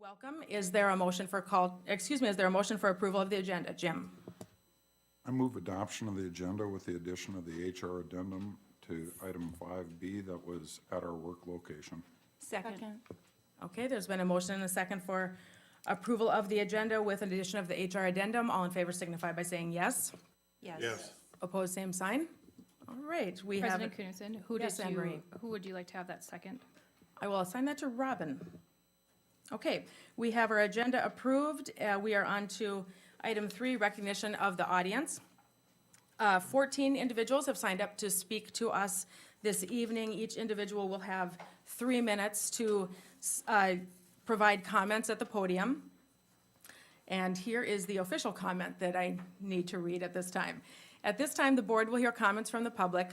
Welcome. Is there a motion for approval of the agenda? Jim? I move adoption of the agenda with the addition of the HR addendum to item 5B that was at our work location. Second. Okay, there's been a motion and a second for approval of the agenda with an addition of the HR addendum. All in favor signify by saying yes. Yes. Opposed, same sign. All right, we have, President Knudsen, Yes, Anne Marie. who would you like to have that second? I will assign that to Robin. Okay, we have our agenda approved. We are on to item 3, recognition of the audience. 14 individuals have signed up to speak to us this evening. Each individual will have 3 minutes to provide comments at the podium. And here is the official comment that I need to read at this time. At this time, the board will hear comments from the public.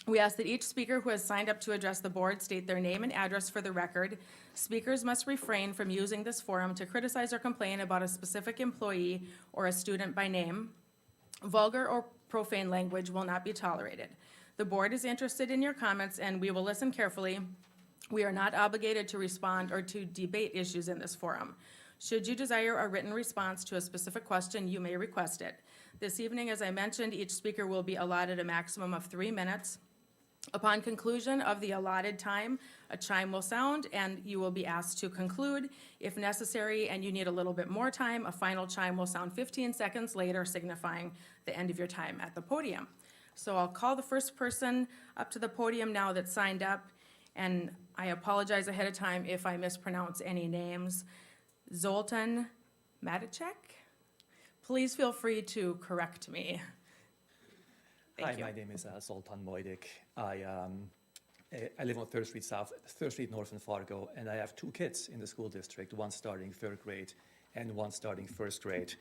We ask that each speaker who has signed up to address the board state their name and address for the record. Speakers must refrain from using this forum to criticize or complain about a specific employee or a student by name. Vulgar or profane language will not be tolerated. The board is interested in your comments and we will listen carefully. We are not obligated to respond or to debate issues in this forum. Should you desire a written response to a specific question, you may request it. This evening, as I mentioned, each speaker will be allotted a maximum of 3 minutes. Upon conclusion of the allotted time, a chime will sound and you will be asked to conclude. If necessary and you need a little bit more time, a final chime will sound 15 seconds later, signifying the end of your time at the podium. So I'll call the first person up to the podium now that signed up, and I apologize ahead of time if I mispronounce any names. Zoltan Maticek? Please feel free to correct me. Hi, Thank you. my name is Zoltan Moidik. I live on 3rd Street North in Fargo, and I have 2 kids in the school district, one starting 3rd grade and one starting 1st grade.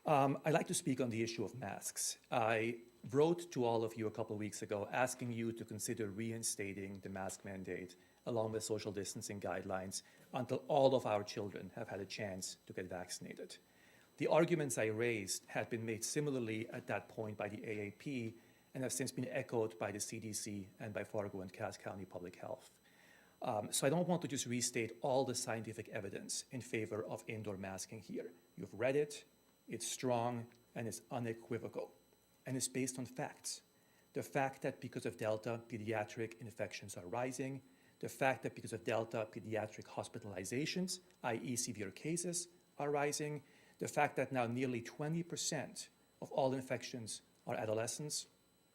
I'd like to speak on the issue of masks. I wrote to all of you a couple of weeks ago asking you to consider reinstating the mask mandate along with social distancing guidelines until all of our children have had a chance to get vaccinated. The arguments I raised had been made similarly at that point by the AAP and have since been echoed by the CDC and by Fargo and Cass County Public Health. So I don't want to just restate all the scientific evidence in favor of indoor masking here. You've read it, it's strong, and it's unequivocal. And it's based on facts. The fact that because of Delta, pediatric infections are rising, the fact that because of Delta, pediatric hospitalizations, i.e. severe cases, are rising, the fact that now nearly 20% of all infections are adolescents,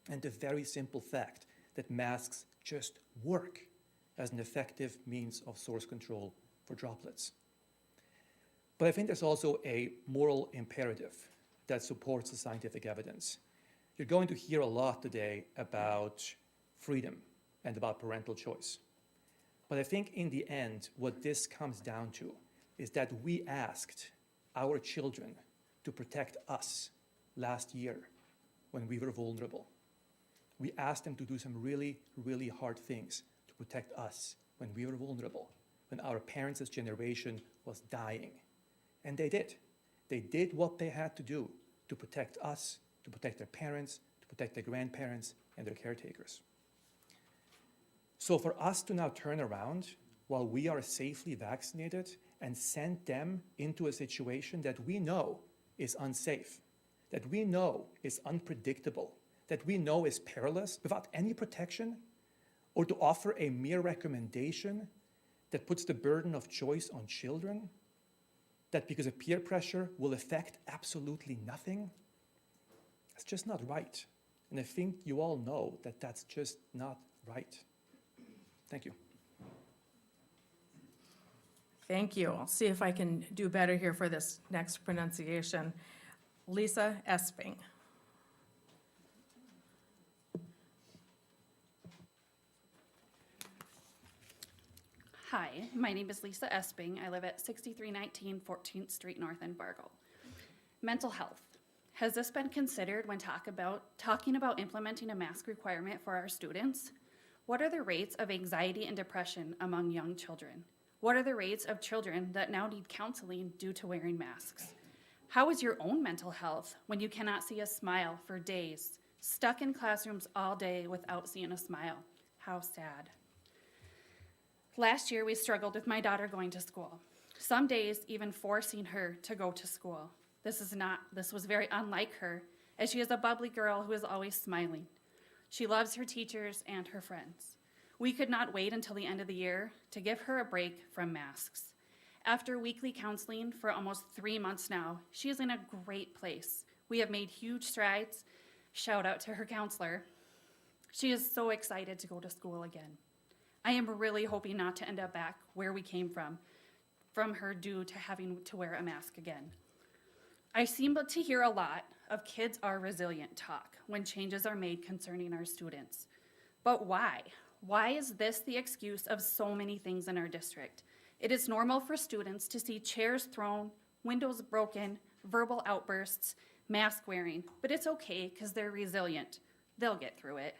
and the very simple fact that masks just work as an effective means of source control for droplets. But I think there's also a moral imperative that supports the scientific evidence. You're going to hear a lot today about freedom and about parental choice. But I think in the end, what this comes down to is that we asked our children to protect us last year when we were vulnerable. We asked them to do some really, really hard things to protect us when we were vulnerable, when our parents' generation was dying. And they did. They did what they had to do to protect us, to protect their parents, to protect their grandparents and their caretakers. So for us to now turn around while we are safely vaccinated and send them into a situation that we know is unsafe, that we know is unpredictable, that we know is perilous without any protection, or to offer a mere recommendation that puts the burden of choice on children, that because of peer pressure will affect absolutely nothing, that's just not right. And I think you all know that that's just not right. Thank you. Thank you. I'll see if I can do better here for this next pronunciation. Lisa Esping. Hi, my name is Lisa Esping. I live at 6319 14th Street North in Fargo. Mental health. Has this been considered when talking about implementing a mask requirement for our students? What are the rates of anxiety and depression among young children? What are the rates of children that now need counseling due to wearing masks? How is your own mental health when you cannot see a smile for days, stuck in classrooms all day without seeing a smile? How sad. Last year, we struggled with my daughter going to school. some days even forcing her to go to school. This was very unlike her, as she is a bubbly girl who is always smiling. She loves her teachers and her friends. We could not wait until the end of the year to give her a break from masks. After weekly counseling for almost 3 months now, she is in a great place. We have made huge strides. Shout out to her counselor. She is so excited to go to school again. I am really hoping not to end up back where we came from her due to having to wear a mask again. I seem to hear a lot of kids are resilient talk when changes are made concerning our students. But why? Why is this the excuse of so many things in our district? It is normal for students to see chairs thrown, windows broken, verbal outbursts, mask wearing, but it's okay because they're resilient. They'll get through it.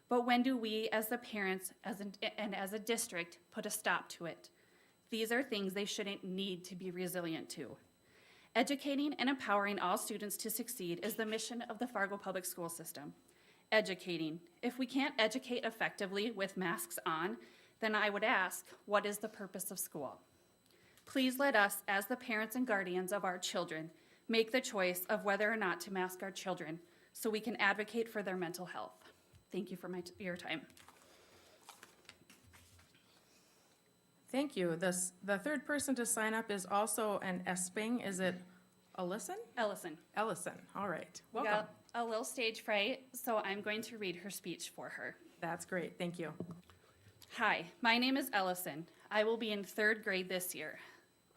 But when do we, as the parents and as a district, put a stop to it? These are things they shouldn't need to be resilient to. Educating and empowering all students to succeed is the mission of the Fargo Public School System. Educating. If we can't educate effectively with masks on, then I would ask, what is the purpose of school? Please let us, as the parents and guardians of our children, make the choice of whether or not to mask our children so we can advocate for their mental health. Thank you for your time. Thank you. The third person to sign up is also an Esping. Is it Ellison? Ellison. Ellison, all right. We Welcome. got a little stage fright, so I'm going to read her speech for her. That's great, thank you. Hi, my name is Ellison. I will be in 3rd grade this year.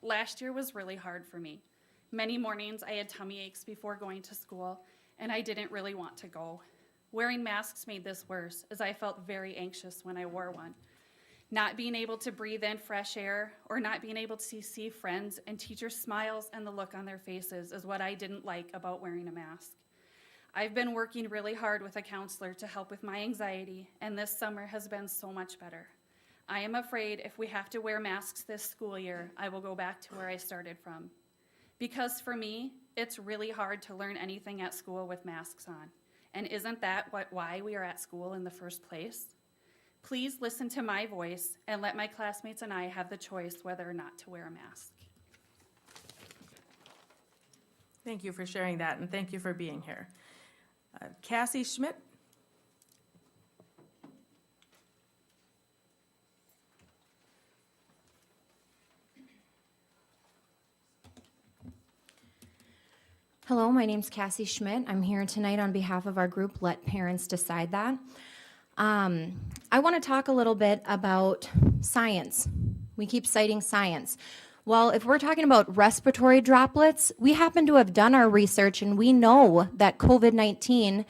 Last year was really hard for me. Many mornings I had tummy aches before going to school, and I didn't really want to go. Wearing masks made this worse, as I felt very anxious when I wore one. Not being able to breathe in fresh air or not being able to see friends and teachers' smiles and the look on their faces is what I didn't like about wearing a mask. I've been working really hard with a counselor to help with my anxiety, and this summer has been so much better. I am afraid if we have to wear masks this school year, I will go back to where I started from. Because for me, it's really hard to learn anything at school with masks on. And isn't that why we are at school in the first place? Please listen to my voice and let my classmates and I have the choice whether or not to wear a mask. Thank you for sharing that, and thank you for being here. Cassie Schmidt? Hello, my name's Cassie Schmidt. I'm here tonight on behalf of our group, Let Parents Decide That. I want to talk a little bit about science. We keep citing science. Well, if we're talking about respiratory droplets, we happen to have done our research and we know that COVID-19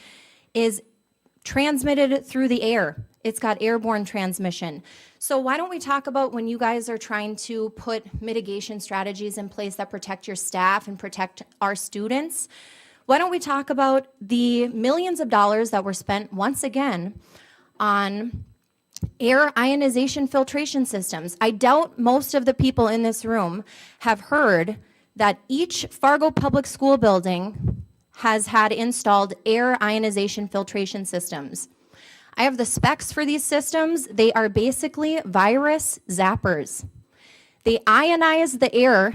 is transmitted through the air. It's got airborne transmission. So why don't we talk about when you guys are trying to put mitigation strategies in place that protect your staff and protect our students? Why don't we talk about the millions of dollars that were spent once again on air ionization filtration systems? I doubt most of the people in this room have heard that each Fargo public school building has had installed air ionization filtration systems. I have the specs for these systems. They are basically virus zappers. They ionize the air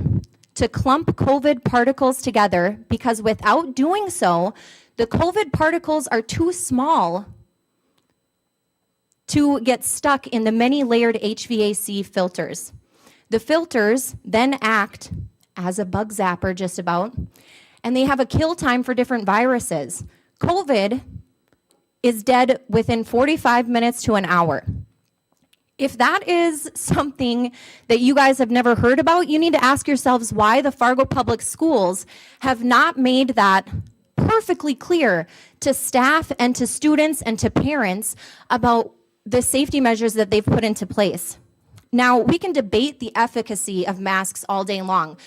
to clump COVID particles together because without doing so, the COVID particles are too small to get stuck in the many layered HVAC filters. The filters then act as a bug zapper just about, and they have a kill time for different viruses. COVID is dead within 45 minutes to an hour. If that is something that you guys have never heard about, you need to ask yourselves why the Fargo Public Schools have not made that perfectly clear to staff and to students and to parents about the safety measures that they've put into place. Now, we can debate the efficacy of masks all day long,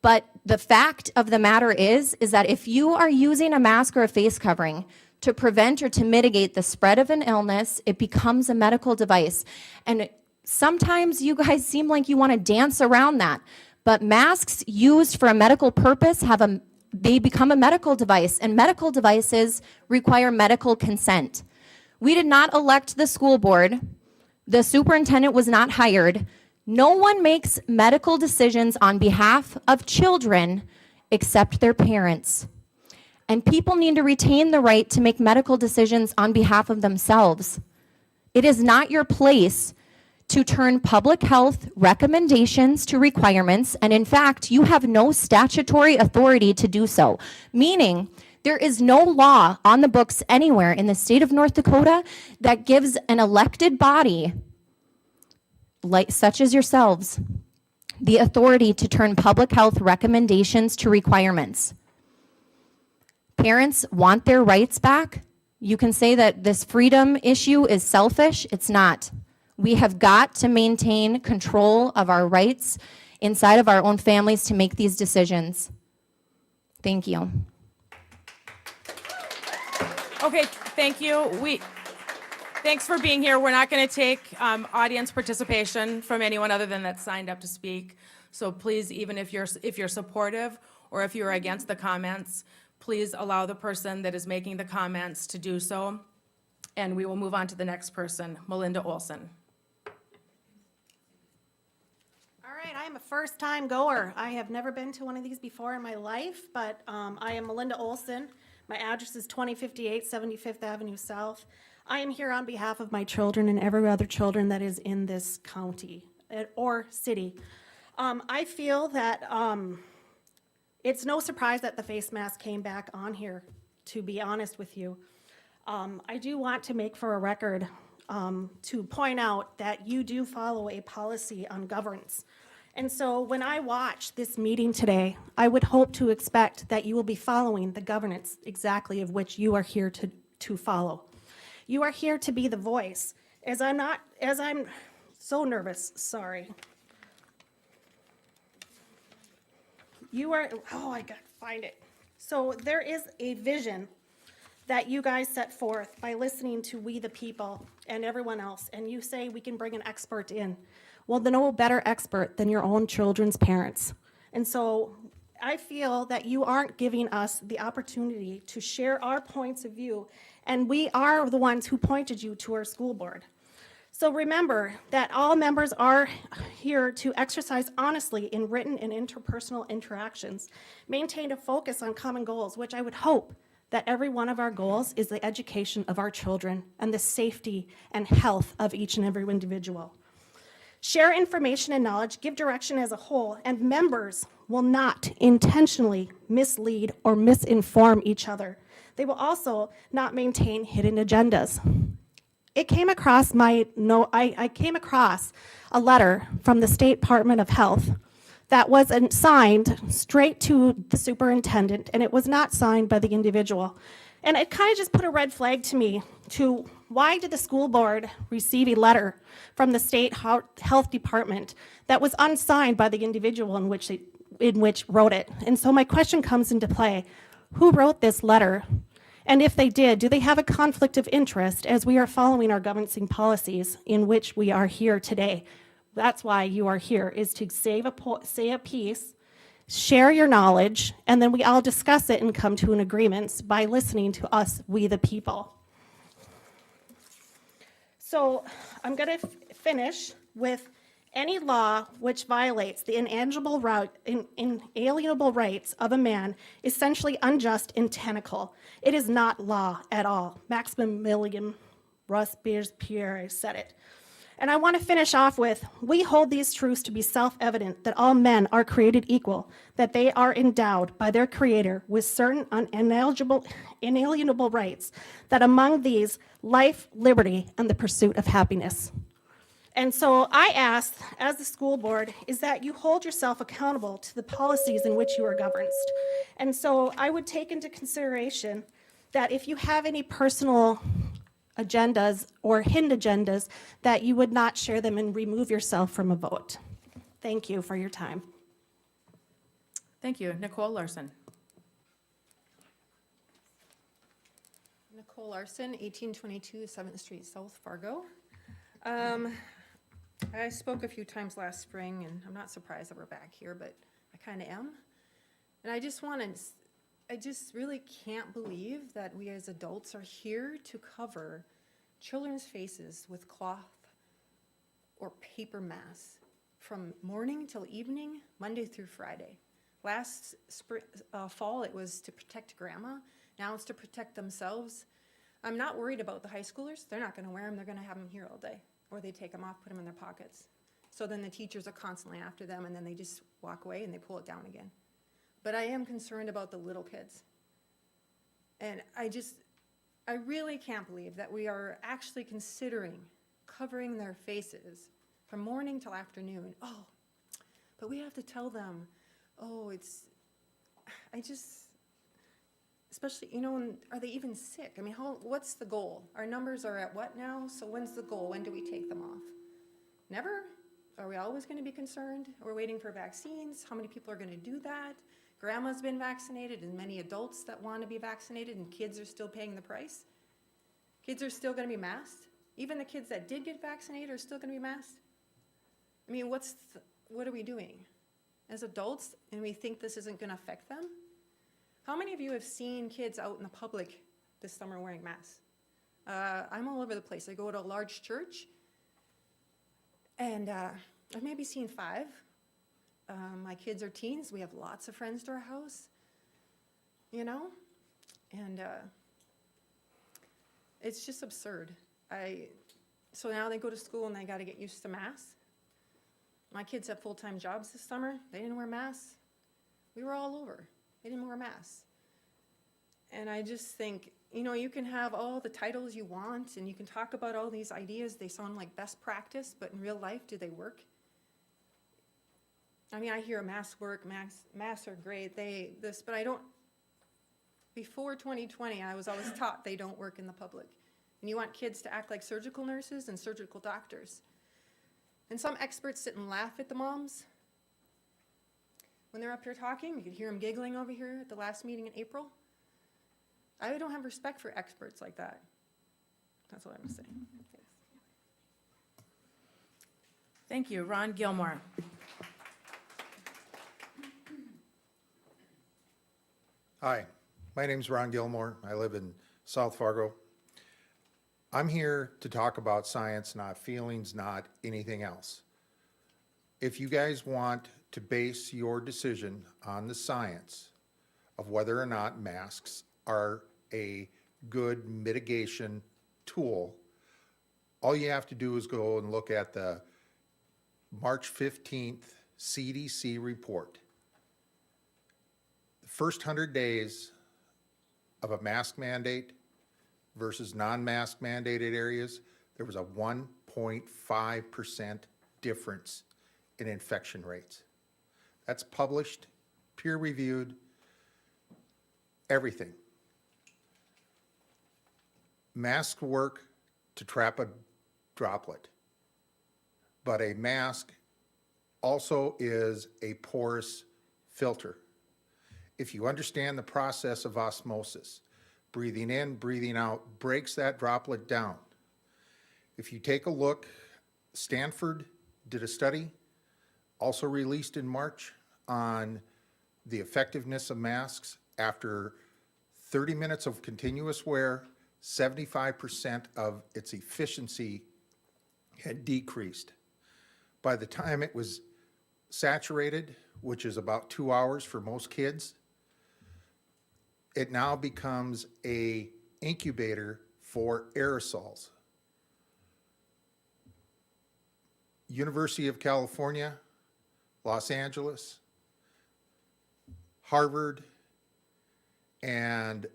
but the fact of the matter is that if you are using a mask or a face covering to prevent or to mitigate the spread of an illness, it becomes a medical device. And sometimes you guys seem like you want to dance around that, but masks used for a medical purpose they become a medical device, and medical devices require medical consent. We did not elect the school board. The superintendent was not hired No one makes medical decisions on behalf of children except their parents. And people need to retain the right to make medical decisions on behalf of themselves. It is not your place to turn public health recommendations to requirements, and in fact, you have no statutory authority to do so, meaning there is no law on the books anywhere in the state of North Dakota that gives an elected body, like such as yourselves, the authority to turn public health recommendations to requirements. Parents want their rights back. You can say that this freedom issue is selfish. It's not. We have got to maintain control of our rights inside of our own families to make these decisions. Thank you. Okay, thank you. Thanks for being here. We're not going to take audience participation from anyone other than that's signed up to speak. So please, even if you're supportive or if you're against the comments, please allow the person that is making the comments to do so. And we will move on to the next person, Melinda Olson. All right, I am a first-time goer. I have never been to one of these before in my life, but I am Melinda Olson. My address is 2058 75th Avenue South. I am here on behalf of my children and every other children that is in this county or city. I feel that it's no surprise that the face mask came back on here, to be honest with you. I do want to make for a record to point out that you do follow a policy on governance. And so when I watch this meeting today, I would hope to expect that you will be following the governance exactly of which you are here to follow. You are here to be the voice. As I'm so nervous, sorry. I gotta find it. So there is a vision that you guys set forth by listening to We the People and everyone else, and you say we can bring an expert in. Well, no better expert than your own children's parents. And so I feel that you aren't giving us the opportunity to share our points of view, and we are the ones who pointed you to our school board. So remember that all members are here to exercise honestly in written and interpersonal interactions, maintain a focus on common goals, which I would hope that every one of our goals is the education of our children and the safety and health of each and every individual. Share information and knowledge, give direction as a whole, and members will not intentionally mislead or misinform each other. They will also not maintain hidden agendas. I came across a letter from the State Department of Health that was signed straight to the superintendent, and it was not signed by the individual. And it kind of just put a red flag to me to why did the school board receive a letter from the state health department that was unsigned by the individual in which wrote it? And so my question comes into play: who wrote this letter? And if they did, do they have a conflict of interest as we are following our governing policies in which we are here today? That's why you are here, is to say a piece, share your knowledge, and then we all discuss it and come to an agreement by listening to us, we the people. So I'm going to finish with any law which violates the inalienable rights of a man, essentially unjust and tyrannical. It is not law at all. Maximilian Robespierre said it. And I want to finish off with, we hold these truths to be self-evident that all men are created equal, that they are endowed by their Creator with certain inalienable rights, that among these, life, liberty, and the pursuit of happiness. And so I ask, as the school board, is that you hold yourself accountable to the policies in which you are governed. And so I would take into consideration that if you have any personal agendas or hidden agendas, that you would not share them and remove yourself from a vote. Thank you for your time. Thank you. Nicole Larson. Nicole Larson, 1822 7th Street South, Fargo. I spoke a few times last spring, and I'm not surprised that we're back here, but I kind of am. And I just really can't believe that we as adults are here to cover children's faces with cloth or paper masks from morning till evening, Monday through Friday. Last fall, it was to protect grandma. Now it's to protect themselves. I'm not worried about the high schoolers. They're not going to wear them. They're going to have them here all day. Or they take them off, put them in their pockets. So then the teachers are constantly after them, and then they just walk away and they pull it down again. But I am concerned about the little kids. And I really can't believe that we are actually considering covering their faces from morning till afternoon. Oh, but we have to tell them, especially, are they even sick? I mean, what's the goal? Our numbers are at what now? So when's the goal? When do we take them off? Never? Are we always going to be concerned? We're waiting for vaccines. How many people are going to do that? Grandma's been vaccinated and many adults that want to be vaccinated, and kids are still paying the price. Kids are still going to be masked. Even the kids that did get vaccinated are still going to be masked. I mean, what are we doing as adults, and we think this isn't going to affect them? How many of you have seen kids out in the public this summer wearing masks? I'm all over the place. I go to a large church, and I've maybe seen 5. My kids are teens. We have lots of friends to our house, and it's just absurd. So now they go to school and they got to get used to masks. My kids have full-time jobs this summer. They didn't wear masks. We were all over. They didn't wear masks. And I just think, you can have all the titles you want, and you can talk about all these ideas. They sound like best practice, but in real life, do they work? I mean, I hear masks work, masks are great, but I don't, before 2020, I was always taught they don't work in the public. And you want kids to act like surgical nurses and surgical doctors. And some experts sit and laugh at the moms when they're up here talking. You could hear them giggling over here at the last meeting in April. I don't have respect for experts like that. That's what I'm saying. Thanks. Thank you. Ron Gilmore. Hi, my name's Ron Gilmore. I live in South Fargo. I'm here to talk about science, not feelings, not anything else. If you guys want to base your decision on the science of whether or not masks are a good mitigation tool, all you have to do is go and look at the March 15th CDC report. The first 100 days of a mask mandate versus non-mask mandated areas, there was a 1.5% difference in infection rates. That's published, peer-reviewed, everything. Masks work to trap a droplet, but a mask also is a porous filter. If you understand the process of osmosis, breathing in, breathing out breaks that droplet down. If you take a look, Stanford did a study, also released in March, on the effectiveness of masks. After 30 minutes of continuous wear, 75% of its efficiency had decreased. By the time it was saturated, which is about 2 hours for most kids, it now becomes an incubator for aerosols. University of California, Los Angeles, Harvard, and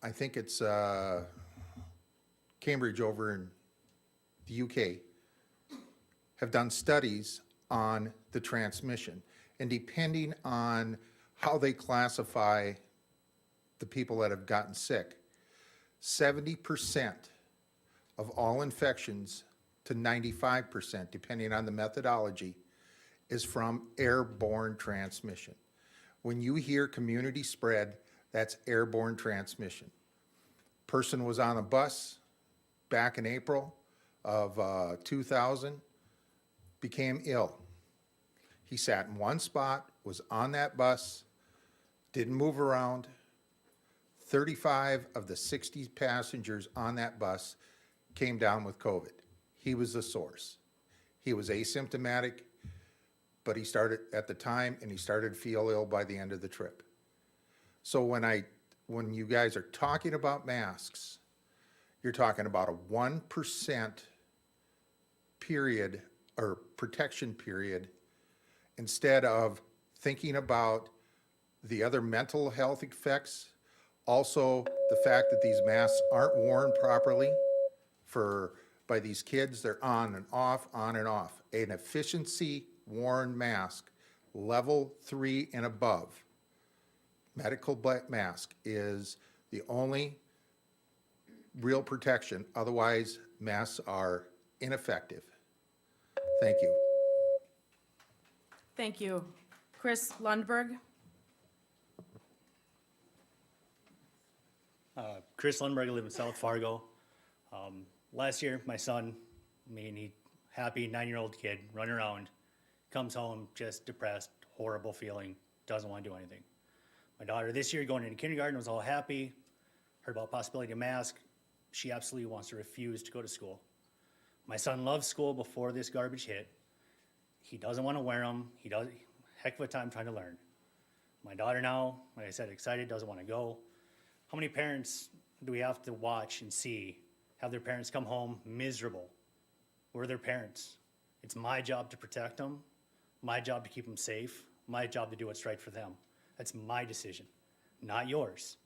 I think it's Cambridge over in the UK, have done studies on the transmission. And depending on how they classify the people that have gotten sick, 70% of all infections to 95%, depending on the methodology, is from airborne transmission. When you hear community spread, that's airborne transmission. Person was on a bus back in April of 2000, became ill. He sat in one spot, was on that bus, didn't move around. 35 of the 60 passengers on that bus came down with COVID. He was the source. He was asymptomatic, but he started at the time, and he started to feel ill by the end of the trip. So when you guys are talking about masks, you're talking about a 1% period or protection period instead of thinking about the other mental health effects. Also, the fact that these masks aren't worn properly by these kids, they're on and off, on and off. An efficiency worn mask, level 3 and above, medical mask is the only real protection. Otherwise, masks are ineffective. Thank you. Thank you. Chris Lundberg? Chris Lundberg, I live in South Fargo. Last year, my son, happy 9-year-old kid, running around, comes home just depressed, horrible feeling, doesn't want to do anything. My daughter this year going into kindergarten was all happy, heard about possibility of mask. She absolutely wants to refuse to go to school. My son loved school before this garbage hit. He doesn't want to wear them. He does heck of a time trying to learn. My daughter now, like I said, excited, doesn't want to go. How many parents do we have to watch and see have their parents come home miserable? We're their parents. It's my job to protect them, my job to keep them safe, my job to do what's right for them. That's my decision, not yours.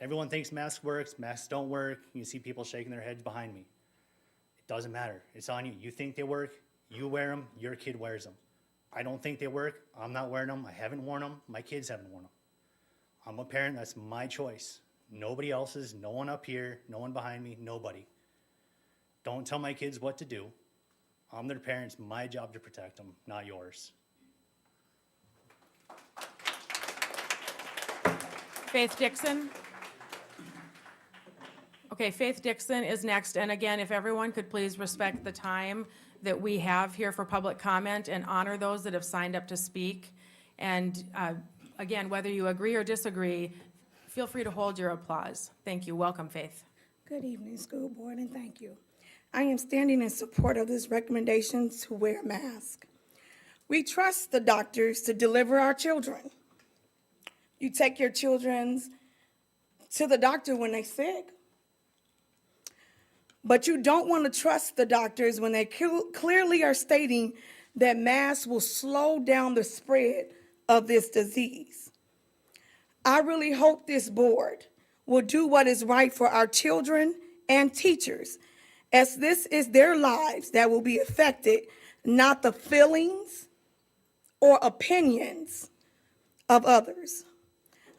Everyone thinks masks works, masks don't work. You see people shaking their heads behind me. It doesn't matter. It's on you. You think they work, you wear them, your kid wears them. I don't think they work. I'm not wearing them. I haven't worn them. My kids haven't worn them. I'm a parent. That's my choice. Nobody else's, no one up here, no one behind me, nobody. Don't tell my kids what to do. I'm their parent. It's my job to protect them, not yours. Faith Dixon? Okay, Faith Dixon is next. And again, if everyone could please respect the time that we have here for public comment and honor those that have signed up to speak. And again, whether you agree or disagree, feel free to hold your applause. Thank you. Welcome, Faith. Good evening, school board, and thank you. I am standing in support of this recommendation to wear a mask. We trust the doctors to deliver our children. You take your children to the doctor when they're sick, but you don't want to trust the doctors when they clearly are stating that masks will slow down the spread of this disease. I really hope this board will do what is right for our children and teachers, as this is their lives that will be affected, not the feelings or opinions of others.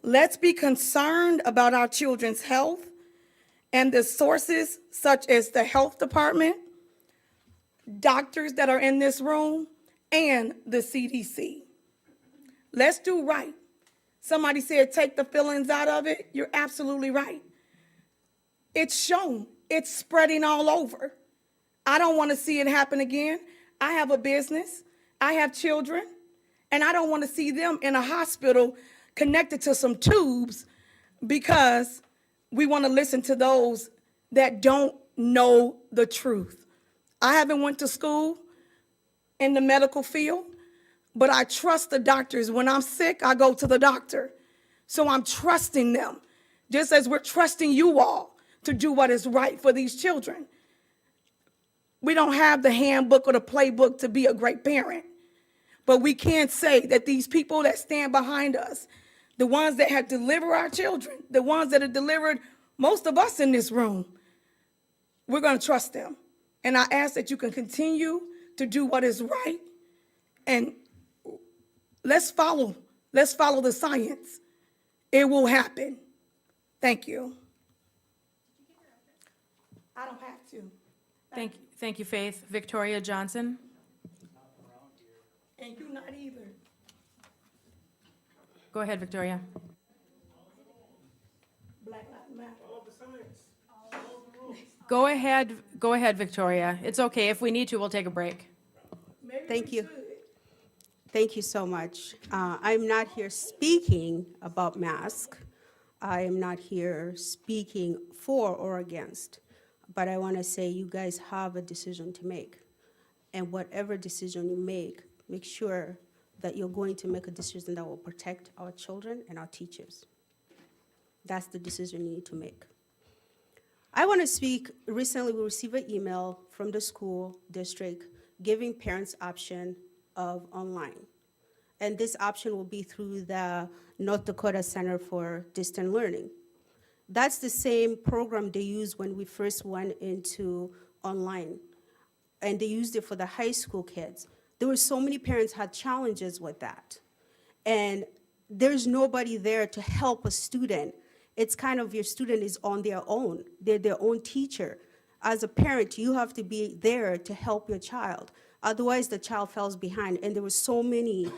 Let's be concerned about our children's health and the sources such as the health department, doctors that are in this room, and the CDC. Let's do right. Somebody said take the feelings out of it. You're absolutely right. It's shown. It's spreading all over. I don't want to see it happen again. I have a business. I have children. And I don't want to see them in a hospital connected to some tubes because we want to listen to those that don't know the truth. I haven't went to school in the medical field, but I trust the doctors. When I'm sick, I go to the doctor. So I'm trusting them, just as we're trusting you all to do what is right for these children. We don't have the handbook or the playbook to be a great parent, but we can say that these people that stand behind us, the ones that have delivered our children, the ones that have delivered most of us in this room, we're going to trust them. And I ask that you can continue to do what is right, and let's follow the science. It will happen. Thank you. I don't have to. Thank you, Faith. Victoria Johnson? And you not either. Go ahead, Victoria. Black Lives Matter. Go ahead, Victoria. It's okay. If we need to, we'll take a break. Thank you. Thank you so much. I'm not here speaking about masks. I am not here speaking for or against, but I want to say you guys have a decision to make. And whatever decision you make, make sure that you're going to make a decision that will protect our children and our teachers. That's the decision you need to make. I want to speak, recently we received an email from the school district giving parents option of online. And this option will be through the North Dakota Center for Distant Learning. That's the same program they used when we first went into online. And they used it for the high school kids. There were so many parents had challenges with that. And there's nobody there to help a student. It's kind of your student is on their own. They're their own teacher. As a parent, you have to be there to help your child. Otherwise, the child falls behind. And there were so many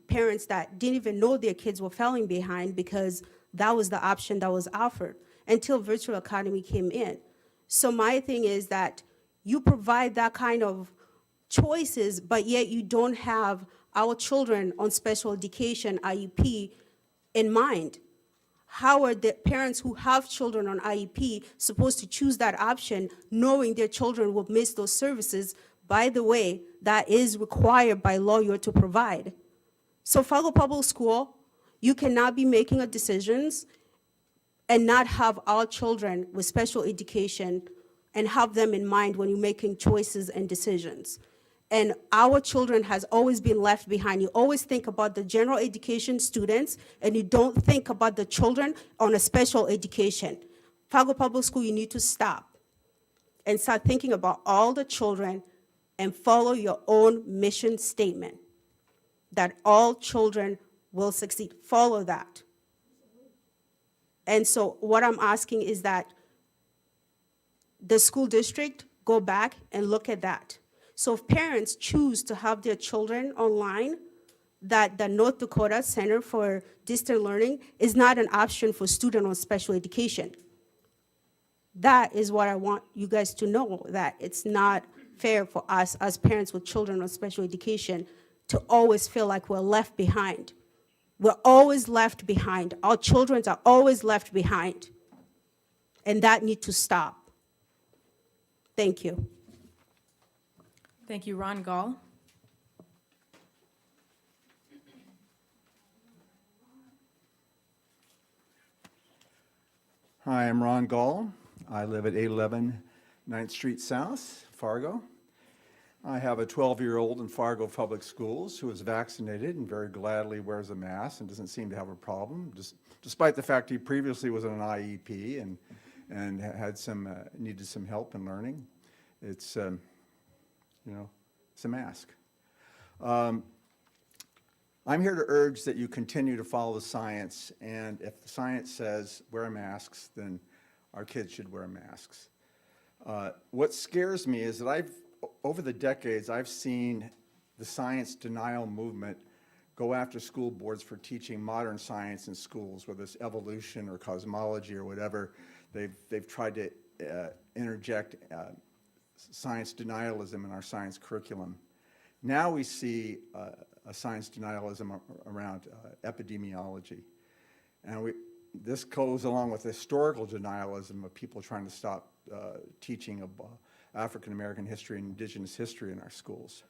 parents that didn't even know their kids were falling behind because that was the option that was offered until Virtual Academy came in. So my thing is that you provide that kind of choices, but yet you don't have our children on special education, IEP, in mind. How are the parents who have children on IEP supposed to choose that option knowing their children will miss those services? By the way, that is required by law you're to provide. So Fargo Public School, you cannot be making a decisions and not have our children with special education and have them in mind when you're making choices and decisions. And our children has always been left behind. You always think about the general education students, and you don't think about the children on a special education. Fargo Public School, you need to stop and start thinking about all the children and follow your own mission statement that all children will succeed. Follow that. And so what I'm asking is that the school district go back and look at that. So if parents choose to have their children online, that the North Dakota Center for Distant Learning is not an option for students on special education. That is what I want you guys to know, that it's not fair for us as parents with children on special education to always feel like we're left behind. We're always left behind. Our children are always left behind. And that needs to stop. Thank you. Thank you, Ron Gall. Hi, I'm Ron Gall. I live at 811 9th Street South, Fargo. I have a 12-year-old in Fargo Public Schools who is vaccinated and very gladly wears a mask and doesn't seem to have a problem, despite the fact he previously was on an IEP and had needed some help in learning. It's, it's a mask. I'm here to urge that you continue to follow the science, and if the science says wear masks, then our kids should wear masks. What scares me is that over the decades, I've seen the science denial movement go after school boards for teaching modern science in schools, whether it's evolution or cosmology or whatever. They've tried to interject science denialism in our science curriculum. Now we see a science denialism around epidemiology. And this goes along with historical denialism of people trying to stop teaching of African American history and indigenous history in our schools.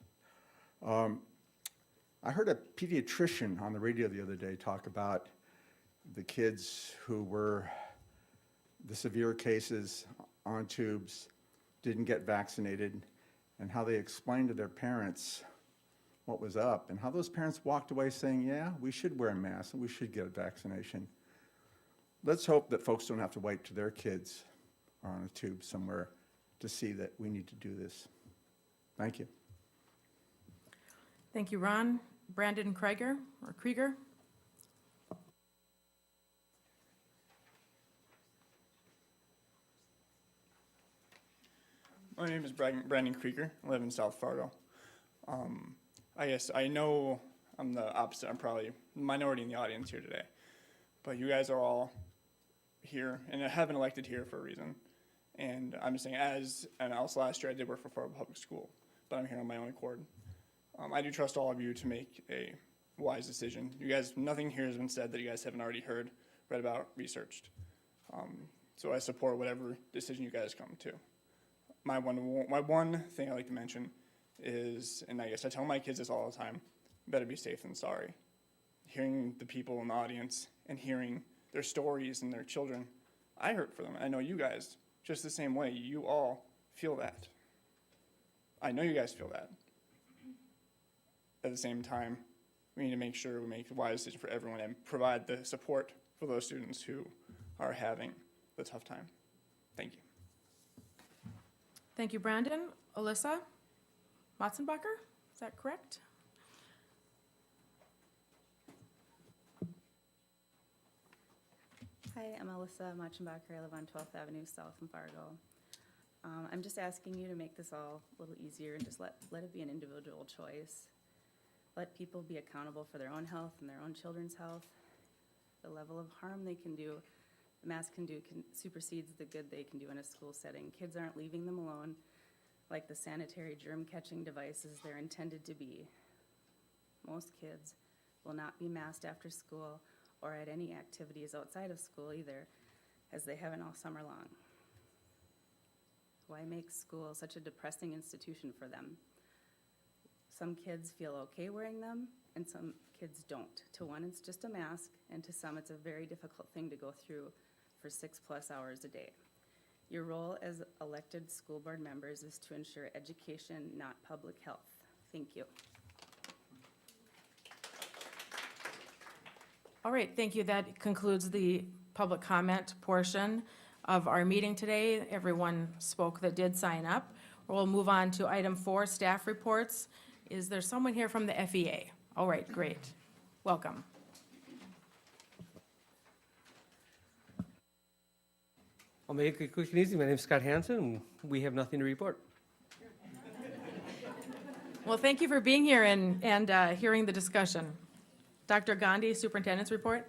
I heard a pediatrician on the radio the other day talk about the kids who were the severe cases on tubes, didn't get vaccinated, and how they explained to their parents what was up, and how those parents walked away saying, yeah, we should wear masks and we should get a vaccination. Let's hope that folks don't have to wait till their kids are on a tube somewhere to see that we need to do this. Thank you. Thank you, Ron. Brandon Krieger. My name is Brandon Krieger. I live in South Fargo. I guess I know I'm the opposite. I'm probably the minority in the audience here today. But you guys are all here and have been elected here for a reason. And I'm just saying, and also last year I did work for Fargo Public School, but I'm here on my own accord. I do trust all of you to make a wise decision. You guys, nothing here has been said that you guys haven't already heard, read about, researched. So I support whatever decision you guys come to. My one thing I like to mention is, and I guess I tell my kids this all the time, better be safe than sorry. Hearing the people in the audience and hearing their stories and their children, I hurt for them. I know you guys, just the same way, you all feel that. I know you guys feel that. At the same time, we need to make sure we make a wise decision for everyone and provide the support for those students who are having the tough time. Thank you. Thank you, Brandon. Alyssa Motzenbacher, is that correct? Hi, I'm Alyssa Machenbacher. I live on 12th Avenue South in Fargo. I'm just asking you to make this all a little easier and just let it be an individual choice. Let people be accountable for their own health and their own children's health. The level of harm they can do, the mask can do, supersedes the good they can do in a school setting. Kids aren't leaving them alone like the sanitary germ-catching devices they're intended to be. Most kids will not be masked after school or at any activities outside of school either, as they haven't all summer long. Why make school such a depressing institution for them? Some kids feel okay wearing them, and some kids don't. To one, it's just a mask, and to some, it's a very difficult thing to go through for 6+ hours a day. Your role as elected school board members is to ensure education, not public health. Thank you. All right, thank you. That concludes the public comment portion of our meeting today. Everyone spoke that did sign up. We'll move on to item 4, staff reports. Is there someone here from the FEA? All right, great. Welcome. I'll make it quick and easy. My name is Scott Hansen, and we have nothing to report. Well, thank you for being here and hearing the discussion. Dr. Gandhi, Superintendent's report.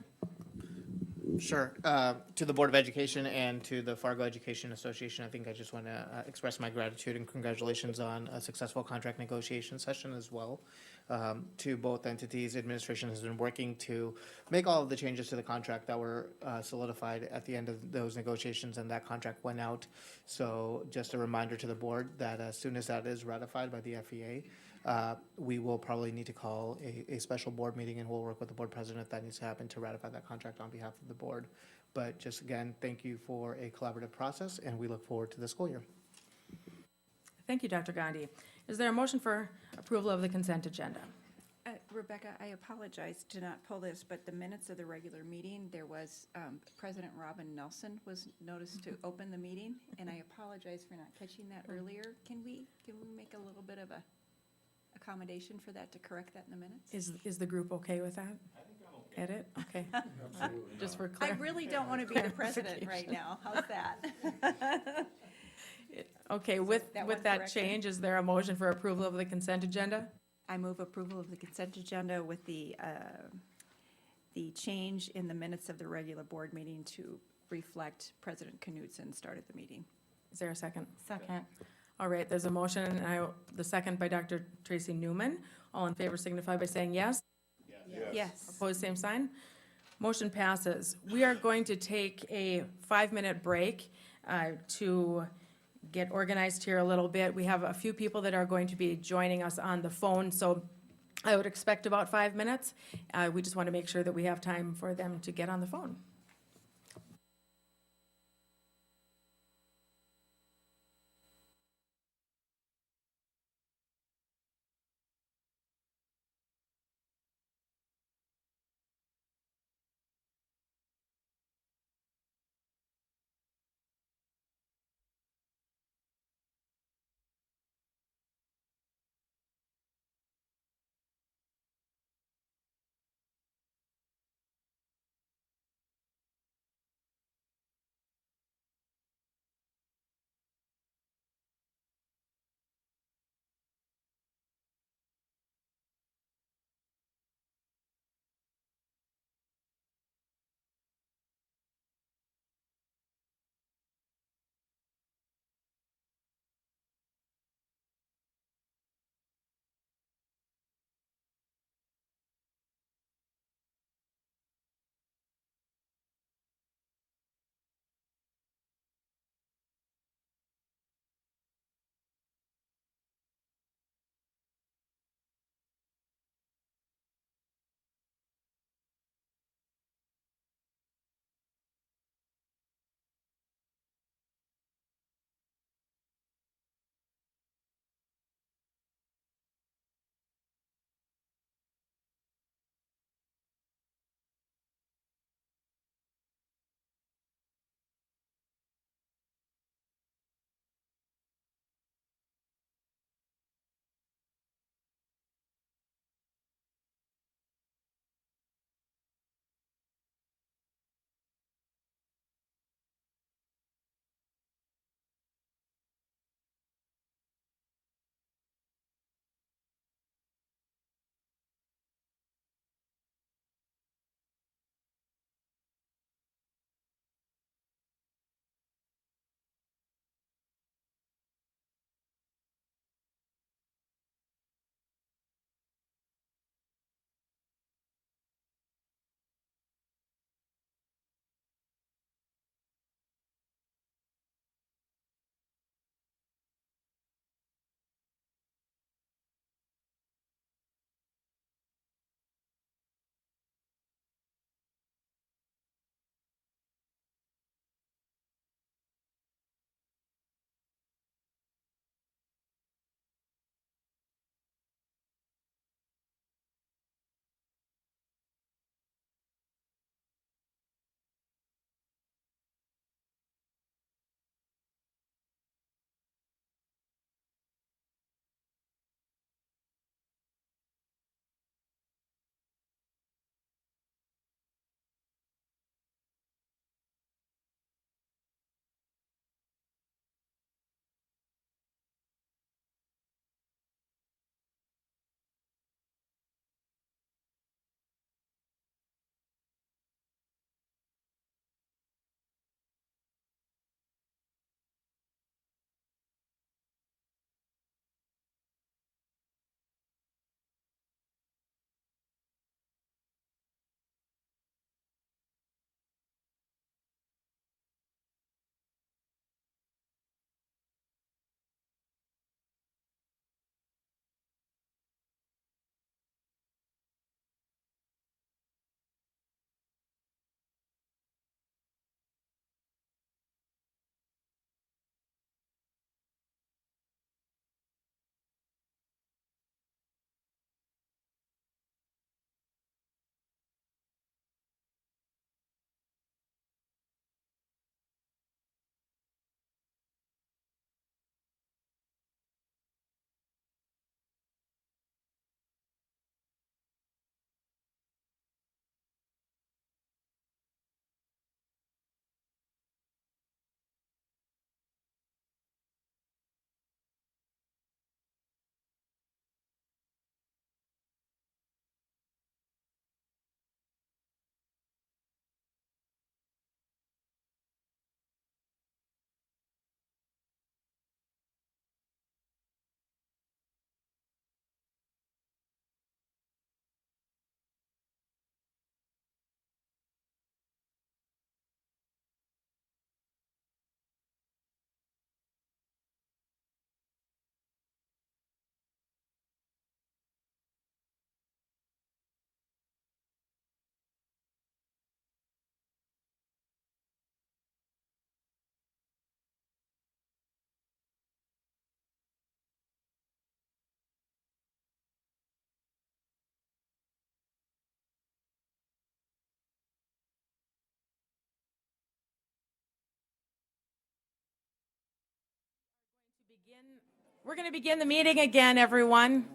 Sure. To the Board of Education and to the Fargo Education Association, I think I just want to express my gratitude and congratulations on a successful contract negotiation session as well. To both entities, administration has been working to make all of the changes to the contract that were solidified at the end of those negotiations, and that contract went out. So just a reminder to the board that as soon as that is ratified by the FEA, we will probably need to call a special board meeting, and we'll work with the board president if that needs to happen to ratify that contract on behalf of the board. But just again, thank you for a collaborative process, and we look forward to the school year. Thank you, Dr. Gandhi. Is there a motion for approval of the consent agenda? Rebecca, I apologize to not pull this, but the minutes of the regular meeting, there was President Robin Nelson was noticed to open the meeting, and I apologize for not catching that earlier. Can we make a little bit of a accommodation for that to correct that in the minutes? Is the group okay with that? I think I'm okay. Edit? Okay. Just for I clear. really don't want to be the president right now. How's that? Okay, with That one that correction? change, is there a motion for approval of the consent agenda? I move approval of the consent agenda with the change in the minutes of the regular board meeting to reflect President Knudsen started the meeting. Is there a second? Second. All right, there's a motion, and the second by Dr. Tracy Newman. All in favor signify by saying yes. Yes. Opposed, same sign. Motion passes. We are going to take a 5-minute break to get organized here a little bit. We have a few people that are going to be joining us on the phone, so I would expect about 5 minutes. We just want to make sure that we have time for them to get on the phone. We're going to begin the meeting again, everyone.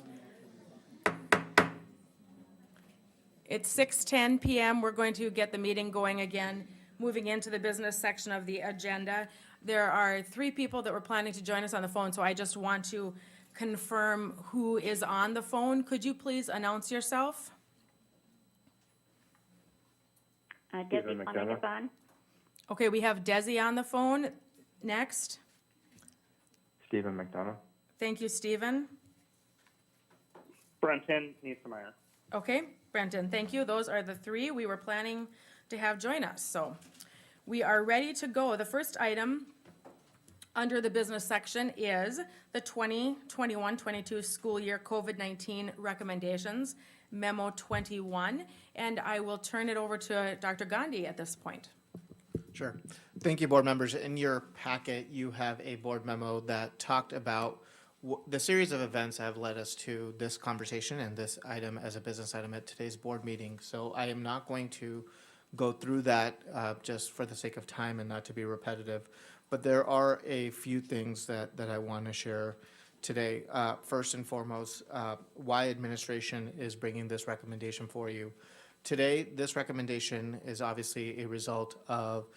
It's 6:10 PM. We're going to get the meeting going again, moving into the business section of the agenda. There are 3 people that were planning to join us on the phone, so I just want to confirm who is on the phone. Could you please announce yourself? Desi Fleming is on. Okay, we have Desi on the phone. Next. Stephen McDonough. Thank you, Stephen. Brenton Niesemeyer. Okay, Brenton, thank you. Those are the 3 we were planning to have join us. So we are ready to go. The first item under the business section is the 2021-22 school year COVID-19 recommendations, Memo 21. And I will turn it over to Dr. Gandhi at this point. Sure. Thank you, board members. In your packet, you have a board memo that talked about the series of events that have led us to this conversation and this item as a business item at today's board meeting. So I am not going to go through that just for the sake of time and not to be repetitive. But there are a few things that I want to share today. First and foremost, why administration is bringing this recommendation for you. Today, this recommendation is obviously a result of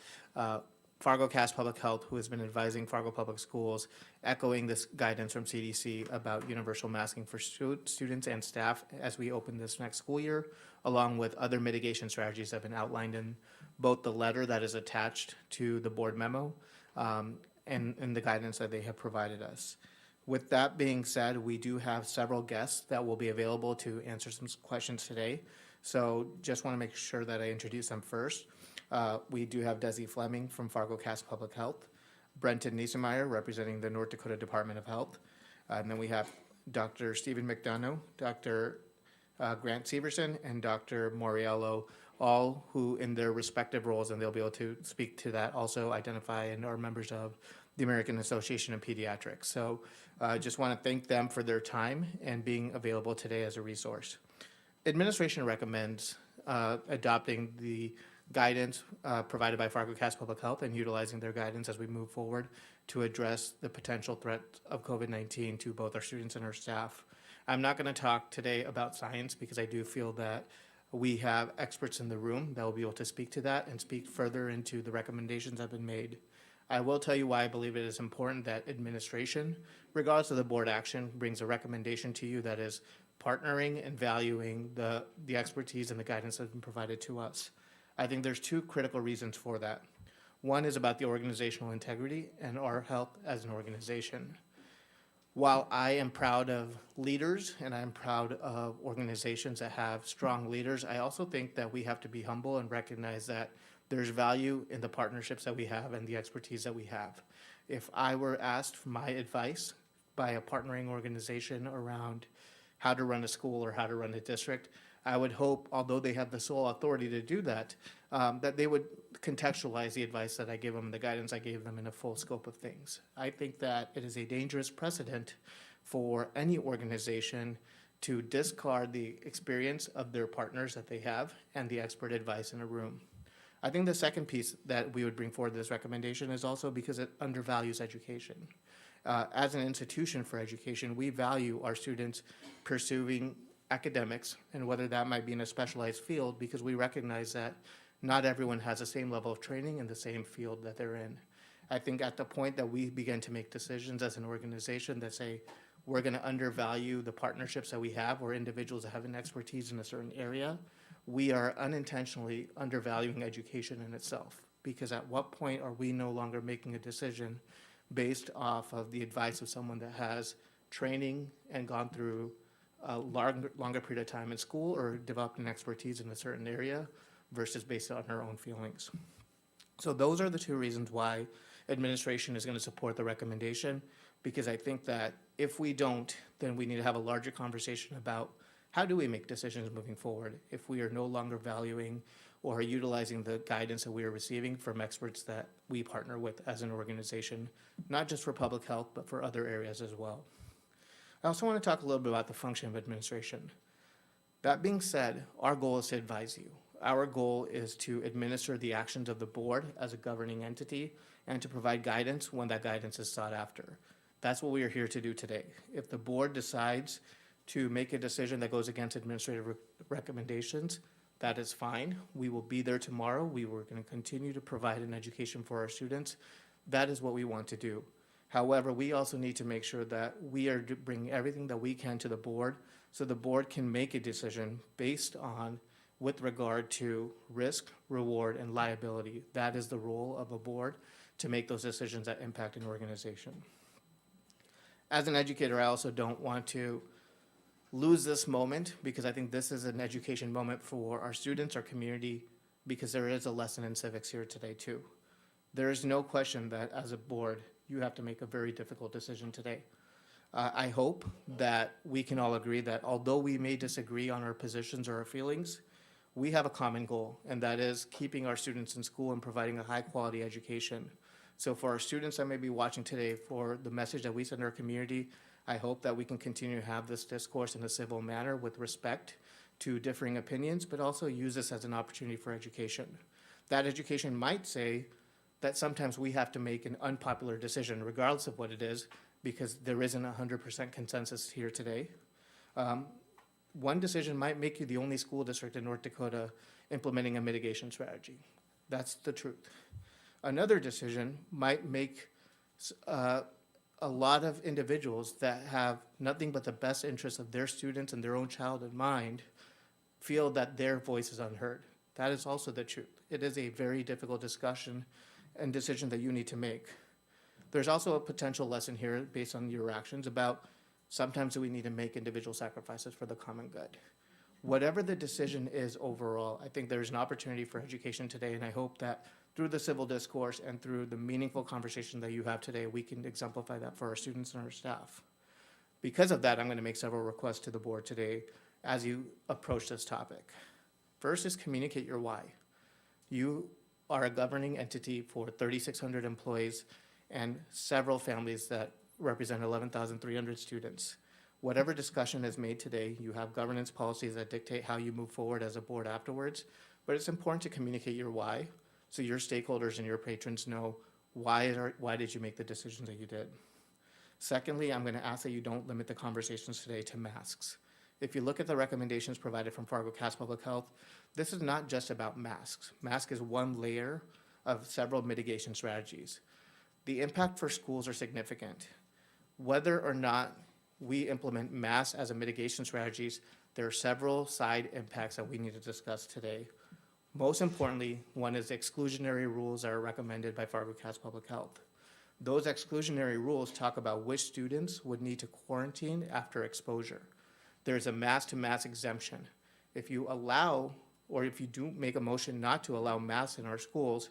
Fargo Cast Public Health, who has been advising Fargo Public Schools, echoing this guidance from CDC about universal masking for students and staff as we open this next school year, along with other mitigation strategies that have been outlined in both the letter that is attached to the board memo and the guidance that they have provided us. With that being said, we do have several guests that will be available to answer some questions today. So just want to make sure that I introduce them first. We do have Desi Fleming from Fargo Cast Public Health, Brenton Niesemeyer representing the North Dakota Department of Health, and then we have Dr. Stephen McDonough, Dr. Grant Severson, and Dr. Moriello, all who in their respective roles, and they'll be able to speak to that, also identify and are members of the American Association of Pediatrics. So I just want to thank them for their time and being available today as a resource. Administration recommends adopting the guidance provided by Fargo Cast Public Health and utilizing their guidance as we move forward to address the potential threat of COVID-19 to both our students and our staff. I'm not going to talk today about science because I do feel that we have experts in the room that will be able to speak to that and speak further into the recommendations that have been made. I will tell you why I believe it is important that administration, regardless of the board action, brings a recommendation to you that is partnering and valuing the expertise and the guidance that has been provided to us. I think there's 2 critical reasons for that. One is about the organizational integrity and our health as an organization. While I am proud of leaders and I'm proud of organizations that have strong leaders, I also think that we have to be humble and recognize that there's value in the partnerships that we have and the expertise that we have. If I were asked for my advice by a partnering organization around how to run a school or how to run a district, I would hope, although they have the sole authority to do that, that they would contextualize the advice that I give them, the guidance I gave them in a full scope of things. I think that it is a dangerous precedent for any organization to discard the experience of their partners that they have and the expert advice in a room. I think the second piece that we would bring forward this recommendation is also because it undervalues education. As an institution for education, we value our students pursuing academics, and whether that might be in a specialized field, because we recognize that not everyone has the same level of training in the same field that they're in. I think at the point that we begin to make decisions as an organization that say we're going to undervalue the partnerships that we have or individuals that have an expertise in a certain area, we are unintentionally undervaluing education in itself. Because at what point are we no longer making a decision based off of the advice of someone that has training and gone through a longer period of time in school or developed an expertise in a certain area versus based on our own feelings. So those are the 2 reasons why administration is going to support the recommendation, because I think that if we don't, then we need to have a larger conversation about how do we make decisions moving forward if we are no longer valuing or utilizing the guidance that we are receiving from experts that we partner with as an organization, not just for public health, but for other areas as well. I also want to talk a little bit about the function of administration. That being said, our goal is to advise you. Our goal is to administer the actions of the board as a governing entity and to provide guidance when that guidance is sought after. That's what we are here to do today. If the board decides to make a decision that goes against administrative recommendations, that is fine. We will be there tomorrow. We were going to continue to provide an education for our students. That is what we want to do. However, we also need to make sure that we are bringing everything that we can to the board so the board can make a decision based on with regard to risk, reward, and liability. That is the role of a board, to make those decisions that impact an organization. As an educator, I also don't want to lose this moment, because I think this is an education moment for our students, our community, because there is a lesson in civics here today too. There is no question that as a board, you have to make a very difficult decision today. I hope that we can all agree that although we may disagree on our positions or our feelings, we have a common goal, and that is keeping our students in school and providing a high-quality education. So for our students that may be watching today, for the message that we send our community, I hope that we can continue to have this discourse in a civil manner with respect to differing opinions, but also use this as an opportunity for education. That education might say that sometimes we have to make an unpopular decision, regardless of what it is, because there isn't 100% consensus here today. One decision might make you the only school district in North Dakota implementing a mitigation strategy. That's the truth. Another decision might make a lot of individuals that have nothing but the best interests of their students and their own child in mind feel that their voice is unheard. That is also the truth. It is a very difficult discussion and decision that you need to make. There's also a potential lesson here based on your actions about sometimes we need to make individual sacrifices for the common good. Whatever the decision is overall, I think there's an opportunity for education today, and I hope that through the civil discourse and through the meaningful conversation that you have today, we can exemplify that for our students and our staff. Because of that, I'm going to make several requests to the board today as you approach this topic. First is communicate your why. You are a governing entity for 3,600 employees and several families that represent 11,300 students. Whatever discussion is made today, you have governance policies that dictate how you move forward as a board afterwards, but it's important to communicate your why so your stakeholders and your patrons know why did you make the decisions that you did. Secondly, I'm going to ask that you don't limit the conversations today to masks. If you look at the recommendations provided from Fargo Cass Public Health, this is not just about masks. Mask is one layer of several mitigation strategies. The impact for schools are significant. Whether or not we implement masks as a mitigation strategies, there are several side impacts that we need to discuss today. Most importantly, one is exclusionary rules that are recommended by Fargo Cass Public Health. Those exclusionary rules talk about which students would need to quarantine after exposure. There's a mask-to-mask exemption. If you allow, or if you do make a motion not to allow masks in our schools,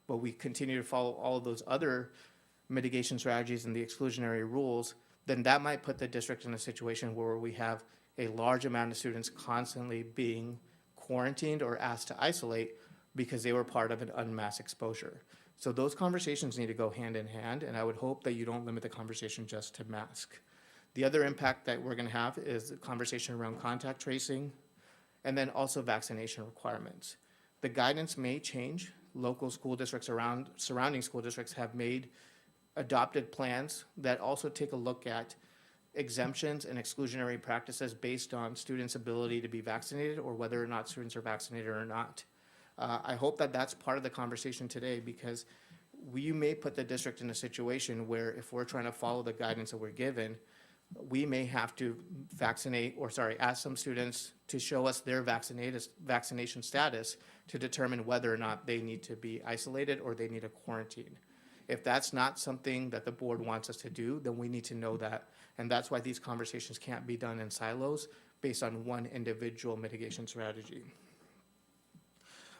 but we continue to follow all of those other mitigation strategies and the exclusionary rules, then that might put the district in a situation where we have a large amount of students constantly being quarantined or asked to isolate because they were part of an unmasked exposure. So those conversations need to go hand in hand, and I would hope that you don't limit the conversation just to mask. The other impact that we're gonna have is the conversation around contact tracing, and then also vaccination requirements. The guidance may change. Local school districts around surrounding school districts have adopted plans that also take a look at exemptions and exclusionary practices based on students' ability to be vaccinated or whether or not students are vaccinated or not. I hope that that's part of the conversation today, because we may put the district in a situation where if we're trying to follow the guidance that we're given, we may have to ask some students to show us their vaccination status to determine whether or not they need to be isolated or they need a quarantine. If that's not something that the board wants us to do, then we need to know that. And that's why these conversations can't be done in silos based on one individual mitigation strategy.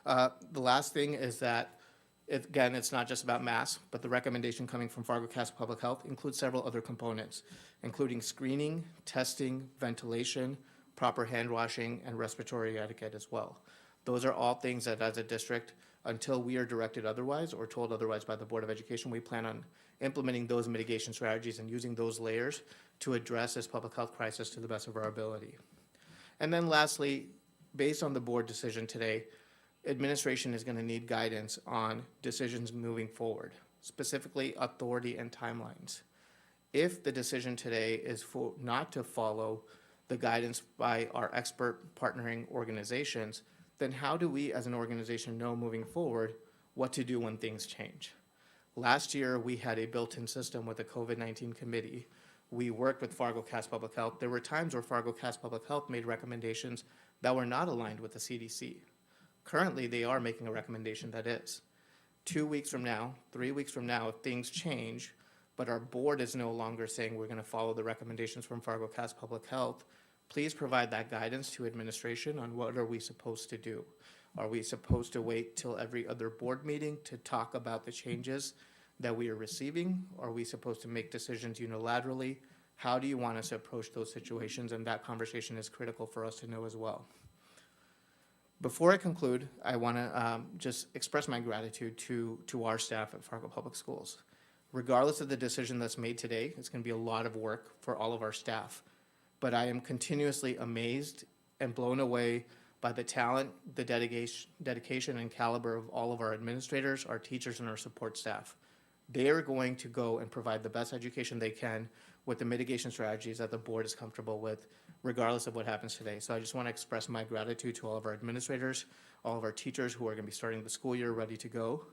The last thing is that, again, it's not just about masks, but the recommendation coming from Fargo Cass Public Health includes several other components, including screening, testing, ventilation, proper hand washing, and respiratory etiquette as well. Those are all things that as a district, until we are directed otherwise or told otherwise by the Board of Education, we plan on implementing those mitigation strategies and using those layers to address this public health crisis to the best of our ability. And then lastly, based on the board decision today, administration is going to need guidance on decisions moving forward, specifically authority and timelines. If the decision today is for not to follow the guidance by our expert partnering organizations, then how do we as an organization know moving forward what to do when things change? Last year, we had a built-in system with the COVID-19 committee. We worked with Fargo Cass Public Health. There were times where Fargo Cass Public Health made recommendations that were not aligned with the CDC. Currently, they are making a recommendation that is. 2 weeks from now, 3 weeks from now, if things change, but our board is no longer saying we're going to follow the recommendations from Fargo Cass Public Health, please provide that guidance to administration on what are we supposed to do. Are we supposed to wait till every other board meeting to talk about the changes that we are receiving? Are we supposed to make decisions unilaterally? How do you want us to approach those situations? And that conversation is critical for us to know as well. Before I conclude, I want to just express my gratitude to our staff at Fargo Public Schools. Regardless of the decision that's made today, it's going to be a lot of work for all of our staff. But I am continuously amazed and blown away by the talent, the dedication and caliber of all of our administrators, our teachers, and our support staff. They are going to go and provide the best education they can with the mitigation strategies that the board is comfortable with, regardless of what happens today. So I just want to express my gratitude to all of our administrators, all of our teachers who are going to be starting the school year ready to go.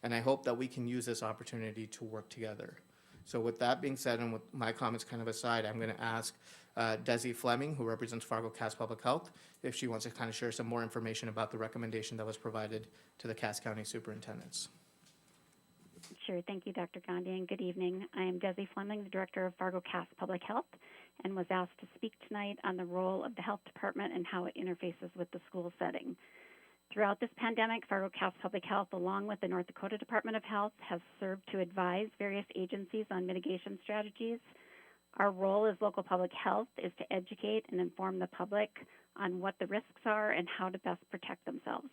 And I hope that we can use this opportunity to work together. So with that being said, and with my comments kind of aside, I'm going to ask Desi Fleming, who represents Fargo Cass Public Health, if she wants to kind of share some more information about the recommendation that was provided to the Cass County superintendents. Sure. Thank you, Dr. Gandhi, and good evening. I am Desi Fleming, the Director of Fargo Cass Public Health, and was asked to speak tonight on the role of the health department and how it interfaces with the school setting. Throughout this pandemic, Fargo Cass Public Health, along with the North Dakota Department of Health, has served to advise various agencies on mitigation strategies. Our role as local public health is to educate and inform the public on what the risks are and how to best protect themselves.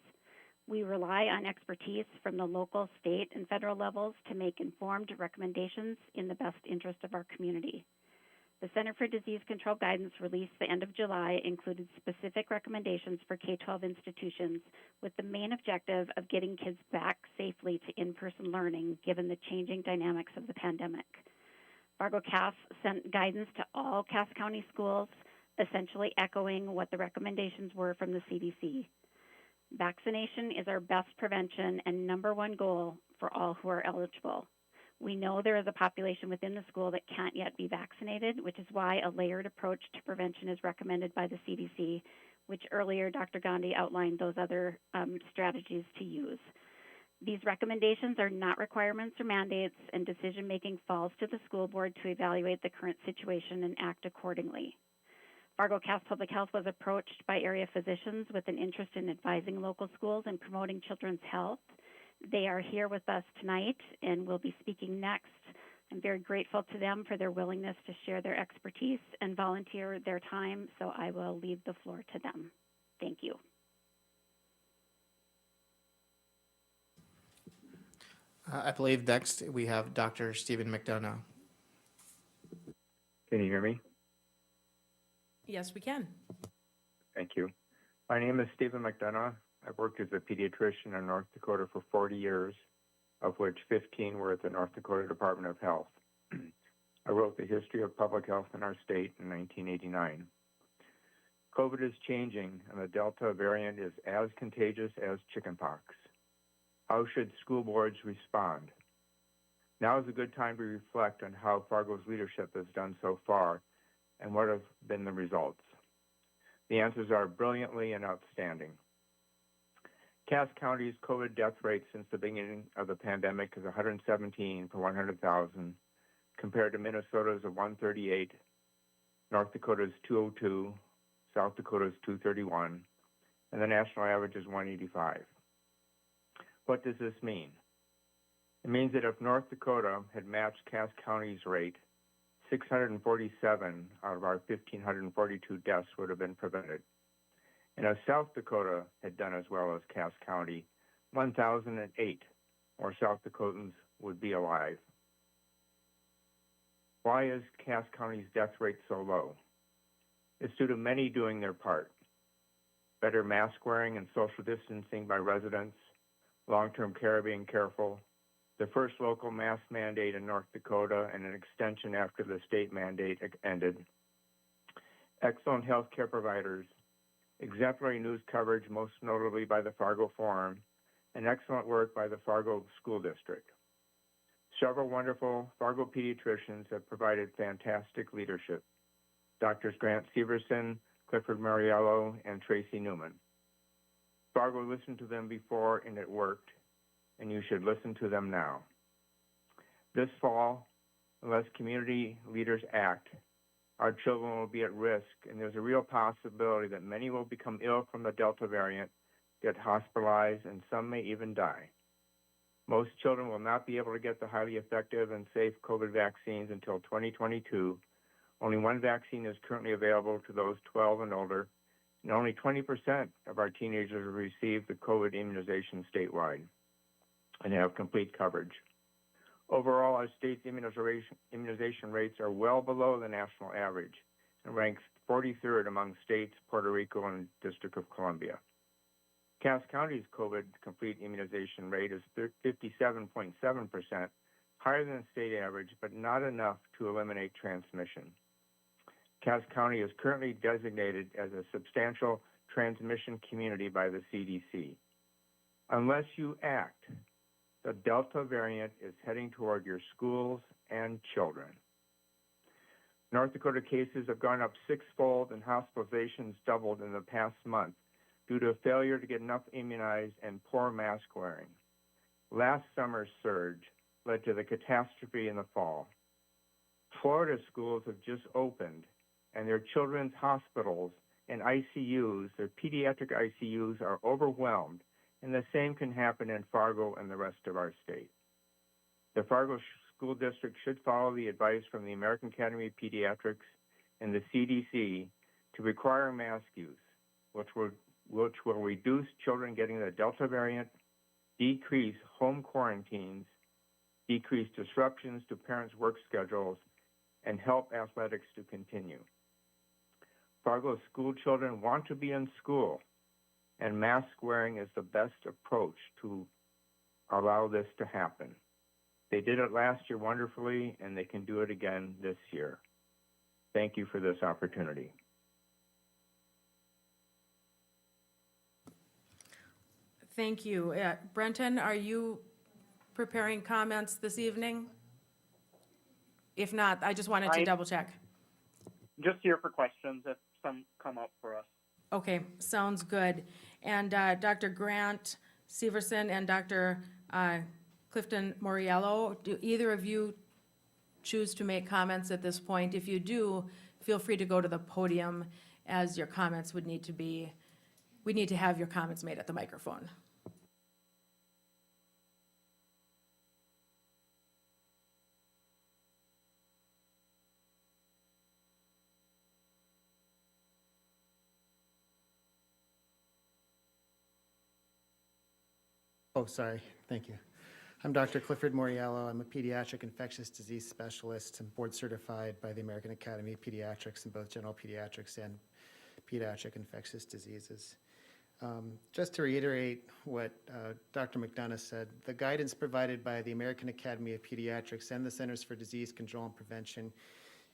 We rely on expertise from the local, state, and federal levels to make informed recommendations in the best interest of our community. The Center for Disease Control guidance released the end of July included specific recommendations for K-12 institutions with the main objective of getting kids back safely to in-person learning given the changing dynamics of the pandemic. Fargo Cass sent guidance to all Cass County schools, essentially echoing what the recommendations were from the CDC. Vaccination is our best prevention and number one goal for all who are eligible. We know there is a population within the school that can't yet be vaccinated, which is why a layered approach to prevention is recommended by the CDC, which earlier Dr. Gandhi outlined those other strategies to use. These recommendations are not requirements or mandates, and decision-making falls to the school board to evaluate the current situation and act accordingly. Fargo Cass Public Health was approached by area physicians with an interest in advising local schools and promoting children's health. They are here with us tonight and will be speaking next. I'm very grateful to them for their willingness to share their expertise and volunteer their time, so I will leave the floor to them. Thank you. I believe next we have Dr. Stephen McDonough. Can you hear me? Yes, we can. Thank you. My name is Stephen McDonough. I've worked as a pediatrician in North Dakota for 40 years, of which 15 were at the North Dakota Department of Health. I wrote the history of public health in our state in 1989. COVID is changing, and the Delta variant is as contagious as chickenpox. How should school boards respond? Now is a good time to reflect on how Fargo's leadership has done so far and what have been the results. The answers are brilliantly and outstanding. Cass County's COVID death rate since the beginning of the pandemic is 117 per 100,000, compared to Minnesota's of 138, North Dakota's 202, South Dakota's 231, and the national average is 185. What does this mean? It means that if North Dakota had matched Cass County's rate, 647 out of our 1,542 deaths would have been prevented. And if South Dakota had done as well as Cass County, 1,008 more South Dakotans would be alive. Why is Cass County's death rate so low? It's due to many doing their part. Better mask wearing and social distancing by residents, long-term care being careful, the first local mask mandate in North Dakota and an extension after the state mandate ended. Excellent healthcare providers, exemplary news coverage, most notably by the Fargo Forum, and excellent work by the Fargo School District. Several wonderful Fargo pediatricians have provided fantastic leadership. Doctors Grant Severson, Clifford Mariello, and Tracy Newman. Fargo listened to them before and it worked, and you should listen to them now. This fall, unless community leaders act, our children will be at risk, and there's a real possibility that many will become ill from the Delta variant, get hospitalized, and some may even die. Most children will not be able to get the highly effective and safe COVID vaccines until 2022. Only one vaccine is currently available to those 12 and older, and only 20% of our teenagers have received the COVID immunization statewide and have complete coverage. Overall, our state's immunization rates are well below the national average and ranks 43rd among states, Puerto Rico, and District of Columbia. Cass County's COVID complete immunization rate is 57.7%, higher than the state average, but not enough to eliminate transmission. Cass County is currently designated as a substantial transmission community by the CDC. Unless you act, the Delta variant is heading toward your schools and children. North Dakota cases have gone up sixfold and hospitalizations doubled in the past month due to a failure to get enough immunized and poor mask wearing. Last summer's surge led to the catastrophe in the fall. Florida schools have just opened, and their children's hospitals and ICUs, their pediatric ICUs, are overwhelmed, and the same can happen in Fargo and the rest of our state. The Fargo School District should follow the advice from the American Academy of Pediatrics and the CDC to require mask use, which will reduce children getting the Delta variant, decrease home quarantines, decrease disruptions to parents' work schedules, and help athletics to continue. Fargo school children want to be in school, and mask wearing is the best approach to allow this to happen. They did it last year wonderfully, and they can do it again this year. Thank you for this opportunity. Thank you. Brenton, are you preparing comments this evening? If not, I just wanted to double check. Just here for questions if some come up for us. Okay, sounds good. And Dr. Grant Severson and Dr. Clifton Moriello, do either of you choose to make comments at this point? If you do, feel free to go to the podium, as your comments would need to be, we need to have your comments made at the microphone. Oh, sorry. Thank you. I'm Dr. Clifford Moriello. I'm a pediatric infectious disease specialist and board certified by the American Academy of Pediatrics in both general pediatrics and pediatric infectious diseases. Just to reiterate what Dr. McDonough said, the guidance provided by the American Academy of Pediatrics and the Centers for Disease Control and Prevention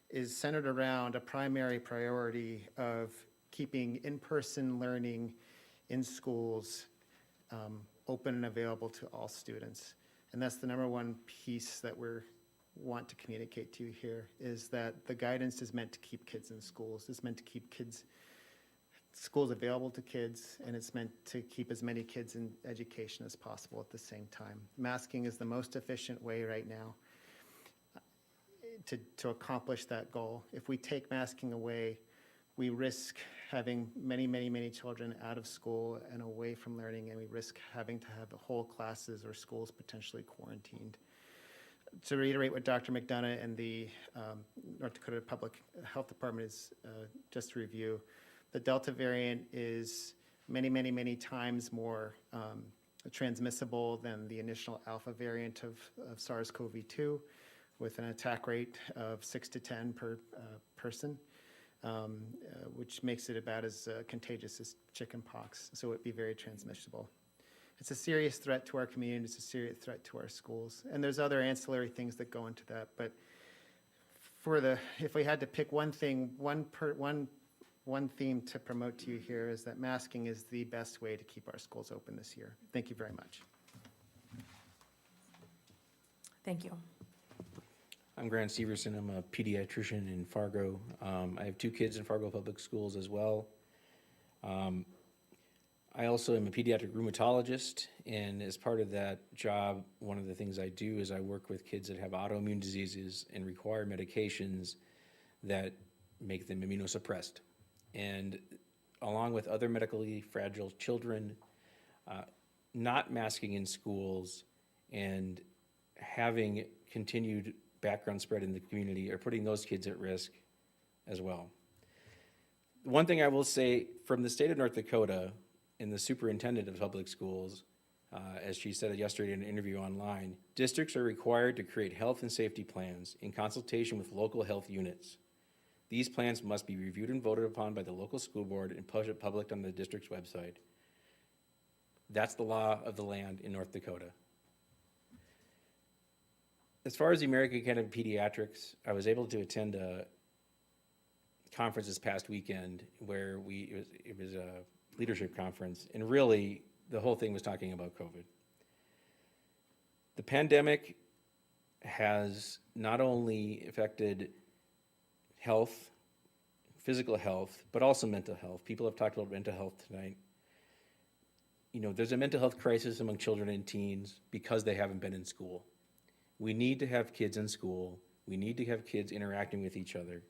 is centered around a primary priority of keeping in-person learning in schools open and available to all students. And that's the number one piece that we want to communicate to you here, is that the guidance is meant to keep kids in schools. It's meant to keep schools available to kids, and it's meant to keep as many kids in education as possible at the same time. Masking is the most efficient way right now to accomplish that goal. If we take masking away, we risk having many children out of school and away from learning, and we risk having to have whole classes or schools potentially quarantined. To reiterate what Dr. McDonough and the North Dakota Public Health Department is just to review, the Delta variant is many times more transmissible than the initial Alpha variant of SARS-CoV-2, with an attack rate of 6 to 10 per person. Which makes it about as contagious as chickenpox, so it'd be very transmissible. It's a serious threat to our community, it's a serious threat to our schools. And there's other ancillary things that go into that, but if we had to pick one thing, one theme to promote to you here is that masking is the best way to keep our schools open this year. Thank you very much. Thank you. I'm Grant Severson. I'm a pediatrician in Fargo. I have 2 kids in Fargo Public Schools as well. I also am a pediatric rheumatologist, and as part of that job, one of the things I do is I work with kids that have autoimmune diseases and require medications that make them immunosuppressed. And along with other medically fragile children, not masking in schools and having continued background spread in the community are putting those kids at risk as well. One thing I will say from the state of North Dakota, and the superintendent of public schools, as she said yesterday in an interview online, districts are required to create health and safety plans in consultation with local health units. These plans must be reviewed and voted upon by the local school board and published on the district's website. That's the law of the land in North Dakota. As far as the American Academy of Pediatrics, I was able to attend a conference this past weekend where it was a leadership conference, and really the whole thing was talking about COVID. The pandemic has not only affected health, physical health, but also mental health. People have talked about mental health tonight. You know, there's a mental health crisis among children and teens because they haven't been in school. We need to have kids in school. We need to have kids interacting with each other.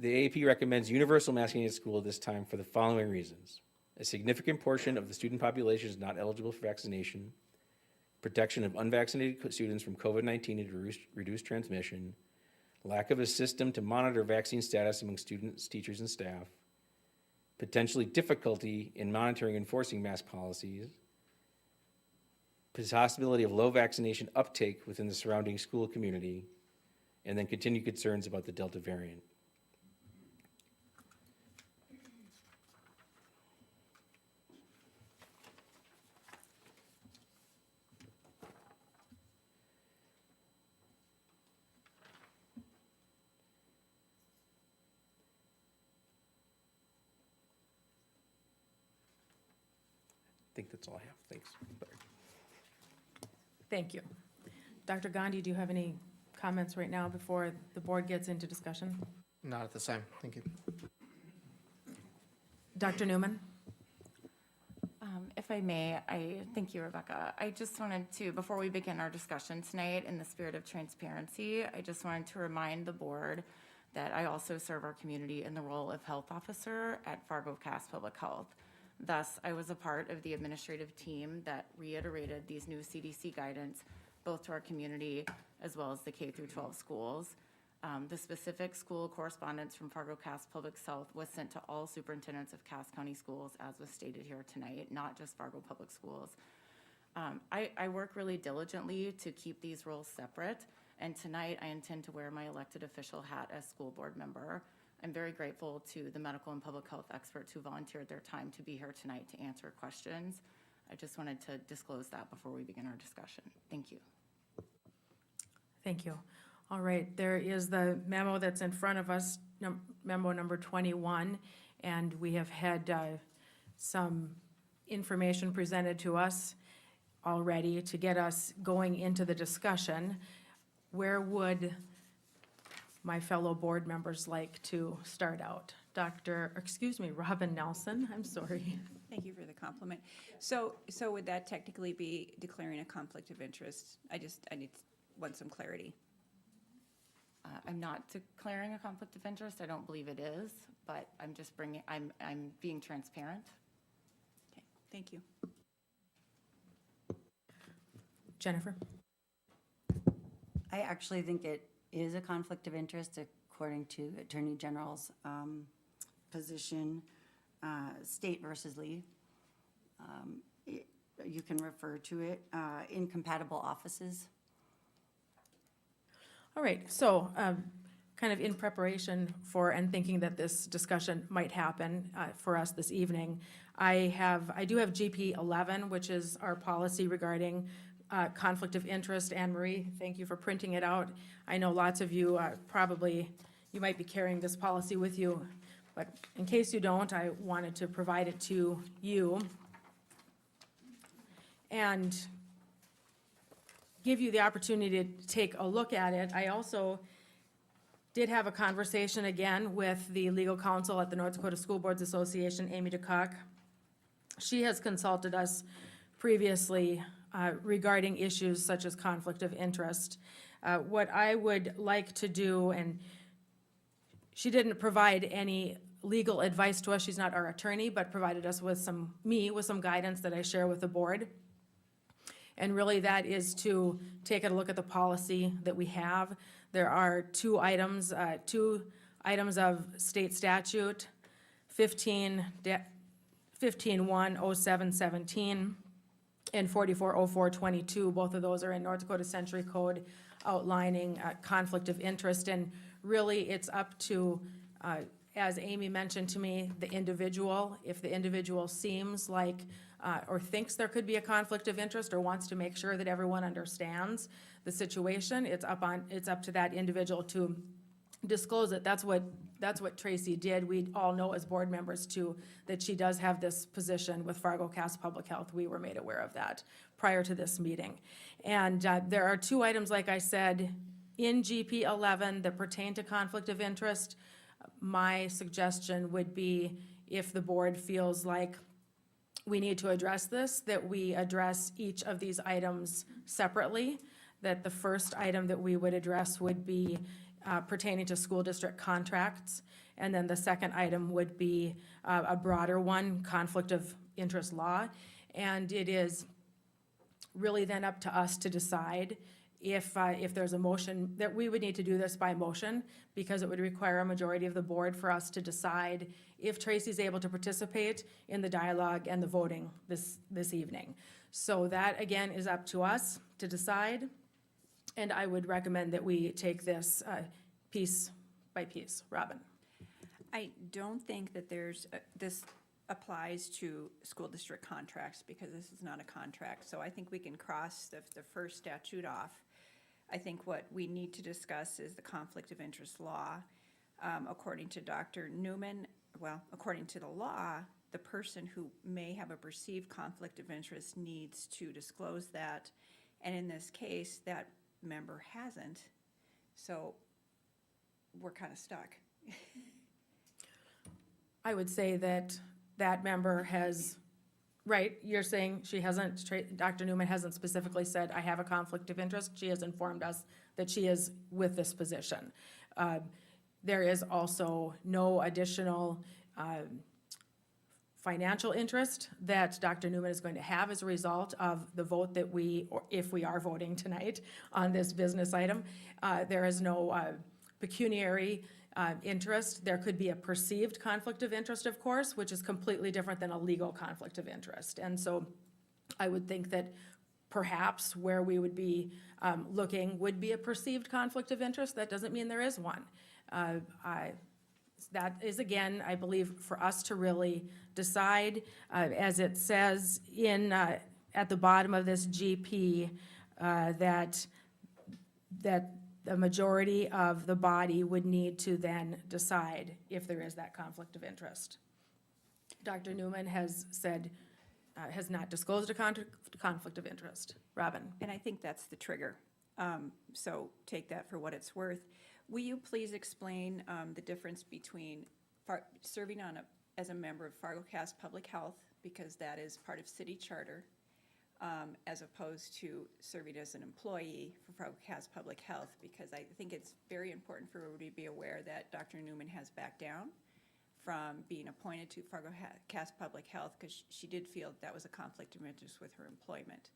The AAP recommends universal masking at school at this time for the following reasons. A significant portion of the student population is not eligible for vaccination, protection of unvaccinated students from COVID-19 and to reduce transmission, lack of a system to monitor vaccine status among students, teachers, and staff, potentially difficulty in monitoring and enforcing mask policies, possibility of low vaccination uptake within the surrounding school community, and then continued concerns about the Delta variant. I think that's all I have. Thanks. Thank you. Dr. Gandhi, do you have any comments right now before the board gets into discussion? Not at this time, thank you. Dr. Newman? If I may, thank you, Rebecca. I just wanted to, before we begin our discussion tonight, in the spirit of transparency, I just wanted to remind the board that I also serve our community in the role of health officer at Fargo Cass Public Health. Thus, I was a part of the administrative team that reiterated these new CDC guidance, both to our community as well as the K-12 schools. The specific school correspondence from Fargo Cass Public Health was sent to all superintendents of Cass County Schools, as was stated here tonight, not just Fargo Public Schools. I work really diligently to keep these roles separate, and tonight I intend to wear my elected official hat as school board member. I'm very grateful to the medical and public health experts who volunteered their time to be here tonight to answer questions. I just wanted to disclose that before we begin our discussion. Thank you. Thank you. All right, there is the memo that's in front of us, memo number 21, and we have had some information presented to us already to get us going into the discussion. Where would my fellow board members like to start out? Robin Nelson, I'm sorry. Thank you for the compliment. So would that technically be declaring a conflict of interest? I want some clarity. I'm not declaring a conflict of interest. I don't believe it is, but I'm being transparent. Okay, thank you. Jennifer? I actually think it is a conflict of interest according to Attorney General's position, state versus Lee. You can refer to it, incompatible offices. All right, so kind kind of in preparation for and thinking that this discussion might happen for us this evening, I do have GP 11, which is our policy regarding conflict of interest. Anne Marie, thank you for printing it out. I know lots of you you might be carrying this policy with you, but in case you don't, I wanted to provide it to you and give you the opportunity to take a look at it. I also did have a conversation again with the legal counsel at the North Dakota School Boards Association, Amy DeCock. She has consulted us previously regarding issues such as conflict of interest. What I would like to do, and she didn't provide any legal advice to us, she's not our attorney, but provided us with some guidance that I share with the board. And really that is to take a look at the policy that we have. There are two items of state statute, 15-10717 and 440422. Both of those are in North Dakota Century Code outlining conflict of interest. And really it's up to, as Amy mentioned to me, the individual. If the individual seems like or thinks there could be a conflict of interest or wants to make sure that everyone understands the situation, it's up to that individual to disclose it. That's what Tracy did. We all know as board members too that she does have this position with Fargo Cass Public Health. We were made aware of that prior to this meeting. And there are two items, like I said, in GP 11 that pertain to conflict of interest. My suggestion would be, if the board feels like we need to address this, that we address each of these items separately, that the first item that we would address would be pertaining to school district contracts, and then the second item would be a broader one, conflict of interest law. And it is really then up to us to decide if there's a motion, that we would need to do this by motion, because it would require a majority of the board for us to decide if Tracy's able to participate in the dialogue and the voting this evening. So that, again, is up to us to decide, and I would recommend that we take this piece by piece. Robin? I don't think that this applies to school district contracts, because this is not a contract. So I think we can cross the first statute off. I think what we need to discuss is the conflict of interest law. According to Dr. Newman, according to the law, the person who may have a perceived conflict of interest needs to disclose that. And in this case, that member hasn't. So we're kind of stuck. I would say that member has, right, you're saying she hasn't, Dr. Newman hasn't specifically said, I have a conflict of interest. She has informed us that she is with this position. There is also no additional financial interest that Dr. Newman is going to have as a result of the vote that or if we are voting tonight on this business item. There is no pecuniary interest. There could be a perceived conflict of interest, of course, which is completely different than a legal conflict of interest. And so I would think that perhaps where we would be looking would be a perceived conflict of interest. That doesn't mean there is one. That is, again, I believe, for us to really decide, as it says at the bottom of this GP, that the majority of the body would need to then decide if there is that conflict of interest. Dr. Newman has said, has not disclosed a conflict of interest. Robin? And I think that's the trigger. So take that for what it's worth. Will you please explain the difference between serving as a member of Fargo Cass Public Health, because that is part of city charter, as opposed to serving as an employee for Fargo Cass Public Health, because I think it's very important for everybody to be aware that Dr. Newman has backed down from being appointed to Fargo Cass Public Health, because she did feel that was a conflict of interest with her employment.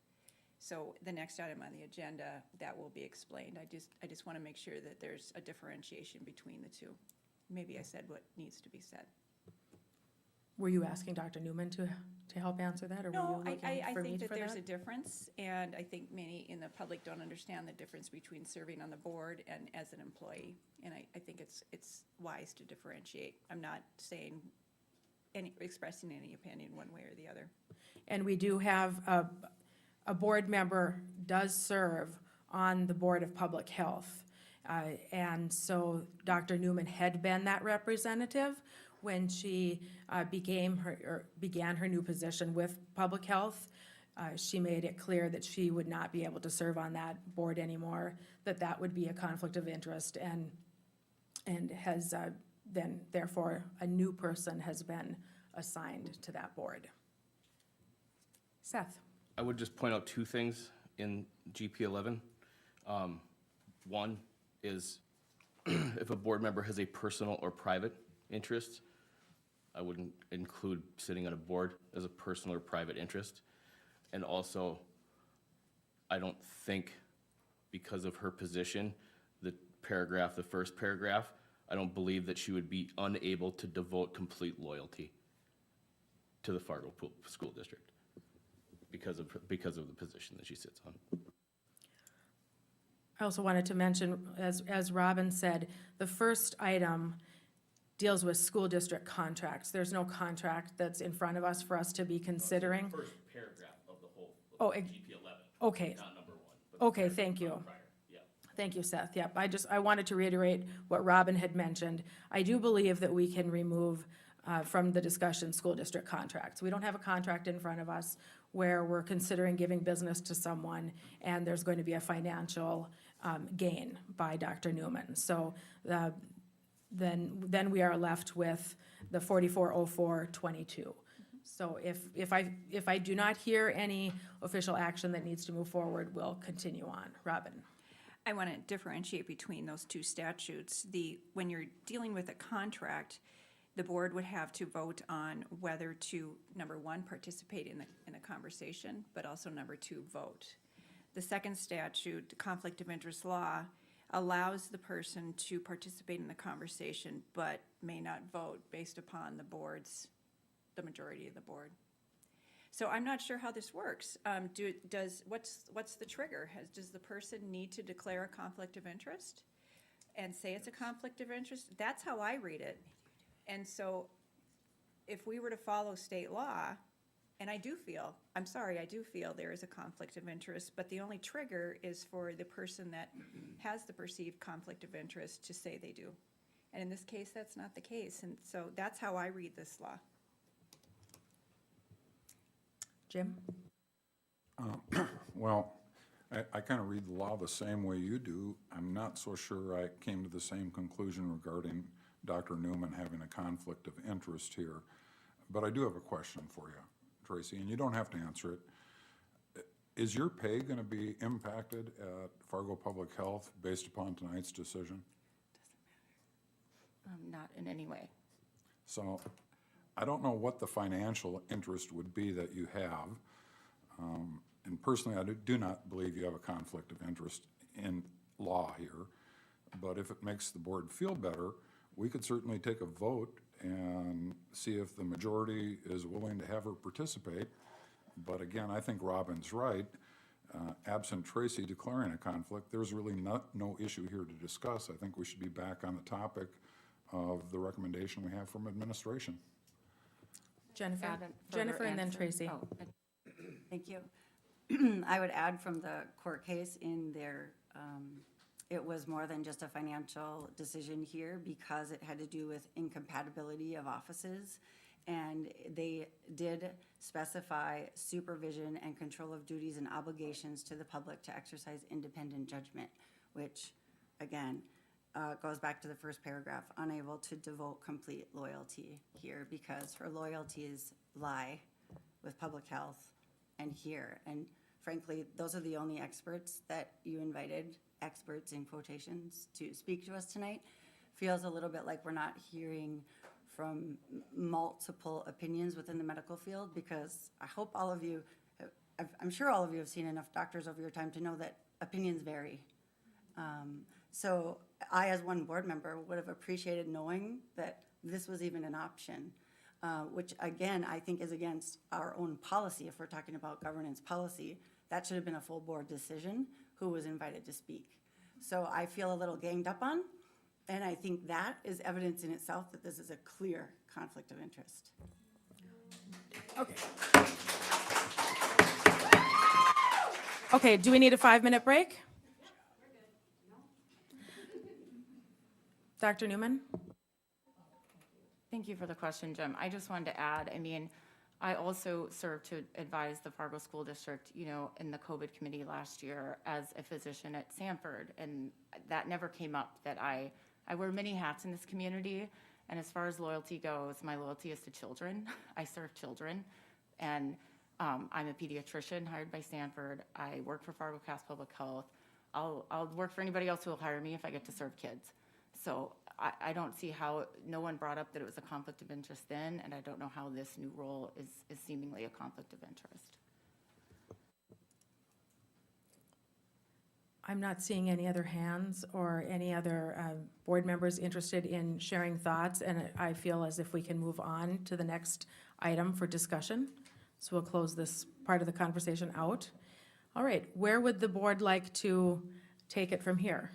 So the next item on the agenda, that will be explained. I just want to make sure that there's a differentiation between the two. Maybe I said what needs to be said. Were you asking Dr. Newman to help answer that, or were you No, looking I for me think that for there's a that? difference, and I think many in the public don't understand the difference between serving on the board and as an employee. And I think it's wise to differentiate. I'm not saying expressing any opinion one way or the other. And we do have, a board member does serve on the Board of Public Health. And so Dr. Newman had been that representative when she began her new position with Public Health. She made it clear that she would not be able to serve on that board anymore, that would be a conflict of interest, and has then, therefore, a new person has been assigned to that board. Seth? I would just point out two things in GP 11. One is if a board member has a personal or private interest, I wouldn't include sitting on a board as a personal or private interest. And also, I don't think because of her position, the first paragraph, I don't believe that she would be unable to devote complete loyalty to the Fargo School District because of the position that she sits on. I also wanted to mention, as Robin said, the first item deals with school district contracts. There's no contract that's in front of us for us to be considering. First paragraph of the whole Oh, GP 11. Okay. Not number one. But Okay, thank you. prior. Yeah. Thank you, Seth. Yep, I wanted to reiterate what Robin had mentioned. I do believe that we can remove from the discussion school district contracts. We don't have a contract in front of us where we're considering giving business to someone and there's going to be a financial gain by Dr. Newman. So then we are left with the 440422. So if I do not hear any official action that needs to move forward, we'll continue on. Robin? I want to differentiate between those two statutes. When you're dealing with a contract, the board would have to vote on whether to, number one, participate in the conversation, but also number two, vote. The second statute, the conflict of interest law, allows the person to participate in the conversation, but may not vote based upon the majority of the board. So I'm not sure how this works. What's the trigger? Does the person need to declare a conflict of interest and say it's a conflict of interest? That's how I read it. And so if we were to follow state law, and I do feel there is a conflict of interest, but the only trigger is for the person that has the perceived conflict of interest to say they do. And in this case, that's not the case. And so that's how I read this law. Jim? Well, I kind of read the law the same way you do. I'm not so sure I came to the same conclusion regarding Dr. Newman having a conflict of interest here. But I do have a question for you, Tracy, and you don't have to answer it. Is your pay going to be impacted at Fargo Public Health based upon tonight's decision? Not in any way. So I don't know what the financial interest would be that you have. And personally, I do not believe you have a conflict of interest in law here. But if it makes the board feel better, we could certainly take a vote and see if the majority is willing to have her participate. But again, I think Robin's right. Absent Tracy declaring a conflict, there's really no issue here to discuss. I think we should be back on the topic of the recommendation we have from administration. Jennifer and then Tracy. Thank you. I would add from the court case in there, it was more than just a financial decision here because it had to do with incompatibility of offices. And they did specify supervision and control of duties and obligations to the public to exercise independent judgment, which, again, goes back to the first paragraph, unable to devote complete loyalty here because her loyalties lie with public health and here. And frankly, those are the only experts that you invited, experts in quotations, to speak to us tonight. Feels a little bit like we're not hearing from multiple opinions within the medical field because I hope all of you, I'm sure all of you have seen enough doctors over your time to know that opinions vary. So I, as one board member, would have appreciated knowing that this was even an option. which again, I think is against our own policy. If we're talking about governance policy, that should have been a full board decision, who was invited to speak. So I feel a little ganged up on, and I think that is evidence in itself that this is a clear conflict of interest. Okay. Okay, do we need a 5-minute break? Dr. Newman? Thank you for the question, Jim. I just wanted to add, I mean, I also served to advise the Fargo School District, you know, in the COVID committee last year as a physician at Sanford, and that never came up that I wear many hats in this community, and as far as loyalty goes, my loyalty is to children. I serve children, and I'm a pediatrician hired by Sanford. I work for Fargo Cass Public Health. I'll work for anybody else who will hire me if I get to serve kids. So I don't see how, no one brought up that it was a conflict of interest then, and I don't know how this new role is seemingly a conflict of interest. I'm not seeing any other hands or any other board members interested in sharing thoughts, and I feel as if we can move on to the next item for discussion. So we'll close this part of the conversation out. All right, where would the board like to take it from here?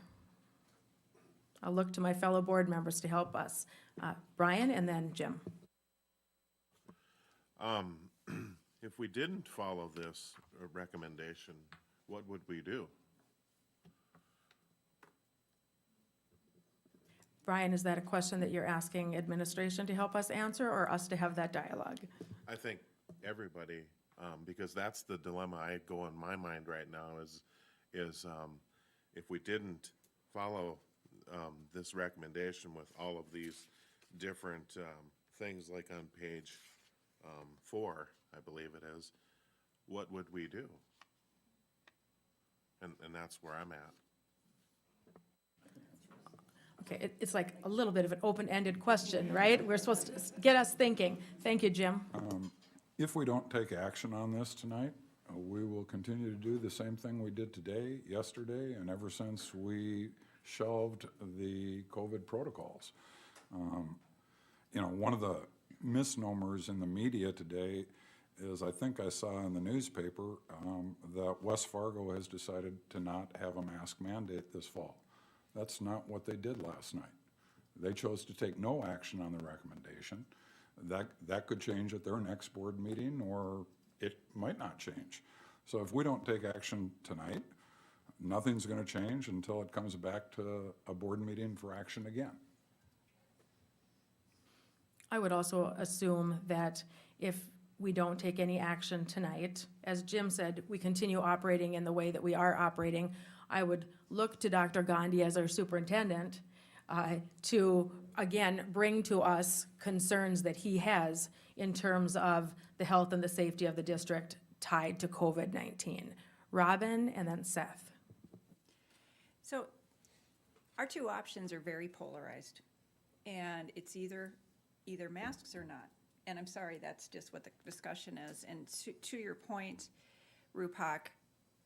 I'll look to my fellow board members to help us. Brian and then Jim. If we didn't follow this recommendation, what would we do? Brian, is that a question that you're asking administration to help us answer or us to have that dialogue? I think everybody, because that's the dilemma I go in my mind right now is if we didn't follow this recommendation with all of these different things like on page 4, I believe it is, what would we do? And that's where I'm at. Okay, it's like a little bit of an open-ended question, right? We're supposed to get us thinking. Thank you, Jim. If we don't take action on this tonight, we will continue to do the same thing we did today, yesterday, and ever since we shelved the COVID protocols. You know, one of the misnomers in the media today is I think I saw in the newspaper that West Fargo has decided to not have a mask mandate this fall. That's not what they did last night. They chose to take no action on the recommendation. That could change at their next board meeting, or it might not change. So if we don't take action tonight, nothing's going to change until it comes back to a board meeting for action again. I would also assume that if we don't take any action tonight, as Jim said, we continue operating in the way that we are operating. I would look to Dr. Gandhi as our superintendent to, again, bring to us concerns that he has in terms of the health and the safety of the district tied to COVID-19. Robin and then Seth. So our two options are very polarized, and it's either masks or not. And I'm sorry, that's just what the discussion is. And to your point, Rupak,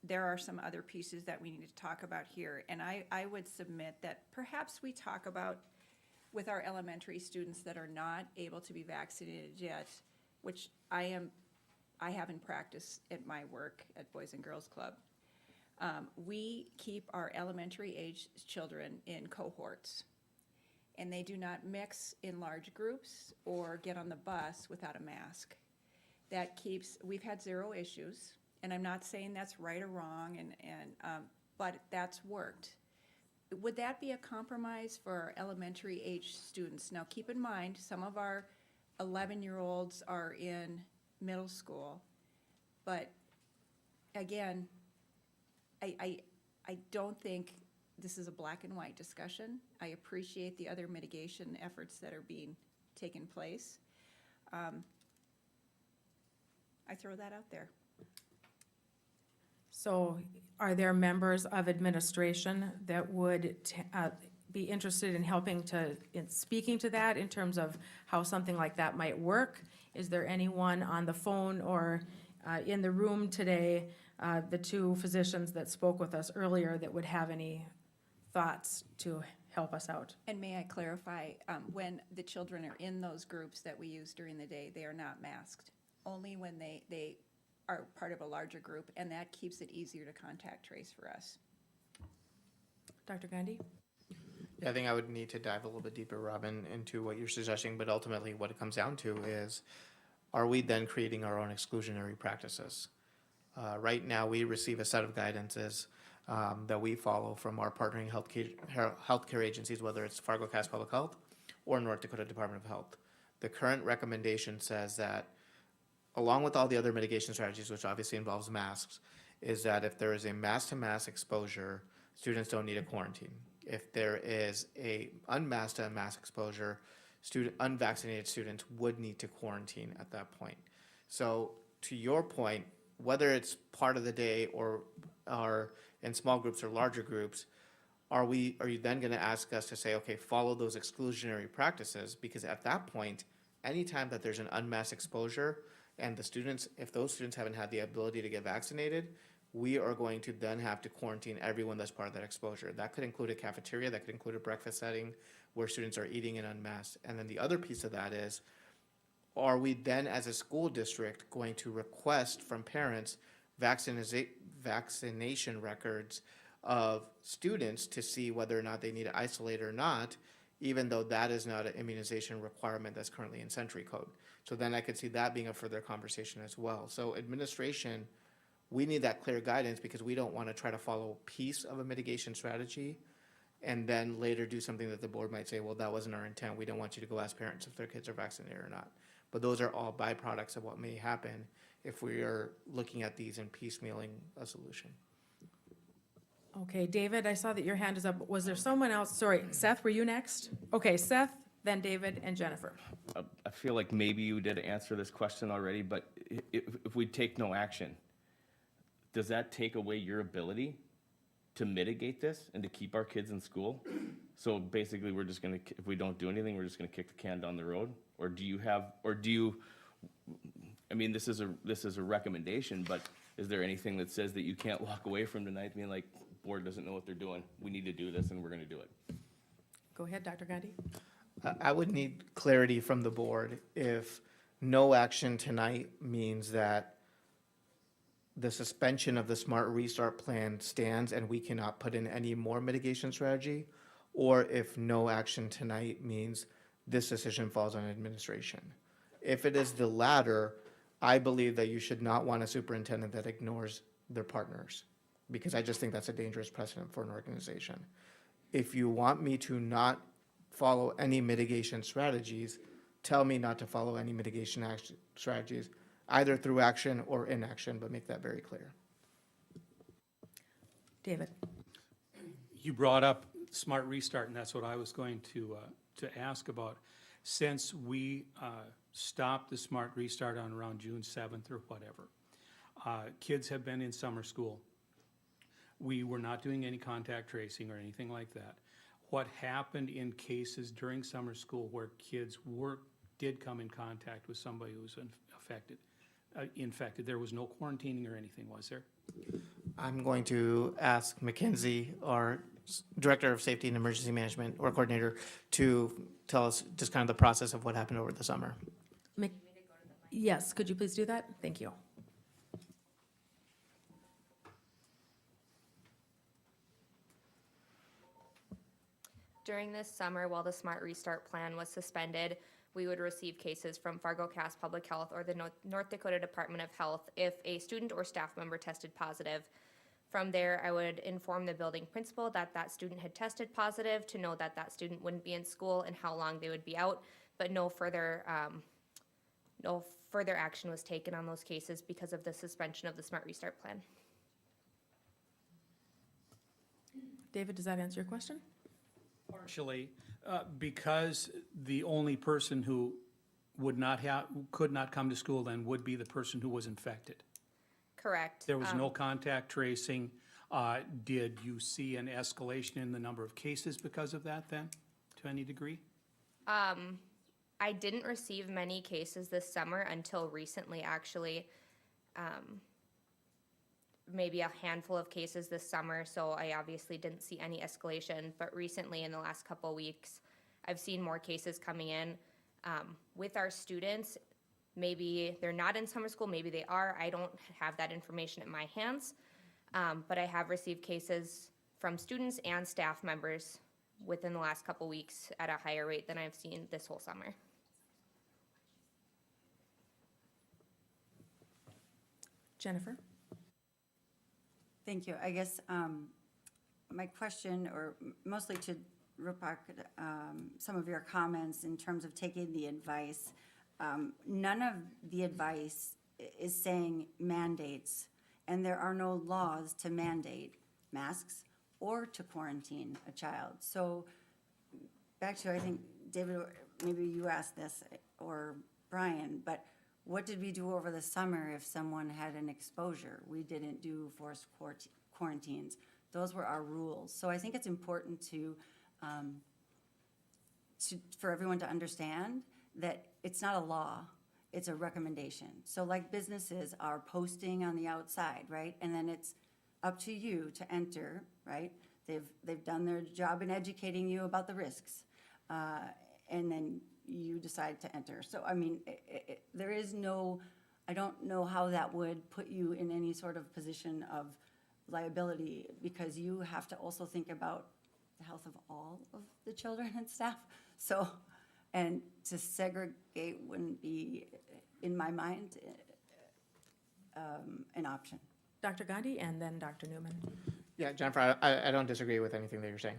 there are some other pieces that we need to talk about here. And I would submit that perhaps we talk about with our elementary students that are not able to be vaccinated yet, which I have in practice at my work at Boys and Girls Club. We keep our elementary age children in cohorts, and they do not mix in large groups or get on the bus without a mask. We've had 0 issues, and I'm not saying that's right or wrong, but that's worked. Would that be a compromise for our elementary age students? Now, keep in mind, some of our 11-year-olds are in middle school, but again, I don't think this is a black and white discussion. I appreciate the other mitigation efforts that are being taken place. I throw that out there. So are there members of administration that would be interested in helping in speaking to that in terms of how something like that might work? Is there anyone on the phone or in the room today, the 2 physicians that spoke with us earlier, that would have any thoughts to help us out. And may I clarify, when the children are in those groups that we use during the day, they are not masked. Only when they are part of a larger group, and that keeps it easier to contact trace for us. Dr. Gandhi? Yeah, I think I would need to dive a little bit deeper, Robin, into what you're suggesting, but ultimately what it comes down to is, are we then creating our own exclusionary practices? Right now, we receive a set of guidances that we follow from our partnering healthcare agencies, whether it's Fargo Cass Public Health or North Dakota Department of Health. The current recommendation says that, along with all the other mitigation strategies, which obviously involves masks, is that if there is a mass-to-mass exposure, students don't need a quarantine. If there is a unmasked to mass exposure, unvaccinated students would need to quarantine at that point. So to your point, whether it's part of the day or are in small groups or larger groups, are you then going to ask us to say, okay, follow those exclusionary practices? Because at that point, anytime that there's an unmasked exposure and the students, if those students haven't had the ability to get vaccinated, we are going to then have to quarantine everyone that's part of that exposure. That could include a cafeteria, that could include a breakfast setting where students are eating in unmasked. And then the other piece of that is, are we then as a school district going to request from parents vaccination records of students to see whether or not they need to isolate or not, even though that is not an immunization requirement that's currently in Century Code? So then I could see that being a further conversation as well. So administration, we need that clear guidance because we don't want to try to follow a piece of a mitigation strategy and then later do something that the board might say, well, that wasn't our intent. We don't want you to go ask parents if their kids are vaccinated or not. But those are all byproducts of what may happen if we are looking at these and piecemealing a solution. Okay, David, I saw that your hand is up. Was there someone else? Sorry, Seth, were you next? Okay, Seth, then David, and Jennifer. I feel like maybe you did answer this question already, but if we take no action, does that take away your ability to mitigate this and to keep our kids in school? So basically, we're just gonna, if we don't do anything, we're just gonna kick the can down the road? Or do you, I mean, this is a recommendation, but is there anything that says that you can't walk away from tonight being like, board doesn't know what they're doing, we need to do this and we're gonna do it? Go ahead, Dr. Gandhi. I would need clarity from the board if no action tonight means that the suspension of the Smart Restart plan stands and we cannot put in any more mitigation strategy, or if no action tonight means this decision falls on administration. If it is the latter, I believe that you should not want a superintendent that ignores their partners, because I just think that's a dangerous precedent for an organization. If you want me to not follow any mitigation strategies, tell me not to follow any mitigation strategies, either through action or inaction, but make that very clear. David. You brought up Smart Restart, and that's what I was going to ask about. Since we stopped the Smart Restart on around June 7th or whatever, kids have been in summer school. We were not doing any contact tracing or anything like that. What happened in cases during summer school where kids did come in contact with somebody who was infected, there was no quarantining or anything, was there? I'm going to ask Mackenzie, our Director of Safety and Emergency Management, or Coordinator, to tell us just kind of the process of what happened over the summer. Yes, could you please do that? Thank you. During this summer, while the Smart Restart plan was suspended, we would receive cases from Fargo Cass Public Health or the North Dakota Department of Health if a student or staff member tested positive. From there, I would inform the building principal that that student had tested positive to know that that student wouldn't be in school and how long they would be out, but no further action was taken on those cases because of the suspension of the Smart Restart plan. David, does that answer your question? Partially, because the only person who could not come to school then would be the person who was infected. Correct. There was no contact tracing. Did you see an escalation in the number of cases because of that then, to any degree? I didn't receive many cases this summer until recently, actually. maybe a handful of cases this summer, so I obviously didn't see any escalation. But recently, in the last couple weeks, I've seen more cases coming in with our students. Maybe they're not in summer school, maybe they are. I don't have that information in my hands. But I have received cases from students and staff members within the last couple weeks at a higher rate than I've seen this whole summer. Jennifer? Thank you. I guess my question, or mostly to Rupak, some of your comments in terms of taking the advice. None of the advice is saying mandates, and there are no laws to mandate masks or to quarantine a child. So back to, I think, David, maybe you asked this, or Brian, but what did we do over the summer if someone had an exposure? We didn't do forced quarantines. Those were our rules. So I think it's important for everyone to understand that it's not a law, it's a recommendation. So like businesses are posting on the outside, right? And then it's up to you to enter, right? They've done their job in educating you about the risks. And then you decide to enter. So, I mean, there is no, I don't know how that would put you in any sort of position of liability, because you have to also think about the health of all of the children and staff. So, and to segregate wouldn't be, in my mind, an option. Dr. Gandhi and then Dr. Newman. Yeah, Jennifer, I don't disagree with anything that you're saying.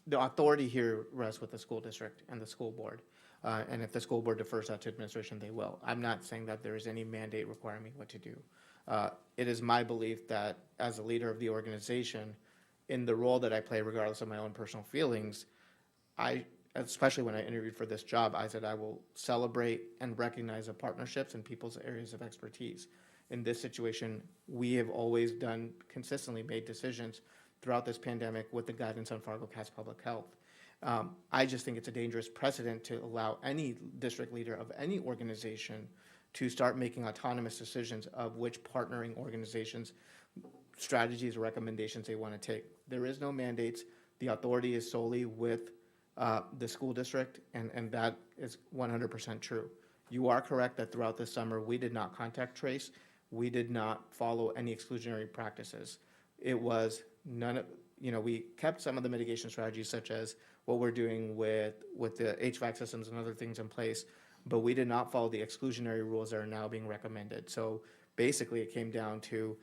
The authority here rests with the school district and the school board. And if the school board defers that to administration, they will. I'm not saying that there is any mandate requiring me what to do. It is my belief that as a leader of the organization, in the role that I play, regardless of my own personal feelings, especially when I interviewed for this job, I said I will celebrate and recognize the partnerships and people's areas of expertise. In this situation, we have always consistently made decisions throughout this pandemic with the guidance on Fargo Cass Public Health. I just think it's a dangerous precedent to allow any district leader of any organization to start making autonomous decisions of which partnering organizations, strategies, or recommendations they want to take. There is no mandates. The authority is solely with the school district, and that is 100% true. You are correct that throughout this summer, we did not contact trace. We did not follow any exclusionary practices. It was we kept some of the mitigation strategies, such as what we're doing with the HVAC systems and other things in place, but we did not follow the exclusionary rules that are now being recommended. So basically, it came down to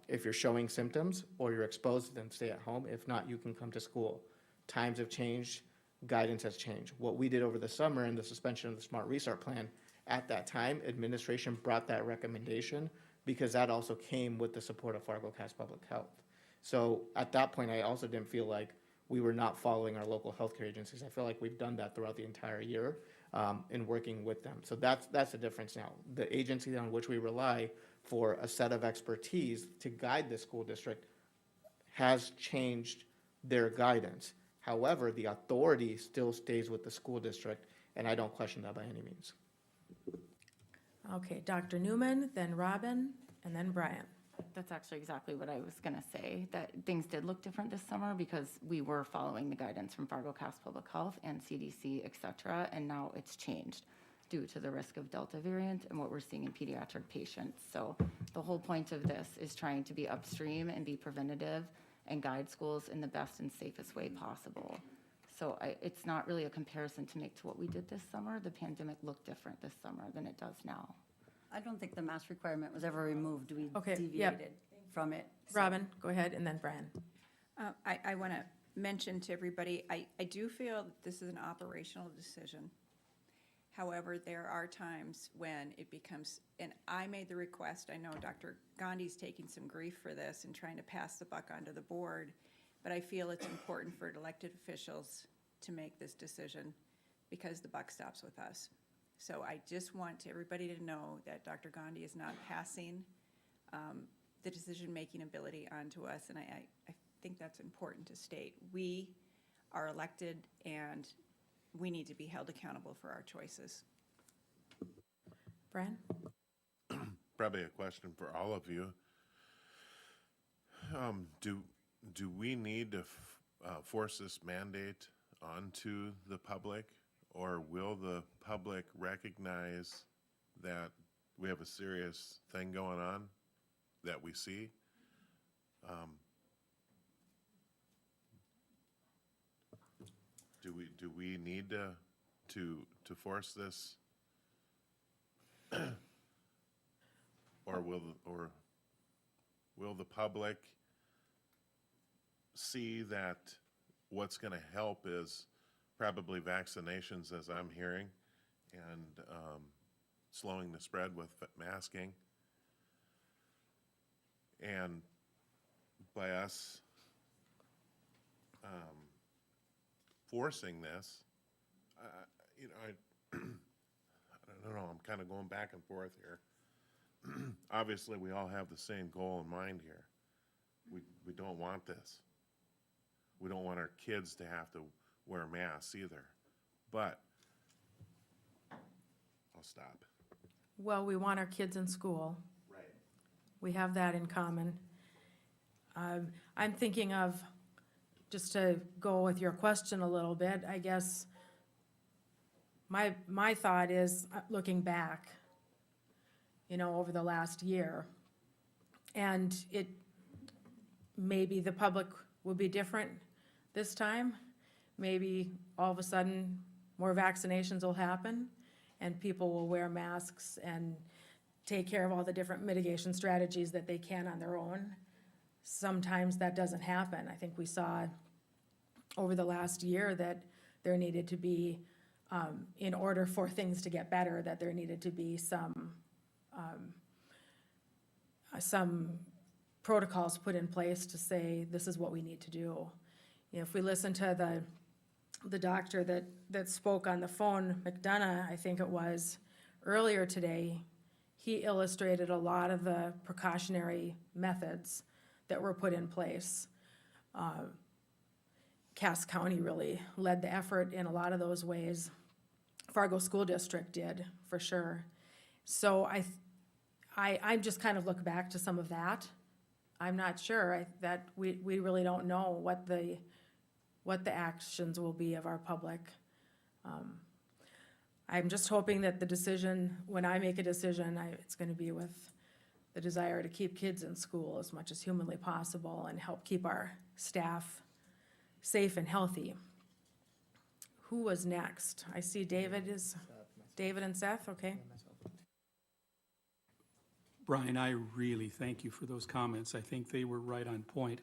if you're showing symptoms or you're exposed, then stay at home. If not, you can come to school. Times have changed. Guidance has changed. What we did over the summer in the suspension of the Smart Restart Plan, at that time, administration brought that recommendation because that also came with the support of Fargo Cass Public Health. So at that point, I also didn't feel like we were not following our local healthcare agencies. I feel like we've done that throughout the entire year in working with them. So that's the difference now. The agency on which we rely for a set of expertise to guide the school district has changed their guidance. However, the authority still stays with the school district, and I don't question that by any means. Okay, Dr. Newman, then Robin, and then Brian. That's actually exactly what I was going to say, that things did look different this summer because we were following the guidance from Fargo Cass Public Health and CDC, et cetera, and now it's changed due to the risk of Delta variant and what we're seeing in pediatric patients. So the whole point of this is trying to be upstream and be preventative and guide schools in the best and safest way possible. So it's not really a comparison to make to what we did this summer. The pandemic looked different this summer than it does now. I don't think the mask requirement was ever removed. We Okay, yep. deviated from it. So- Robin, go ahead, and then Brian. I want to mention to everybody, I do feel that this is an operational decision. However, there are times when it becomes, and I made the request, I know Dr. Gandhi's taking some grief for this and trying to pass the buck onto the board, but I feel it's important for elected officials to make this decision because the buck stops with us. So I just want everybody to know that Dr. Gandhi is not passing the decision-making ability onto us, and I think that's important to state. We are elected, and we need to be held accountable for our choices. Brian? Probably a question for all of you. Do we need to force this mandate onto the public? Or will the public recognize that we have a serious thing going on that we see? Do we need to force this? Or will the public see that what's going to help is probably vaccinations, as I'm hearing, and slowing the spread with masking? And by us forcing this, I don't know, I'm kind of going back and forth here. Obviously, we all have the same goal in mind here. We don't want this. We don't want our kids to have to wear masks either. But I'll stop. Well, we want our kids in school. Right. We have that in common. I'm thinking of, just to go with your question a little bit, I guess, my thought is, looking back, over the last year, and maybe the public will be different this time. Maybe all of a sudden, more vaccinations will happen, and people will wear masks and take care of all the different mitigation strategies that they can on their own. Sometimes that doesn't happen. I think we saw over the last year that there needed to be, in order for things to get better, that there needed to be some protocols put in place to say, this is what we need to do. If we listen to the doctor that spoke on the phone, McDonough, I think it was, earlier today, he illustrated a lot of the precautionary methods that were put in place. Cass County really led the effort in a lot of those ways. Fargo School District did, for sure. So I just kind of look back to some of that. I'm not sure that we really don't know what the actions will be of our public. I'm just hoping that the decision, when I make a decision, it's going to be with the desire to keep kids in school as much as humanly possible and help keep our staff safe and healthy. Who was next? I see David and Seth, okay. Brian, I really thank you for those comments. I think they were right on point.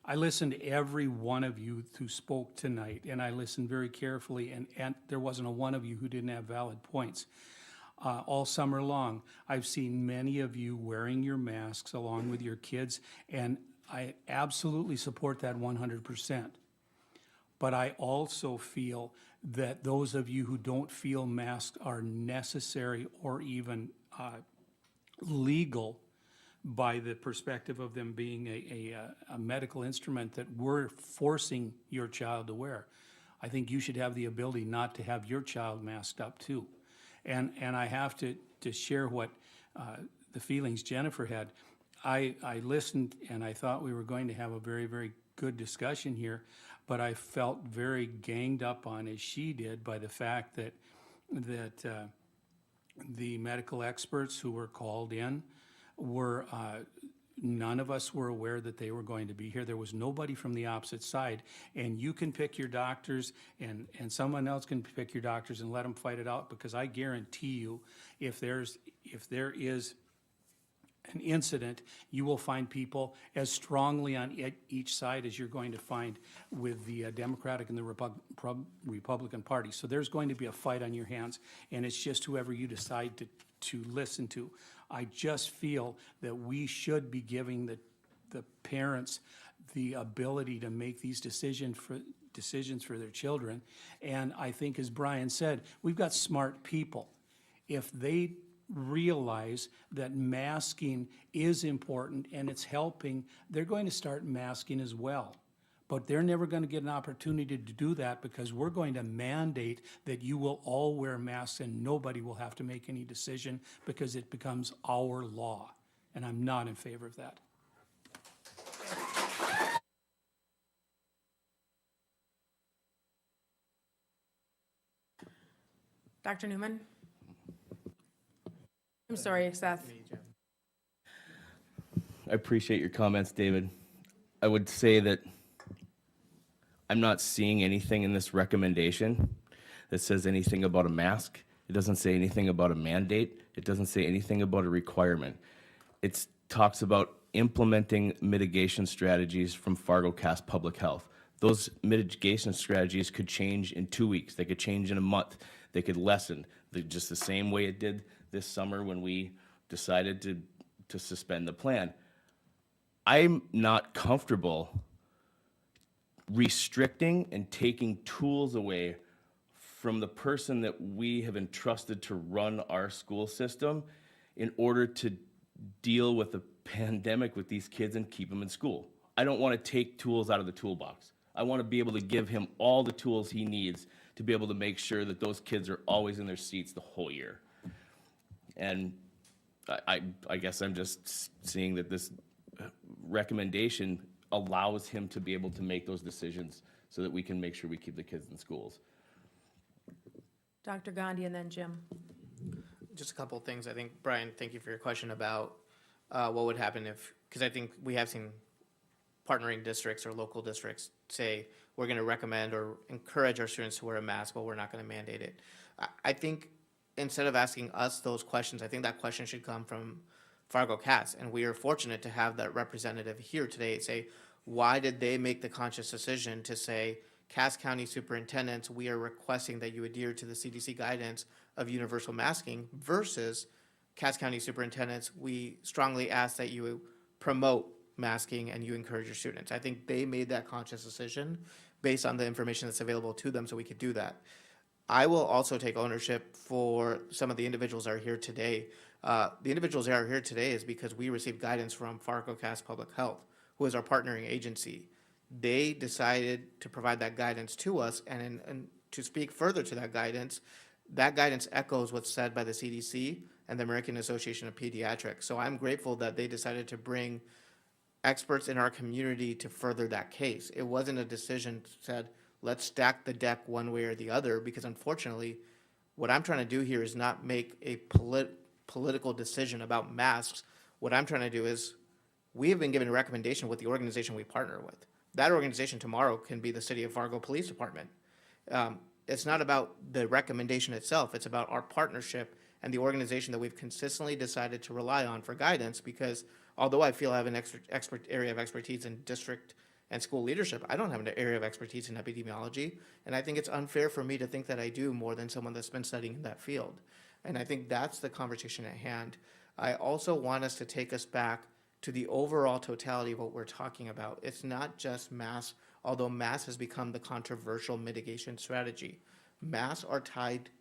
I listened to every one of you who spoke tonight, and I listened very carefully, and there wasn't a one of you who didn't have valid points. All summer long, I've seen many of you wearing your masks along with your kids, and I absolutely support that 100%. But I also feel that those of you who don't feel masks are necessary or even legal, by the perspective of them being a medical instrument that we're forcing your child to wear, I think you should have the ability not to have your child masked up too. And I have to share what the feelings Jennifer had. I listened and I thought we were going to have a very, very good discussion here, but I felt very ganged up on, as she did, by the fact that the medical experts who were called in were, none of us were aware that they were going to be here. There was nobody from the opposite side. And you can pick your doctors, and someone else can pick your doctors and let them fight it out, because I guarantee you, if there is an incident, you will find people as strongly on each side as you're going to find with the Democratic and the Republican Party. So there's going to be a fight on your hands, and it's just whoever you decide to listen to. I just feel that we should be giving the parents the ability to make these decisions for their children. And I think, as Brian said, we've got smart people. If they realize that masking is important and it's helping, they're going to start masking as well. But they're never going to get an opportunity to do that, because we're going to mandate that you will all wear masks and nobody will have to make any decision, because it becomes our law. And I'm not in favor of that. Dr. Newman? I'm sorry, Seth. I appreciate your comments, David. I would say that I'm not seeing anything in this recommendation that says anything about a mask. It doesn't say anything about a mandate. It doesn't say anything about a requirement. It talks about implementing mitigation strategies from Fargo Cast Public Health. Those mitigation strategies could change in 2 weeks. They could change in a month. They could lessen, just the same way it did this summer when we decided to suspend the plan. I'm not comfortable restricting and taking tools away from the person that we have entrusted to run our school system in order to deal with the pandemic with these kids and keep them in school. I don't want to take tools out of the toolbox. I want to be able to give him all the tools he needs to be able to make sure that those kids are always in their seats the whole year. And I guess I'm just seeing that this recommendation allows him to be able to make those decisions so that we can make sure we keep the kids in schools. Dr. Gandhi and then Jim. Just a couple of things. I think, Brian, thank you for your question about what would happen if, because I think we have seen partnering districts or local districts say, we're going to recommend or encourage our students to wear a mask, but we're not going to mandate it. I think instead of asking us those questions, I think that question should come from Fargo Cast, and we are fortunate to have that representative here today say, why did they make the conscious decision to say, Cass County superintendents, we are requesting that you adhere to the CDC guidance of universal masking versus Cass County superintendents, we strongly ask that you promote masking and you encourage your students. I think they made that conscious decision based on the information that's available to them so we could do that. I will also take ownership for some of the individuals that are here today. The individuals that are here today is because we received guidance from Fargo Cast Public Health, who is our partnering agency. They decided to provide that guidance to us, and to speak further to that guidance echoes what's said by the CDC and the American Association of Pediatrics. So I'm grateful that they decided to bring experts in our community to further that case. It wasn't a decision that said, let's stack the deck one way or the other, because unfortunately, what I'm trying to do here is not make a political decision about masks. What I'm trying to do is, we have been given a recommendation with the organization we partner with. That organization tomorrow can be the City of Fargo Police Department. It's not about the recommendation itself, it's about our partnership and the organization that we've consistently decided to rely on for guidance, because although I feel I have an expert area of expertise in district and school leadership, I don't have an area of expertise in epidemiology, and I think it's unfair for me to think that I do more than someone that's been studying in that field. And I think that's the conversation at hand. I also want us to take us back to the overall totality of what we're talking about. It's not just masks, although masks has become the controversial mitigation strategy. Masks are tied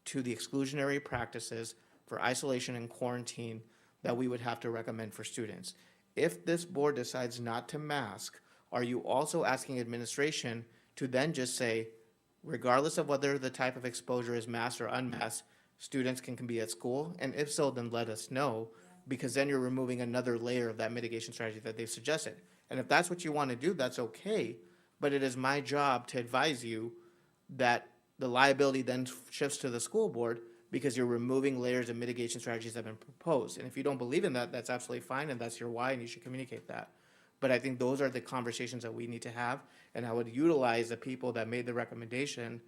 to the exclusionary practices for isolation and quarantine that we would have to recommend for students. If this board decides not to mask, are you also asking administration to then just say, regardless of whether the type of exposure is masked or unmasked, students can be at school? And if so, then let us know, because then you're removing another layer of that mitigation strategy that they've suggested. And if that's what you want to do, that's okay, but it is my job to advise you that the liability then shifts to the school board, because you're removing layers of mitigation strategies that have been proposed. And if you don't believe in that, that's absolutely fine, and that's your why, and you should communicate that. But I think those are the conversations that we need to have, and I would utilize the people that made the recommendation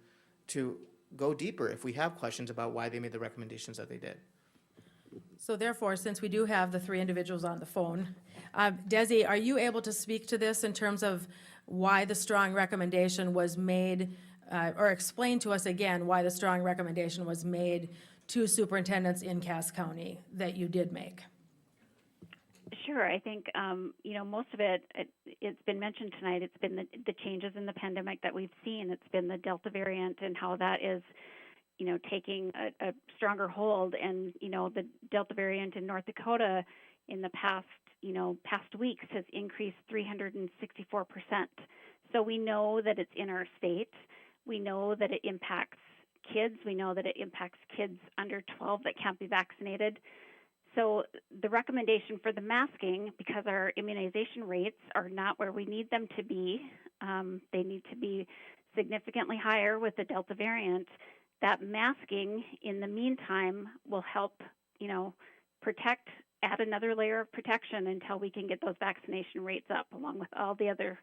to go deeper if we have questions about why they made the recommendations that they did. So therefore, since we do have the three individuals on the phone, Desi, are you able to speak to this in terms of why the strong recommendation was made, or explain to us again why the strong recommendation was made to superintendents in Cass County that you did make? Sure. I think, most of it's been mentioned tonight. It's been the changes in the pandemic that we've seen. It's been the Delta variant and how that is, taking a stronger hold. And, the Delta variant in North Dakota in the past weeks has increased 364%. So we know that it's in our state. We know that it impacts kids. We know that it impacts kids under 12 that can't be vaccinated. So the recommendation for the masking, because our immunization rates are not where we need them to be, they need to be significantly higher with the Delta variant. that masking in the meantime will help, protect, add another layer of protection until we can get those vaccination rates up, along with all the other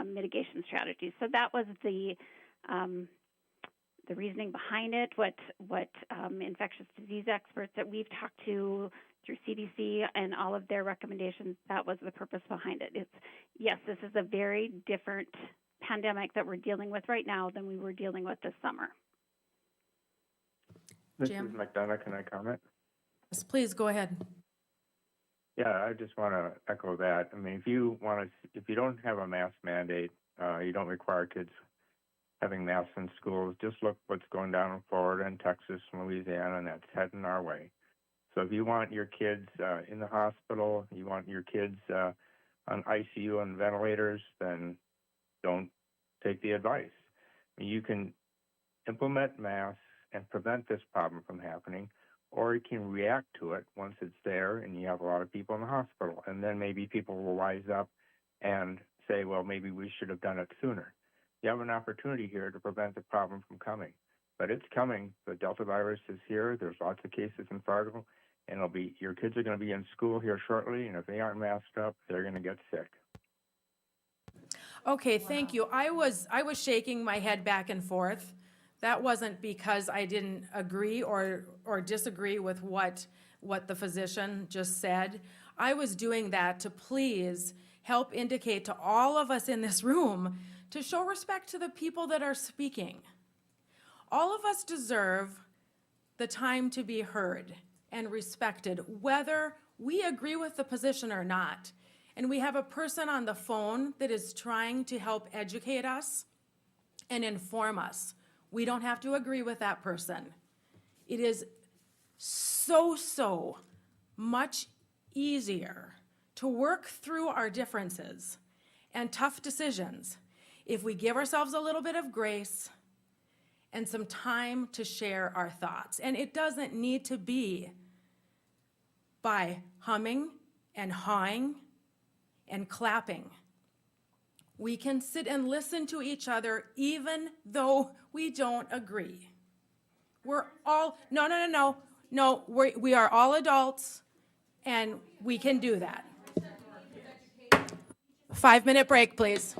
mitigation strategies. So that was the reasoning behind it. What infectious disease experts that we've talked to through CDC and all of their recommendations, that was the purpose behind it. Yes, this is a very different pandemic that we're dealing with right now than we were dealing with this summer. This Jim? is McDonough. Can I comment? Yes, please, go ahead. Yeah, I just want to echo that. I mean, if you don't have a mask mandate, you don't require kids having masks in schools. Just look what's going down in Florida and Texas and Louisiana, and that's heading our way. So if you want your kids in the hospital, you want your kids on ICU and ventilators, then don't take the advice. I mean, you can implement masks and prevent this problem from happening, or you can react to it once it's there and you have a lot of people in the hospital. And then maybe people will wise up and say, well, maybe we should have done it sooner. You have an opportunity here to prevent the problem from coming. But it's coming. The Delta virus is here. There's lots of cases in Fargo. And your kids are going to be in school here shortly. And if they aren't masked up, they're going to get sick. Okay, thank you. I was shaking my head back and forth. That wasn't because I didn't agree or disagree with what the physician just said. I was doing that to please help indicate to all of us in this room to show respect to the people that are speaking. All of us deserve the time to be heard and respected, whether we agree with the position or not. And we have a person on the phone that is trying to help educate us and inform us. We don't have to agree with that person. It is so much easier to work through our differences and tough decisions if we give ourselves a little bit of grace and some time to share our thoughts. And it doesn't need to be by humming and hawing and clapping. We can sit and listen to each other even though we don't agree. We're all, no, we are all adults and we can do that. 5-minute break, please.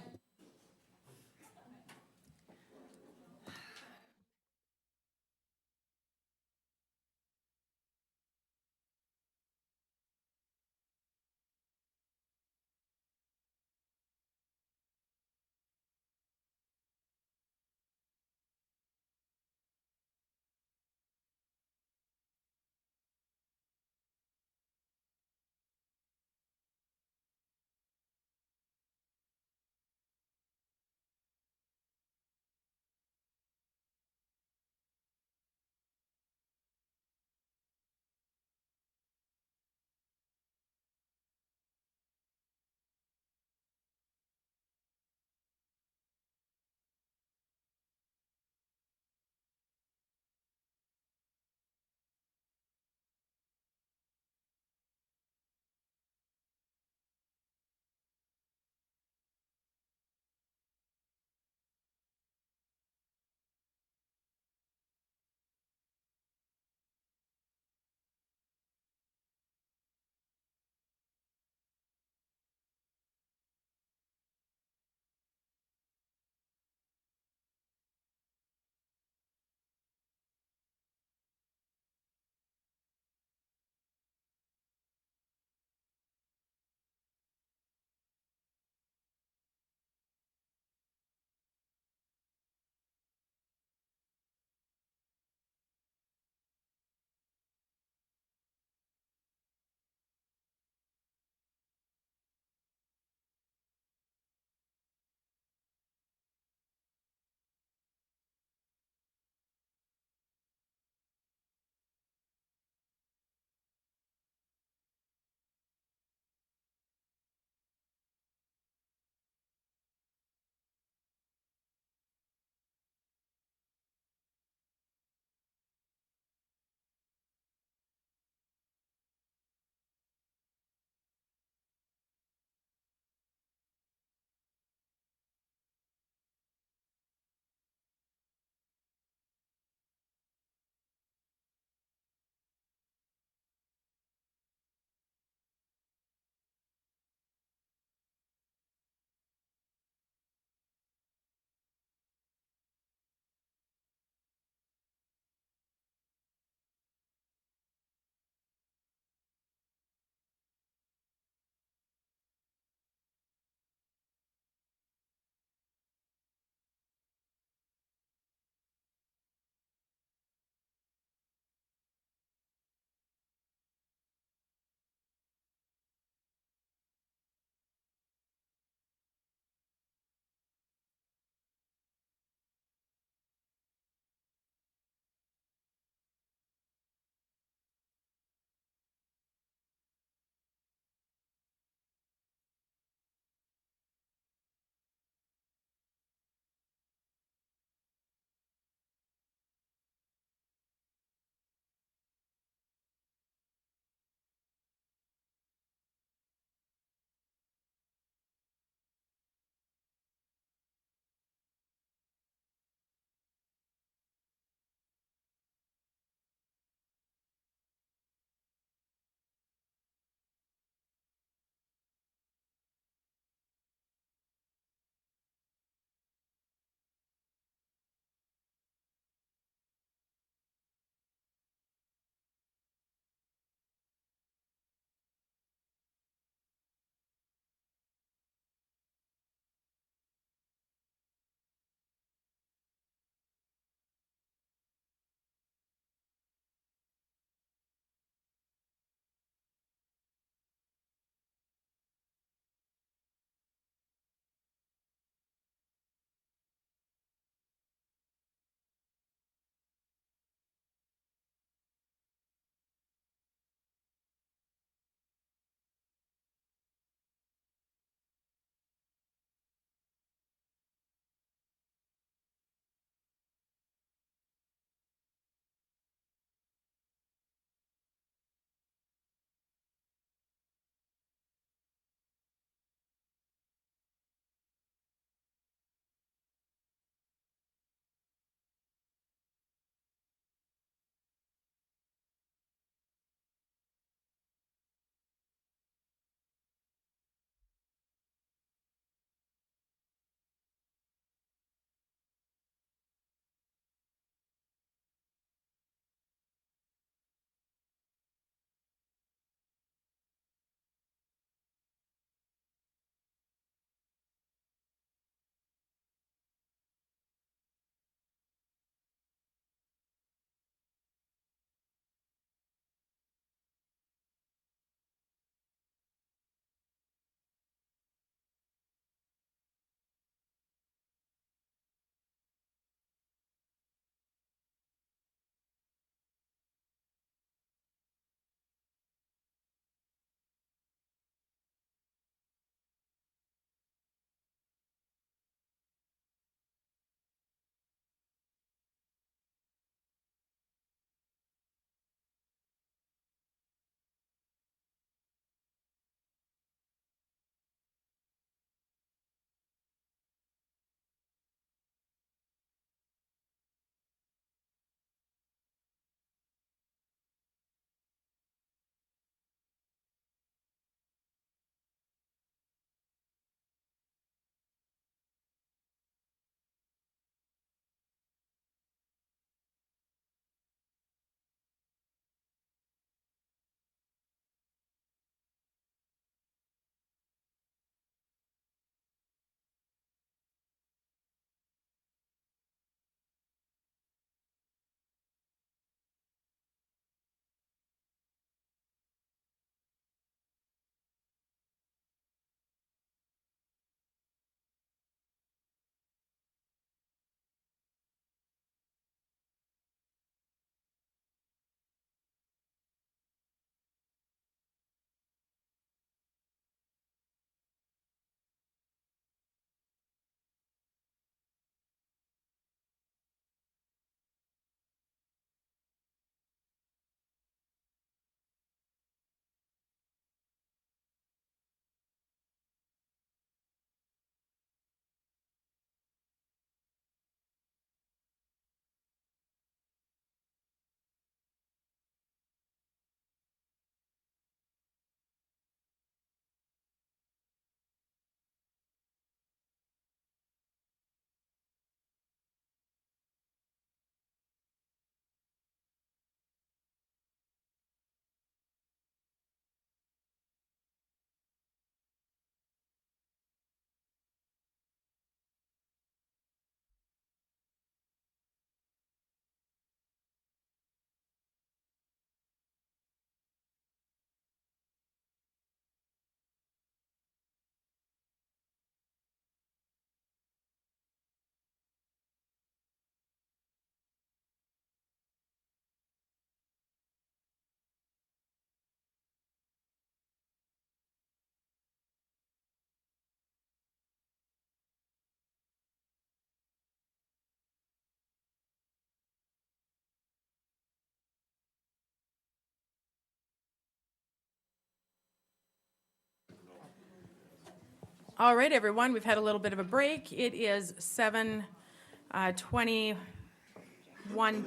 All right, everyone, we've had a little bit of a break. It is 7:21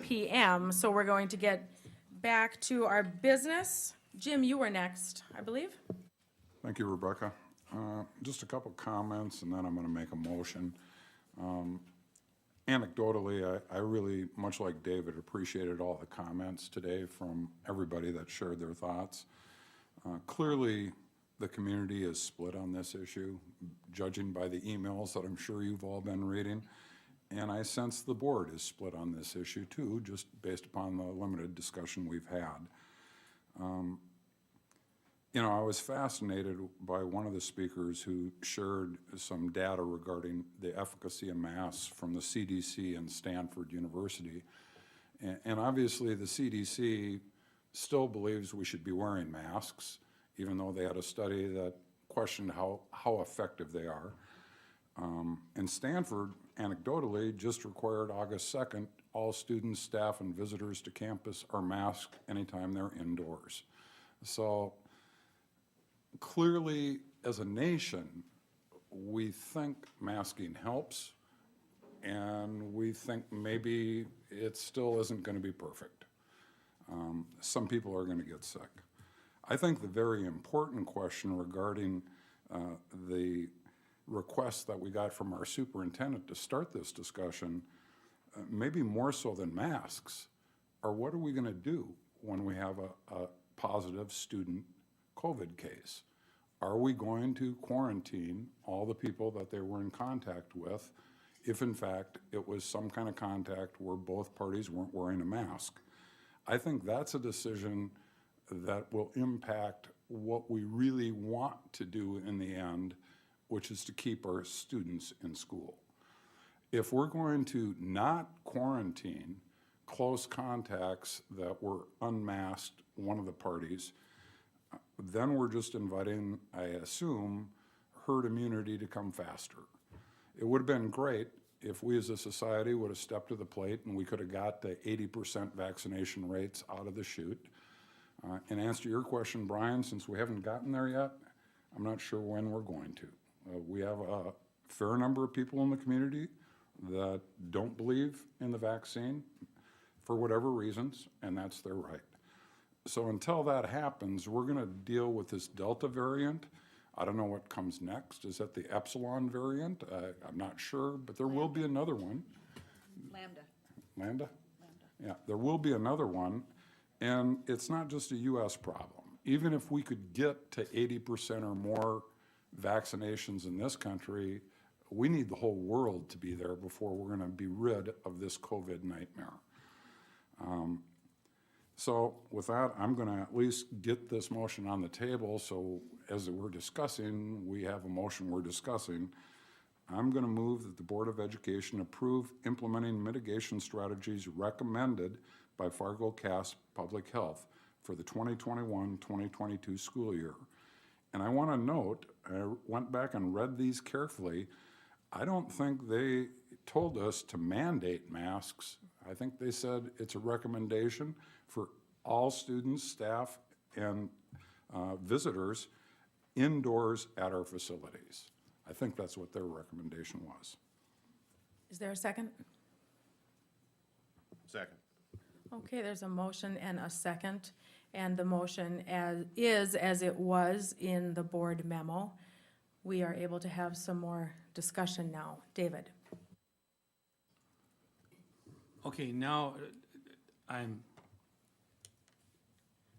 p.m., so we're going to get back to our business. Jim, you were next, I believe. Thank you, Rebecca. Just a couple comments, and then I'm going to make a motion. Anecdotally, I really, much like David, appreciated all the comments today from everybody that shared their thoughts. Clearly, the community is split on this issue, judging by the emails that I'm sure you've all been reading. And I sense the board is split on this issue too, just based upon the limited discussion we've had. You know, I was fascinated by one of the speakers who shared some data regarding the efficacy of masks from the CDC and Stanford University. And obviously the CDC still believes we should be wearing masks, even though they had a study that questioned how effective they are. And Stanford, anecdotally, just required August 2nd, all students, staff, and visitors to campus are masked anytime they're indoors. So clearly, as a nation, we think masking helps, and we think maybe it still isn't going to be perfect. Some people are going to get sick. I think the very important question regarding the request that we got from our superintendent to start this discussion, maybe more so than masks, are what are we going to do when we have a positive student COVID case? Are we going to quarantine all the people that they were in contact with if in fact it was some kind of contact where both parties weren't wearing a mask? I think that's a decision that will impact what we really want to do in the end, which is to keep our students in school. If we're going to not quarantine close contacts that were unmasked, one of the parties, then we're just inviting, I assume, herd immunity to come faster. It would have been great if we as a society would have stepped to the plate and we could have got the 80% vaccination rates out of the chute. In answer to your question, Brian, since we haven't gotten there yet, I'm not sure when we're going to. We have a fair number of people in the community that don't believe in the vaccine for whatever reasons, and that's their right. So until that happens, we're going to deal with this Delta variant. I don't know what comes next. Is that the Epsilon variant? I'm not sure, but there will be another one. Lambda. Lambda? Yeah, there will be another one, and it's not just a U.S. problem. Even if we could get to 80% or more vaccinations in this country, we need the whole world to be there before we're going to be rid of this COVID nightmare. So with that, I'm going to at least get this motion on the table, so as we're discussing, we have a motion we're discussing. I'm going to move that the Board of Education approve implementing mitigation strategies recommended by Fargo Cass Public Health for the 2021-2022 school year. And I want to note, I went back and read these carefully. I don't think they told us to mandate masks. I think they said it's a recommendation for all students, staff, and visitors indoors at our facilities. I think that's what their recommendation was. Is there a second? Second. Okay, there's a motion and a second, and the motion as it was in the board memo. We are able to have some more discussion now. David? Okay, now,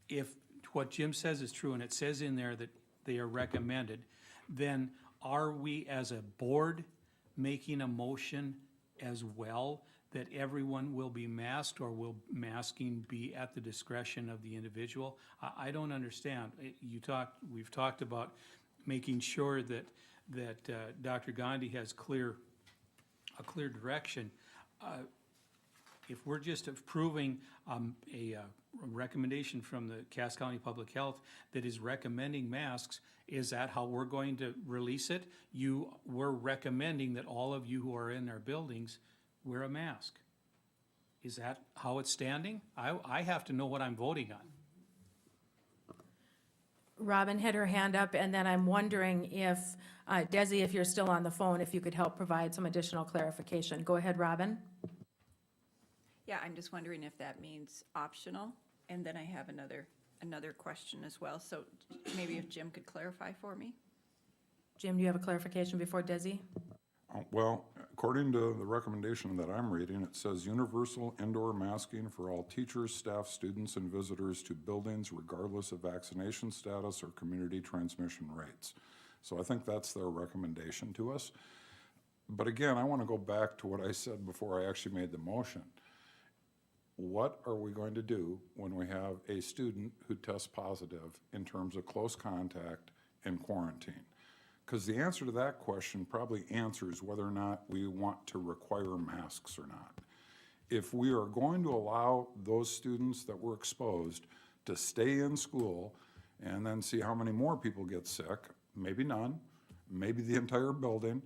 if what Jim says is true, and it says in there that they are recommended, then are we as a board making a motion as well that everyone will be masked, or will masking be at the discretion of the individual? I don't understand. We've talked about making sure that Dr. Gandhi has a clear direction. If we're just approving a recommendation from the Cass County Public Health that is recommending masks, is that how we're going to release it? We're recommending that all of you who are in our buildings wear a mask. Is that how it's standing? I have to know what I'm voting on. Robin had her hand up, and then I'm wondering if, Desi, if you're still on the phone, if you could help provide some additional clarification. Go ahead, Robin. Yeah, I'm just wondering if that means optional, and then I have another question as well, so maybe if Jim could clarify for me? Jim, do you have a clarification before Desi? Well, according to the recommendation that I'm reading, it says universal indoor masking for all teachers, staff, students, and visitors to buildings regardless of vaccination status or community transmission rates. So I think that's their recommendation to us. But again, I want to go back to what I said before I actually made the motion. What are we going to do when we have a student who tests positive in terms of close contact and quarantine? Because the answer to that question probably answers whether or not we want to require masks or not. If we are going to allow those students that were exposed to stay in school and then see how many more people get sick, maybe none, maybe the entire building,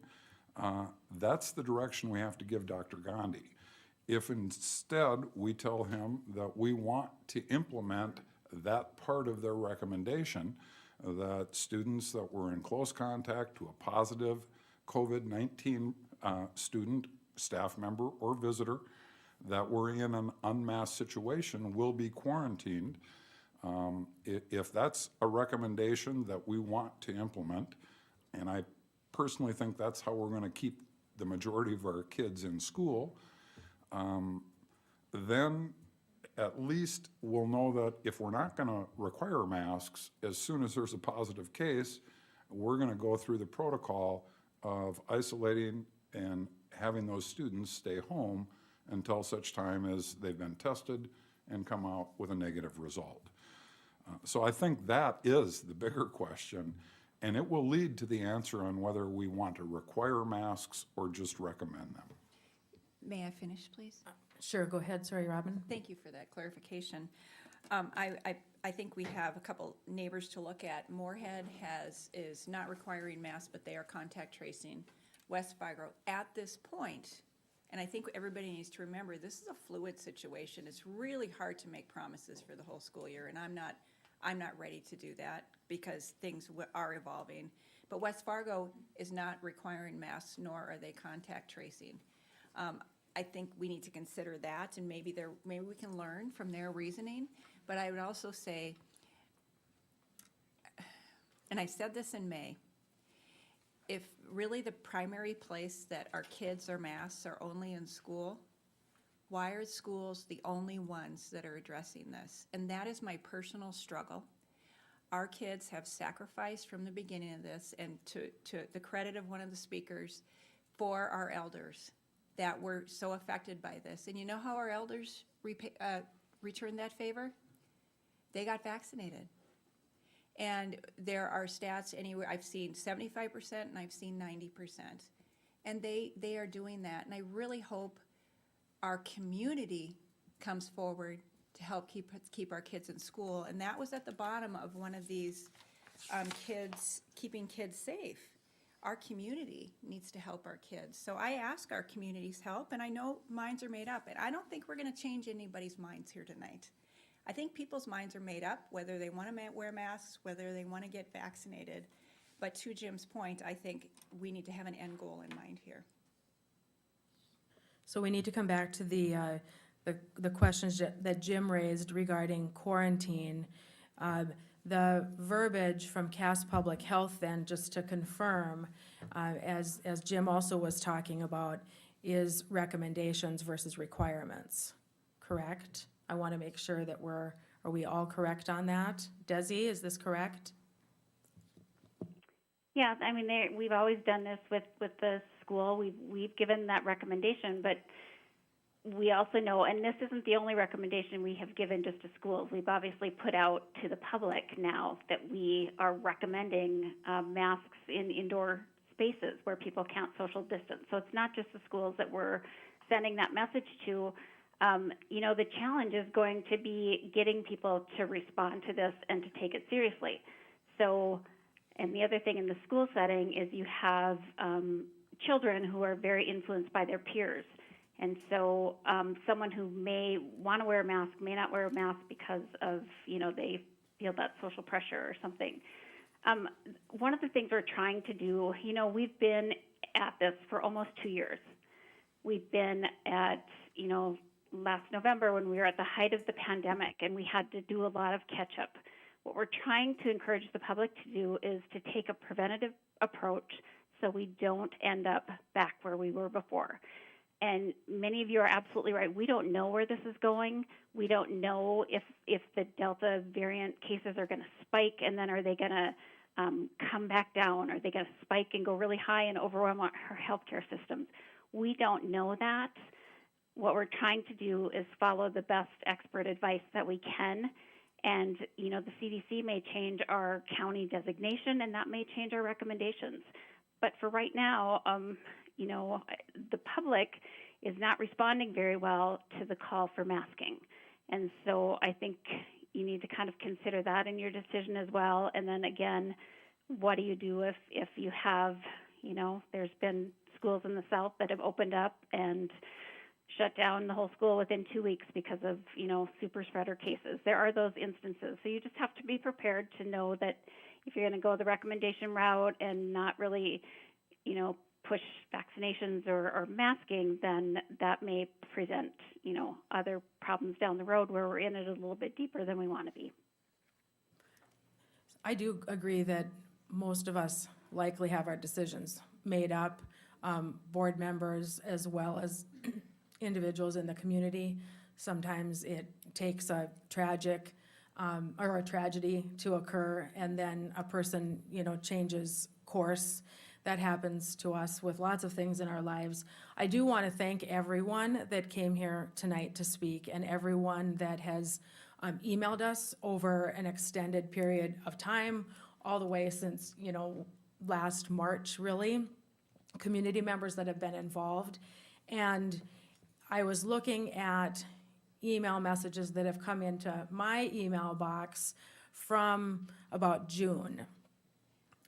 that's the direction we have to give Dr. Gandhi. If instead we tell him that we want to implement that part of their recommendation, that students that were in close contact to a positive COVID-19 student, staff member, or visitor that were in an unmasked situation will be quarantined. If that's a recommendation that we want to implement, and I personally think that's how we're going to keep the majority of our kids in school, then at least we'll know that if we're not going to require masks, as soon as there's a positive case, we're going to go through the protocol of isolating and having those students stay home until such time as they've been tested and come out with a negative result. So I think that is the bigger question, and it will lead to the answer on whether we want to require masks or just recommend them. May I finish, please? Sure, go ahead. Sorry, Robin. Thank you for that clarification. I think we have a couple neighbors to look at. Moorhead is not requiring masks, but they are contact tracing. West Fargo, at this point, and I think everybody needs to remember, this is a fluid situation. It's really hard to make promises for the whole school year, and I'm not ready to do that because things are evolving. But West Fargo is not requiring masks, nor are they contact tracing. I think we need to consider that, and maybe we can learn from their reasoning. But I would also say, and I said this in May, if really the primary place that our kids are masked are only in school, why are schools the only ones that are addressing this? And that is my personal struggle. Our kids have sacrificed from the beginning of this, and to the credit of one of the speakers, for our elders that were so affected by this. And you know how our elders returned that favor? They got vaccinated. And there are stats anywhere, I've seen 75% and I've seen 90%. And they are doing that. And I really hope our community comes forward to help keep our kids in school. And that was at the bottom of one of these keeping kids safe. Our community needs to help our kids. So I ask our community's help, and I know minds are made up. And I don't think we're going to change anybody's minds here tonight. I think people's minds are made up, whether they want to wear masks, whether they want to get vaccinated. But to Jim's point, I think we need to have an end goal in mind here. So we need to come back to the questions that Jim raised regarding quarantine. The verbiage from Cass Public Health then, just to confirm, as Jim also was talking about, is recommendations versus requirements, correct? I want to make sure that are we all correct on that? Desi, is this correct? Yeah, I mean, we've always done this with the school. We've given that recommendation, but we also know, and this isn't the only recommendation we have given just to schools. We've obviously put out to the public now that we are recommending masks in indoor spaces where people can't social distance. So it's not just the schools that we're sending that message to. The challenge is going to be getting people to respond to this and to take it seriously. So, and the other thing in the school setting is you have children who are very influenced by their peers. And so someone who may want to wear a mask may not wear a mask because of, they feel that social pressure or something. One of the things we're trying to do, we've been at this for almost 2 years. We've been at, last November when we were at the height of the pandemic and we had to do a lot of catch up. What we're trying to encourage the public to do is to take a preventative approach so we don't end up back where we were before. And many of you are absolutely right. We don't know where this is going. We don't know if the Delta variant cases are going to spike, and then are they going to come back down? Are they going to spike and go really high and overwhelm our healthcare systems? We don't know that. What we're trying to do is follow the best expert advice that we can. And, the CDC may change our county designation, and that may change our recommendations. But for right now, the public is not responding very well to the call for masking. And so I think you need to kind of consider that in your decision as well. And then again, what do you do if you have, there's been schools in the South that have opened up and shut down the whole school within 2 weeks because of, super spreader cases. There are those instances. So you just have to be prepared to know that if you're going to go the recommendation route and not really, push vaccinations or masking, then that may present, other problems down the road where we're in it a little bit deeper than we want to be. I do agree that most of us likely have our decisions made up, board members as well as individuals in the community. Sometimes it takes a tragic or a tragedy to occur, and then a person, changes course. That happens to us with lots of things in our lives. I do want to thank everyone that came here tonight to speak, and everyone that has emailed us over an extended period of time, all the way since, last March, really. Community members that have been involved. And I was looking at email messages that have come into my email box from about June.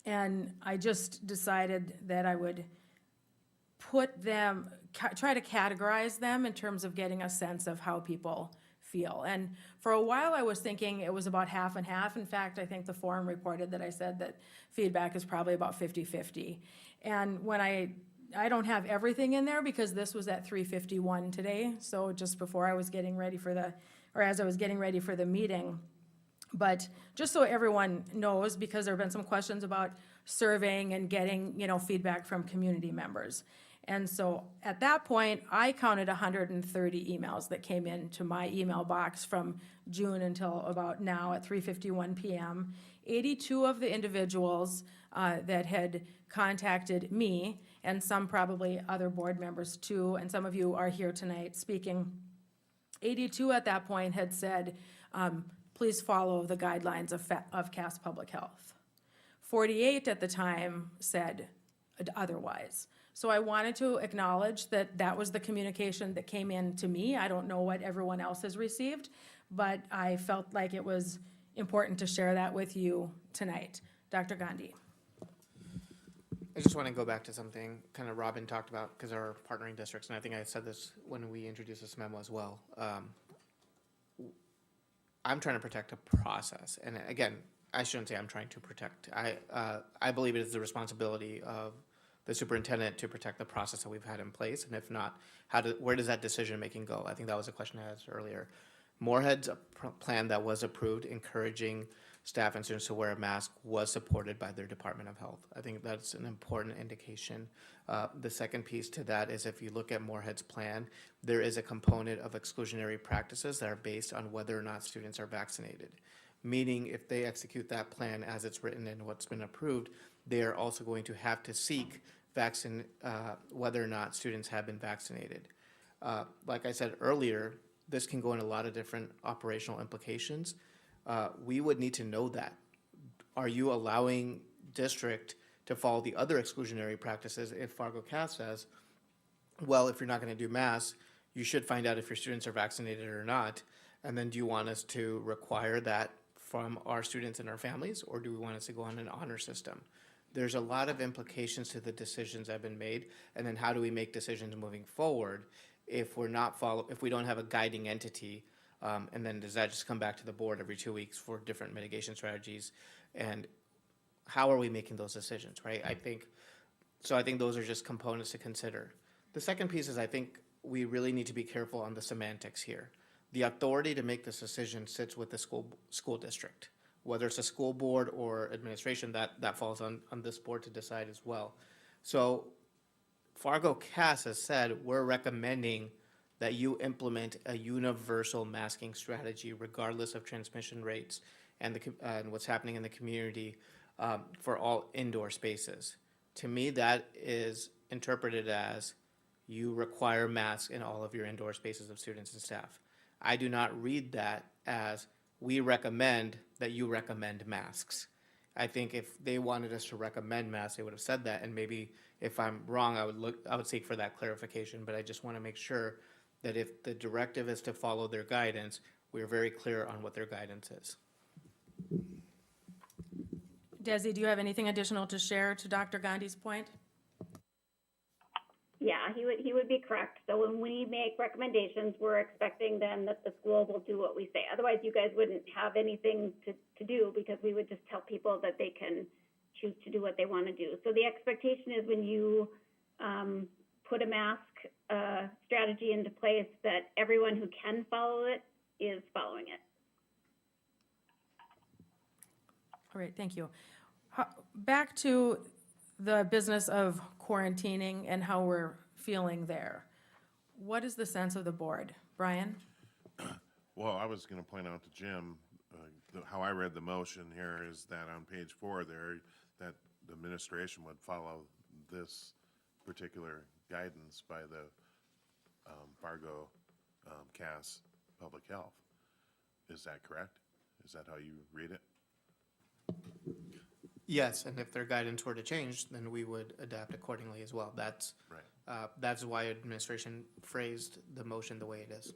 And I just decided that I would put them, try to categorize them in terms of getting a sense of how people feel. And for a while I was thinking it was about half and half. In fact, I think the forum reported that I said that feedback is probably about 50-50. And when I don't have everything in there because this was at 3:51 today, so just before I was getting ready for as I was getting ready for the meeting. But just so everyone knows, because there have been some questions about surveying and getting, feedback from community members. And so at that point, I counted 130 emails that came into my email box from June until about now at 3:51 p.m. 82 of the individuals that had contacted me, and some probably other board members too, and some of you are here tonight speaking. 82 at that point had said, please follow the guidelines of Cass Public Health. 48 at the time said otherwise. So I wanted to acknowledge that that was the communication that came in to me. I don't know what everyone else has received, but I felt like it was important to share that with you tonight. Dr. Gandhi. I just want to go back to something kind of Robin talked about, because our partnering districts, and I think I said this when we introduced this memo as well. I'm trying to protect a process, and again, I shouldn't say I'm trying to protect. I believe it is the responsibility of the superintendent to protect the process that we've had in place, and if not, where does that decision making go? I think that was a question I asked earlier. Moorhead's plan that was approved, encouraging staff and students to wear a mask, was supported by their Department of Health. I think that's an important indication. The second piece to that is if you look at Moorhead's plan, there is a component of exclusionary practices that are based on whether or not students are vaccinated. Meaning if they execute that plan as it's written and what's been approved, they are also going to have to seek whether or not students have been vaccinated. Like I said earlier, this can go in a lot of different operational implications. We would need to know that. Are you allowing district to follow the other exclusionary practices if Fargo Cass says, well, if you're not going to do masks, you should find out if your students are vaccinated or not, and then do you want us to require that from our students and our families, or do we want us to go on an honor system? There's a lot of implications to the decisions that have been made, and then how do we make decisions moving forward if we don't have a guiding entity And then does that just come back to the board every 2 weeks for different mitigation strategies? And how are we making those decisions, right? I think those are just components to consider. The second piece is I think we really need to be careful on the semantics here. The authority to make this decision sits with the school district. Whether it's a school board or administration, that falls on this board to decide as well. So Fargo Cass has said, we're recommending that you implement a universal masking strategy regardless of transmission rates and what's happening in the community for all indoor spaces. To me, that is interpreted as you require masks in all of your indoor spaces of students and staff. I do not read that as we recommend that you recommend masks. I think if they wanted us to recommend masks, they would have said that, and maybe if I'm wrong, I would seek for that clarification, but I just want to make sure that if the directive is to follow their guidance, we're very clear on what their guidance is. Desi, do you have anything additional to share to Dr. Gandhi's point? Yeah, he would be correct. So when we make recommendations, we're expecting then that the school will do what we say. Otherwise, you guys wouldn't have anything to do because we would just tell people that they can choose to do what they want to do. So the expectation is when you put a mask strategy into place that everyone who can follow it is following it. All right, thank you. Back to the business of quarantining and how we're feeling there. What is the sense of the board? Brian? Well, I was going to point out to Jim, how I read the motion here is that on page 4 there, that the administration would follow this particular guidance by the Fargo Cass Public Health. Is that correct? Is that how you read it? Yes, and if their guidance were to change, then we would adapt accordingly as well. That's right. That's why administration phrased the motion the way it is.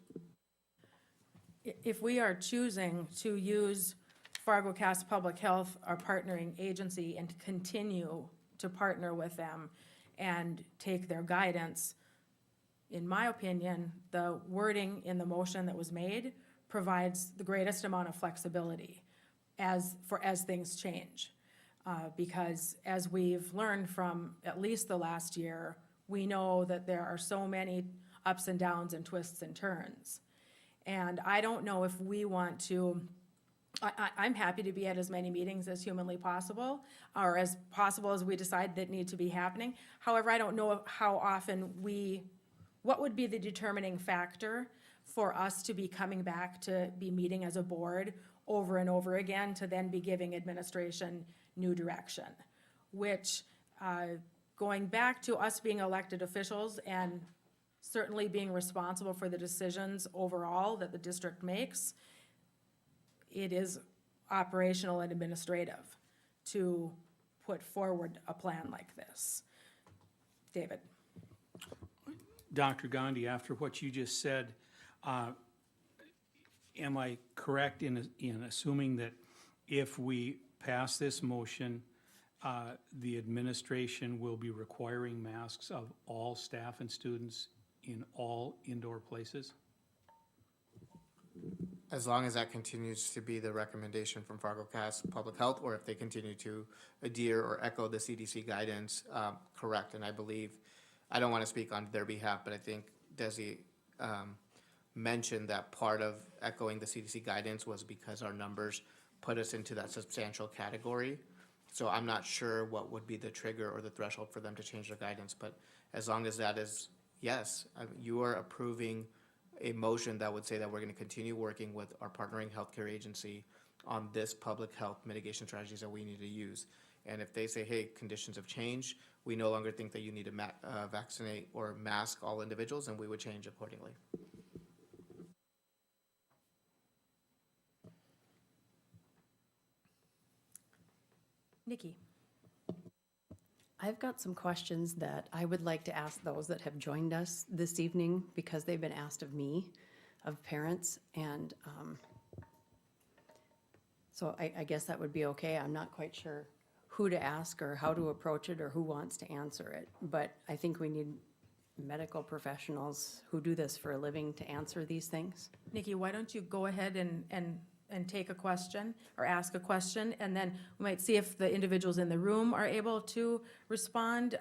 If we are choosing to use Fargo Cass Public Health, our partnering agency, and continue to partner with them and take their guidance, in my opinion, the wording in the motion that was made provides the greatest amount of flexibility as things change. Because as we've learned from at least the last year, we know that there are so many ups and downs and twists and turns. And I don't know if we want to, I'm happy to be at as many meetings as humanly possible, or as possible as we decide that need to be happening. However, I don't know how often what would be the determining factor for us to be coming back to be meeting as a board over and over again to then be giving administration new direction, which going back to us being elected officials and certainly being responsible for the decisions overall that the district makes, it is operational and administrative to put forward a plan like this. David. Dr. Gandhi, after what you just said, am I correct in assuming that if we pass this motion, the administration will be requiring masks of all staff and students in all indoor places? As long as that continues to be the recommendation from Fargo Cass Public Health, or if they continue to adhere or echo the CDC guidance, correct. And I believe, I don't want to speak on their behalf, but I think Desi mentioned that part of echoing the CDC guidance was because our numbers put us into that substantial category. So I'm not sure what would be the trigger or the threshold for them to change their guidance, but as long as that is, yes, you are approving a motion that would say that we're going to continue working with our partnering healthcare agency on this public health mitigation strategies that we need to use. And if they say, hey, conditions have changed, we no longer think that you need to vaccinate or mask all individuals, and we would change accordingly. Nikki. I've got some questions that I would like to ask those that have joined us this evening because they've been asked of me, of parents, and so I guess that would be okay. I'm not quite sure who to ask or how to approach it or who wants to answer it, but I think we need medical professionals who do this for a living to answer these things. Nikki, why don't you go ahead and take a question or ask a question, and then we might see if the individuals in the room are able to respond.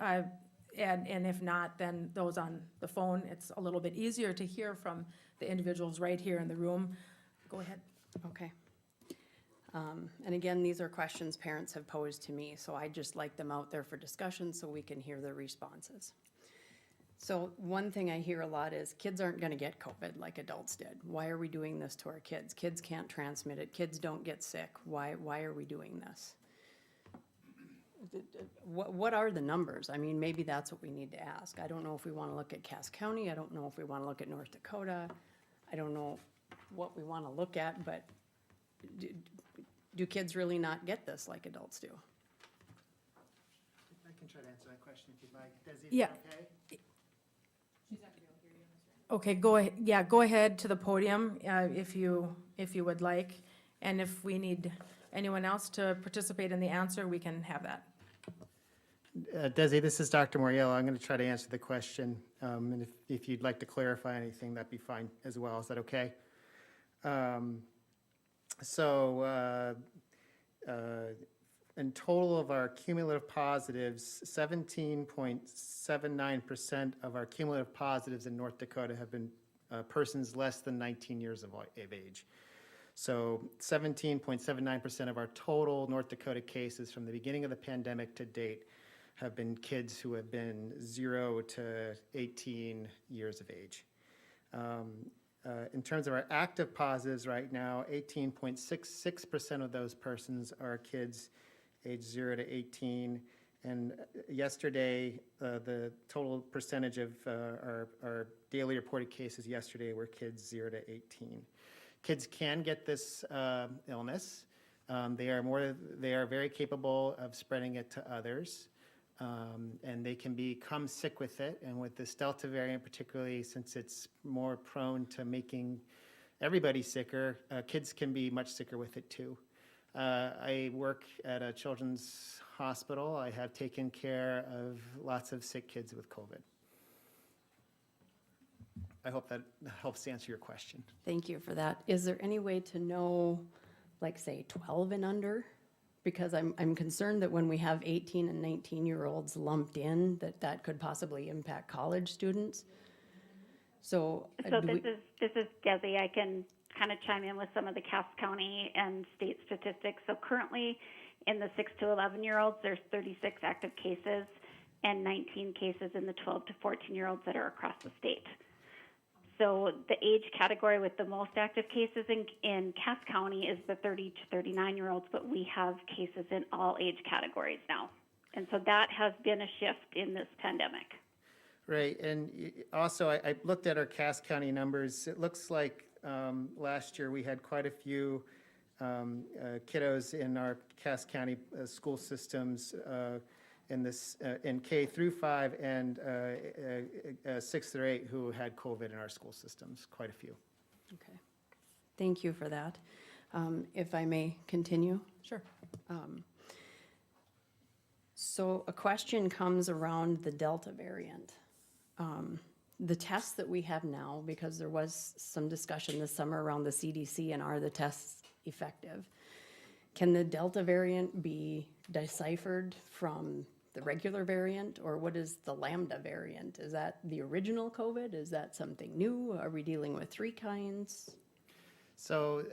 And if not, then those on the phone, it's a little bit easier to hear from the individuals right here in the room. Go ahead. Okay. And again, these are questions parents have posed to me, so I just like them out there for discussion so we can hear their responses. So one thing I hear a lot is kids aren't going to get COVID like adults did. Why are we doing this to our kids? Kids can't transmit it. Kids don't get sick. Why are we doing this? What are the numbers? I mean, maybe that's what we need to ask. I don't know if we want to look at Cass County. I don't know if we want to look at North Dakota. I don't know what we want to look at, but do kids really not get this like adults do? I can try to answer that question if you'd like. Desi, Yeah. okay? Okay, go ahead, yeah, go ahead to the podium, if you would like. And if we need anyone else to participate in the answer, we can have that. Desi, this is Dr. Moriello. I'm going to try to answer the question. And if you'd like to clarify anything, that'd be fine as well. Is that okay? In total of our cumulative positives, 17.79% of our cumulative positives in North Dakota have been persons less than 19 years of age. So 17.79% of our total North Dakota cases from the beginning of the pandemic to date have been kids who have been 0 to 18 years of age. In terms of our active positives right now, 18.66% of those persons are kids age 0 to 18. And yesterday, the total percentage of our daily reported cases yesterday were kids 0 to 18. Kids can get this illness. They are very capable of spreading it to others. And they can become sick with it. And with this Delta variant, particularly since it's more prone to making everybody sicker, kids can be much sicker with it too. I work at a children's hospital. I have taken care of lots of sick kids with COVID. I hope that helps answer your question. Thank you for that. Is there any way to know, like, say, 12 and under? Because I'm concerned that when we have 18 and 19-year-olds lumped in, that could possibly impact college students. So this is Desi. I can kind of chime in with some of the Cass County and state statistics. So currently in the 6 to 11-year-olds, there's 36 active cases and 19 cases in the 12 to 14-year-olds that are across the state. So the age category with the most active cases in Cass County is the 30 to 39-year-olds, but we have cases in all age categories now. And so that has been a shift in this pandemic. Right, and also I looked at our Cass County numbers. It looks like last year we had quite a few kiddos in our Cass County school systems in K through 5 and 6 through 8 who had COVID in our school systems, quite a few. Okay, thank you for that. If I may continue? Sure. So a question comes around the Delta variant. The tests that we have now, because there was some discussion this summer around the CDC and are the tests effective? Can the Delta variant be deciphered from the regular variant, or what is the Lambda variant? Is that the original COVID? Is that something new? Are we dealing with 3 kinds? So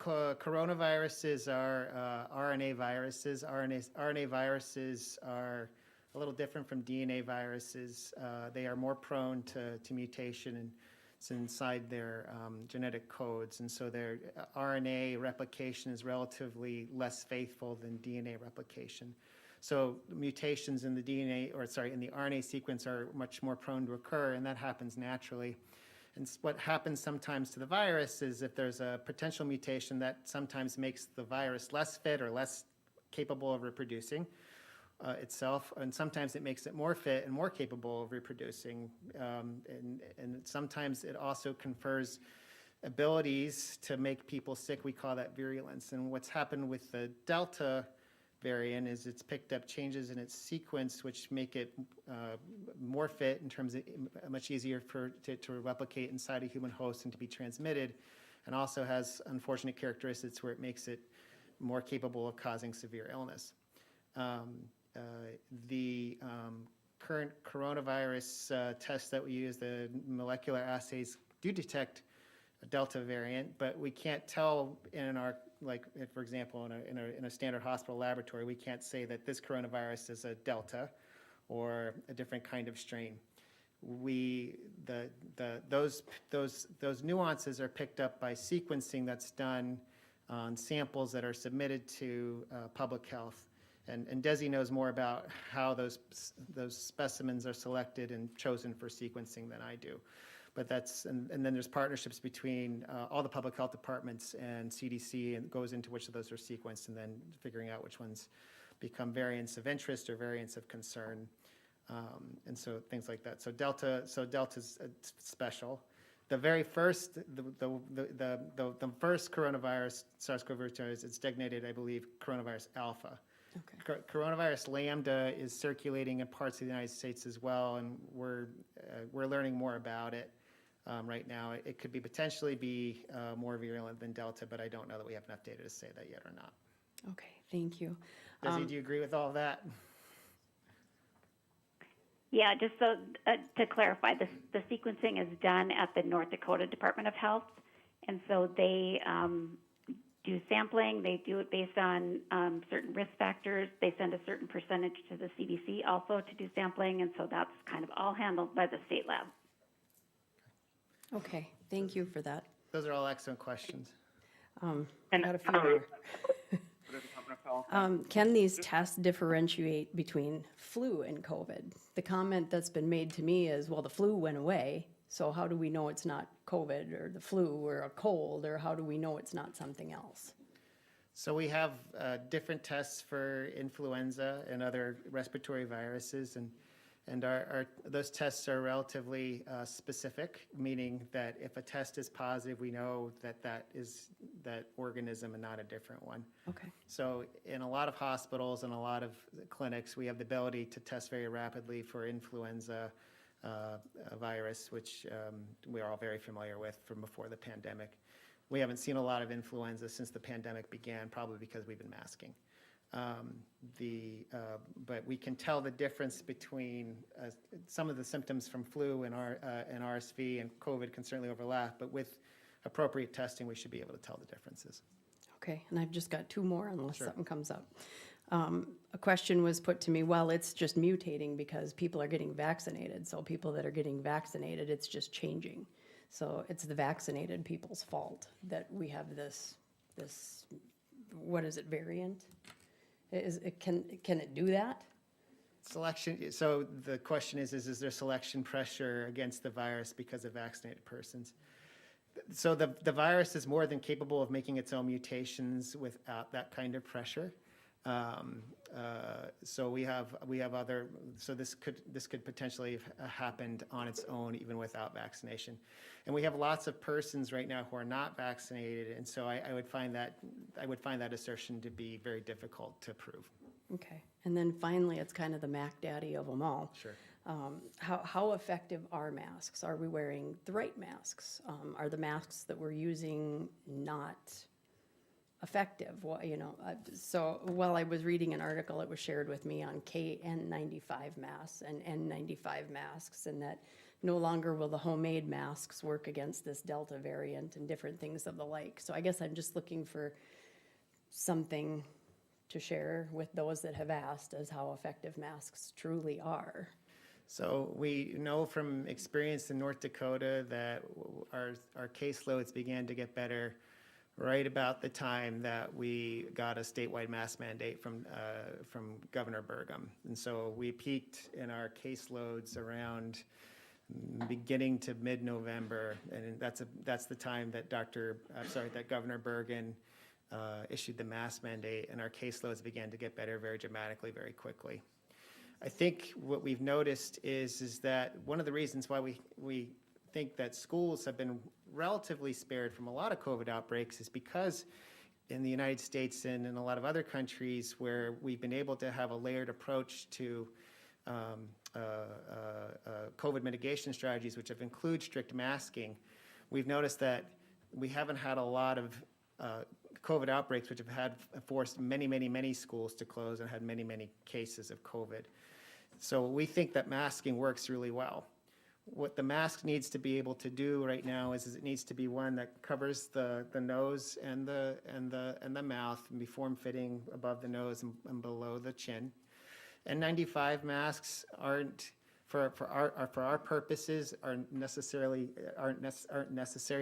coronaviruses are RNA viruses. RNA viruses are a little different from DNA viruses. They are more prone to mutation and it's inside their genetic codes, and so their RNA replication is relatively less faithful than DNA replication. So mutations in the in the RNA sequence are much more prone to occur, and that happens naturally. And what happens sometimes to the virus is if there's a potential mutation that sometimes makes the virus less fit or less capable of reproducing itself, and sometimes it makes it more fit and more capable of reproducing. And sometimes it also confers abilities to make people sick. We call that virulence. And what's happened with the Delta variant is it's picked up changes in its sequence which make it more fit in terms of much easier to replicate inside a human host and to be transmitted, and also has unfortunate characteristics where it makes it more capable of causing severe illness. The current coronavirus tests that we use, the molecular assays, do detect a Delta variant, but we can't tell in our, like, for example, in a standard hospital laboratory, we can't say that this coronavirus is a Delta or a different kind of strain. Those nuances are picked up by sequencing that's done on samples that are submitted to public health. And Desi knows more about how those specimens are selected and chosen for sequencing than I do. But that's, and then there's partnerships between all the public health departments and CDC, and it goes into which of those are sequenced, and then figuring out which ones become variants of interest or variants of concern, and so things like that. So Delta's special. The very first, the first coronavirus, SARS-CoV-2, it's designated, I believe, coronavirus alpha. Okay. Coronavirus lambda is circulating in parts of the United States as well, and we're learning more about it right now. It could potentially be more virulent than Delta, but I don't know that we have enough data to say that yet or not. Okay, thank you. Desi, do you agree with all of that? Yeah, just so to clarify, the sequencing is done at the North Dakota Department of Health, and so they do sampling. They do it based on certain risk factors. They send a certain percentage to the CDC also to do sampling, and so that's kind of all handled by the state lab. Okay, thank you for that. Those are all excellent questions. I got a few more. Can these tests differentiate between flu and COVID? The comment that's been made to me is, well, the flu went away, so how do we know it's not COVID or the flu or a cold, or how do we know it's not something else? So we have different tests for influenza and other respiratory viruses, and those tests are relatively specific, meaning that if a test is positive, we know that is that organism and not a different one. Okay. So in a lot of hospitals and a lot of clinics, we have the ability to test very rapidly for influenza virus, which we are all very familiar with from before the pandemic. We haven't seen a lot of influenza since the pandemic began, probably because we've been masking. But we can tell the difference between some of the symptoms from flu and RSV and COVID can certainly overlap, but with appropriate testing, we should be able to tell the differences. Okay, and I've just got two more unless Sure. something comes up. A question was put to me, well, it's just mutating because people are getting vaccinated. So people that are getting vaccinated, it's just changing. So it's the vaccinated people's fault that we have this, what is it, variant? Can it do that? Selection, so the question is there selection pressure against the virus because of vaccinated persons? So the virus is more than capable of making its own mutations without that kind of pressure. So we have other, so this could potentially have happened on its own even without vaccination. And we have lots of persons right now who are not vaccinated, and so I would find that assertion to be very difficult to prove. Okay, and then finally, it's kind of the Mac Daddy of them all. Sure. How effective are masks? Are we wearing the right masks? Are the masks that we're using not effective? Well, so while I was reading an article, it was shared with me on KN95 masks and N95 masks, and that no longer will the homemade masks work against this Delta variant and different things of the like. So I guess I'm just looking for something to share with those that have asked as how effective masks truly are. So we know from experience in North Dakota that our caseloads began to get better right about the time that we got a statewide mask mandate from Governor Burgum. And so we peaked in our caseloads around beginning to mid-November, and that's the time that that Governor Burgum issued the mask mandate, and our caseloads began to get better very dramatically, very quickly. I think what we've noticed is that one of the reasons why we think that schools have been relatively spared from a lot of COVID outbreaks is because in the United States and in a lot of other countries where we've been able to have a layered approach to COVID mitigation strategies, which have included strict masking, we've noticed that we haven't had a lot of COVID outbreaks, which have forced many schools to close and had many cases of COVID. So we think that masking works really well. What the mask needs to be able to do right now is it needs to be one that covers the nose and the mouth and be form-fitting above the nose and below the chin. N95 masks aren't for our purposes aren't necessary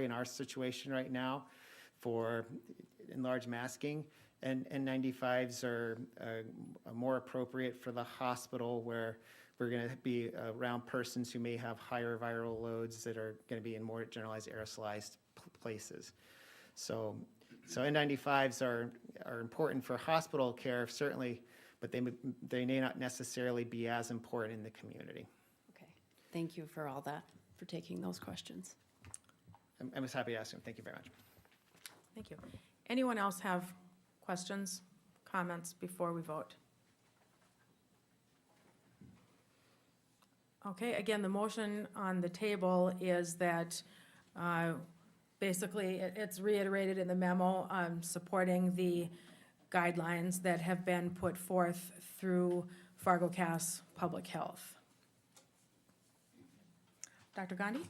in our situation right now for enlarged masking. And N95s are more appropriate for the hospital where we're going to be around persons who may have higher viral loads that are going to be in more generalized aerosolized places. So N95s are important for hospital care, certainly, but they may not necessarily be as important in the community. Okay, thank you for all that, for taking those questions. I was happy to ask them. Thank you very much. Thank you. Anyone else have questions, comments before we vote? Okay, again, the motion on the table is that basically it's reiterated in the memo supporting the guidelines that have been put forth through Fargo Cass Public Health. Dr. Gandhi?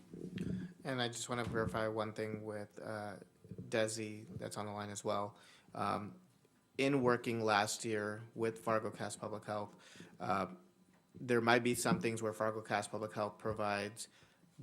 And I just want to verify one thing with Desi that's on the line as well. In working last year with Fargo Cass Public Health, there might be some things where Fargo Cass Public Health provides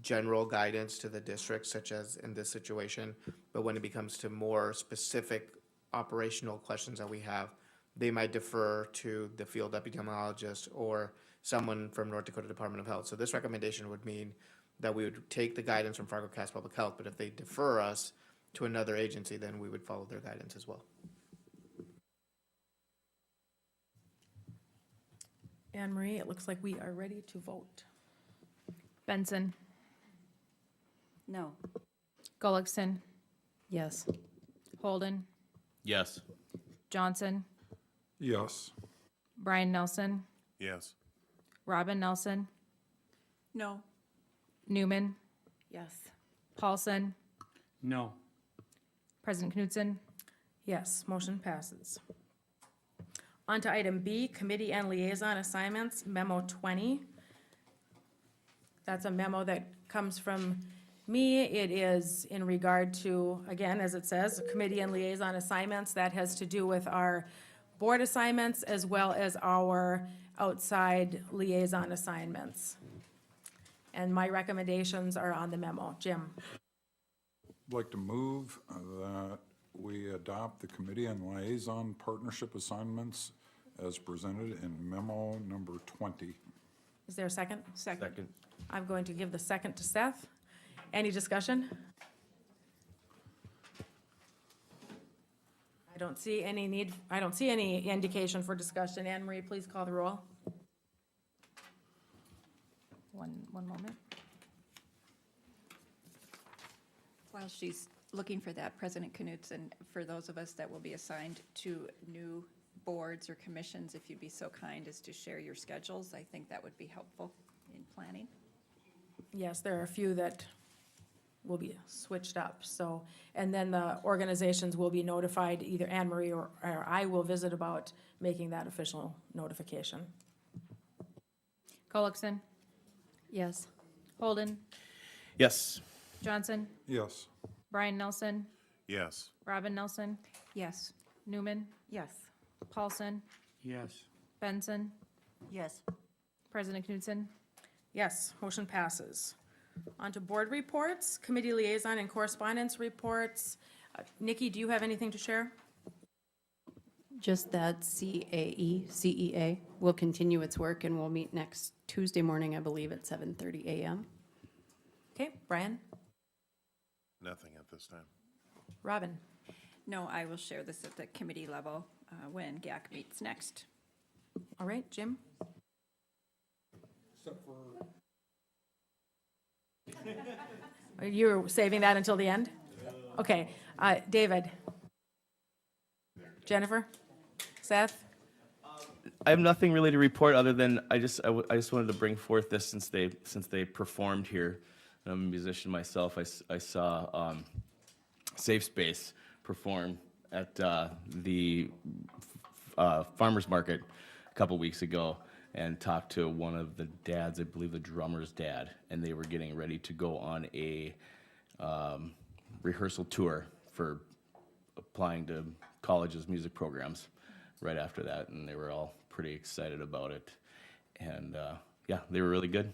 general guidance to the district, such as in this situation, but when it becomes to more specific operational questions that we have, they might defer to the field epidemiologist or someone from North Dakota Department of Health. So this recommendation would mean that we would take the guidance from Fargo Cass Public Health, but if they defer us to another agency, then we would follow their guidance as well. Anne Marie, it looks like we are ready to vote. Benson. No. Gullickson. Yes. Holden. Yes. Johnson. Yes. Brian Nelson. Yes. Robin Nelson. No. Newman. Yes. Paulson. No. President Knudsen. Yes, motion passes. On to item B, committee and liaison assignments, memo 20. That's a memo that comes from me. It is in regard to, again, as it says, committee and liaison assignments. That has to do with our board assignments as well as our outside liaison assignments. And my recommendations are on the memo. Jim? I'd like to move that we adopt the committee and liaison partnership assignments as presented in memo number 20. Is there a second? Second. I'm going to give the second to Seth. Any discussion? I don't see any indication for discussion. Anne Marie, please call the roll. One moment. While she's looking for that, President Knudsen, for those of us that will be assigned to new boards or commissions, if you'd be so kind as to share your schedules, I think that would be helpful in planning. Yes, there are a few that will be switched up, so, and then the organizations will be notified, either Anne Marie or I will visit about making that official notification. Gullickson. Yes. Holden. Yes. Johnson. Yes. Brian Nelson. Yes. Robin Nelson. Yes. Newman. Yes. Paulson. Yes. Benson. Yes. President Knudsen. Yes, motion passes. On to board reports, committee liaison and correspondence reports. Nikki, do you have anything to share? Just that CEA will continue its work and we'll meet next Tuesday morning, I believe, at 7:30 a.m. Okay, Brian? Nothing at this time. Robin? No, I will share this at the committee level when GAC meets next. All right, Jim? You're saving that until the end? Okay, David? Jennifer? Seth? I have nothing really to report other than I just wanted to bring forth this since they performed here. I'm a musician myself. I saw Safe Space perform at the farmers market a couple weeks ago, and talked to one of the dads, I believe the drummer's dad, and they were getting ready to go on a rehearsal tour for applying to colleges' music programs right after that, and they were all pretty excited about it. And yeah, they were really good,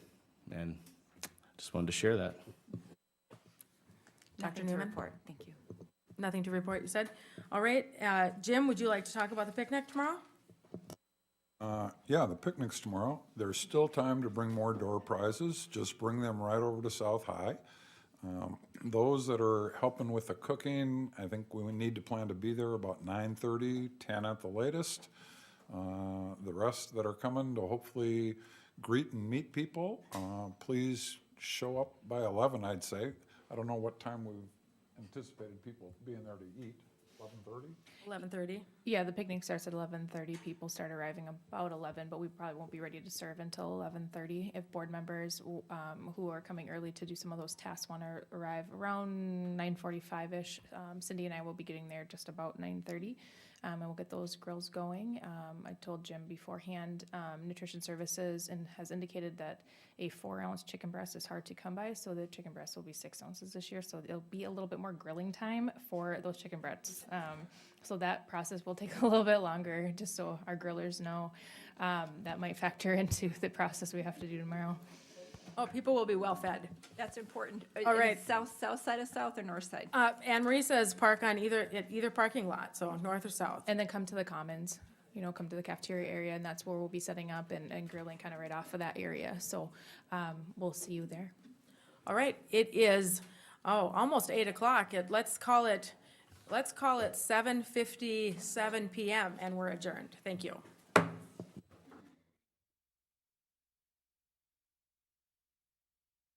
and just wanted to share that. Dr. Nothing to Newman? report. Thank you. Nothing to report, you said? All right, Jim, would you like to talk about the picnic tomorrow? Yeah, the picnic's tomorrow. There's still time to bring more door prizes. Just bring them right over to South High. Those that are helping with the cooking, I think we need to plan to be there about 9:30, 10 at the latest. The rest that are coming to hopefully greet and meet people, please show up by 11, I'd say. I don't know what time we've anticipated people being there to eat. 11:30? 11:30. Yeah, the picnic starts at 11:30. People start arriving about 11, but we probably won't be ready to serve until 11:30. If board members who are coming early to do some of those tasks want to arrive around 9:45-ish, Cindy and I will be getting there just about 9:30, and we'll get those grills going. I told Jim beforehand, Nutrition Services has indicated that a 4-ounce chicken breast is hard to come by, so the chicken breast will be 6 ounces this year, so it'll be a little bit more grilling time for those chicken breasts. So that process will take a little bit longer, just so our grillers know. That might factor into the process we have to do tomorrow. Oh, people will be well-fed. That's important. All right. South side of South or north side? Anne Marie says park on either parking lot, so north or south. And then come to the commons, come to the cafeteria area, and that's where we'll be setting up and grilling kind of right off of that area. So we'll see you there. All right, it is, almost 8 o'clock. Let's call it 7:57 PM, and we're adjourned. Thank you.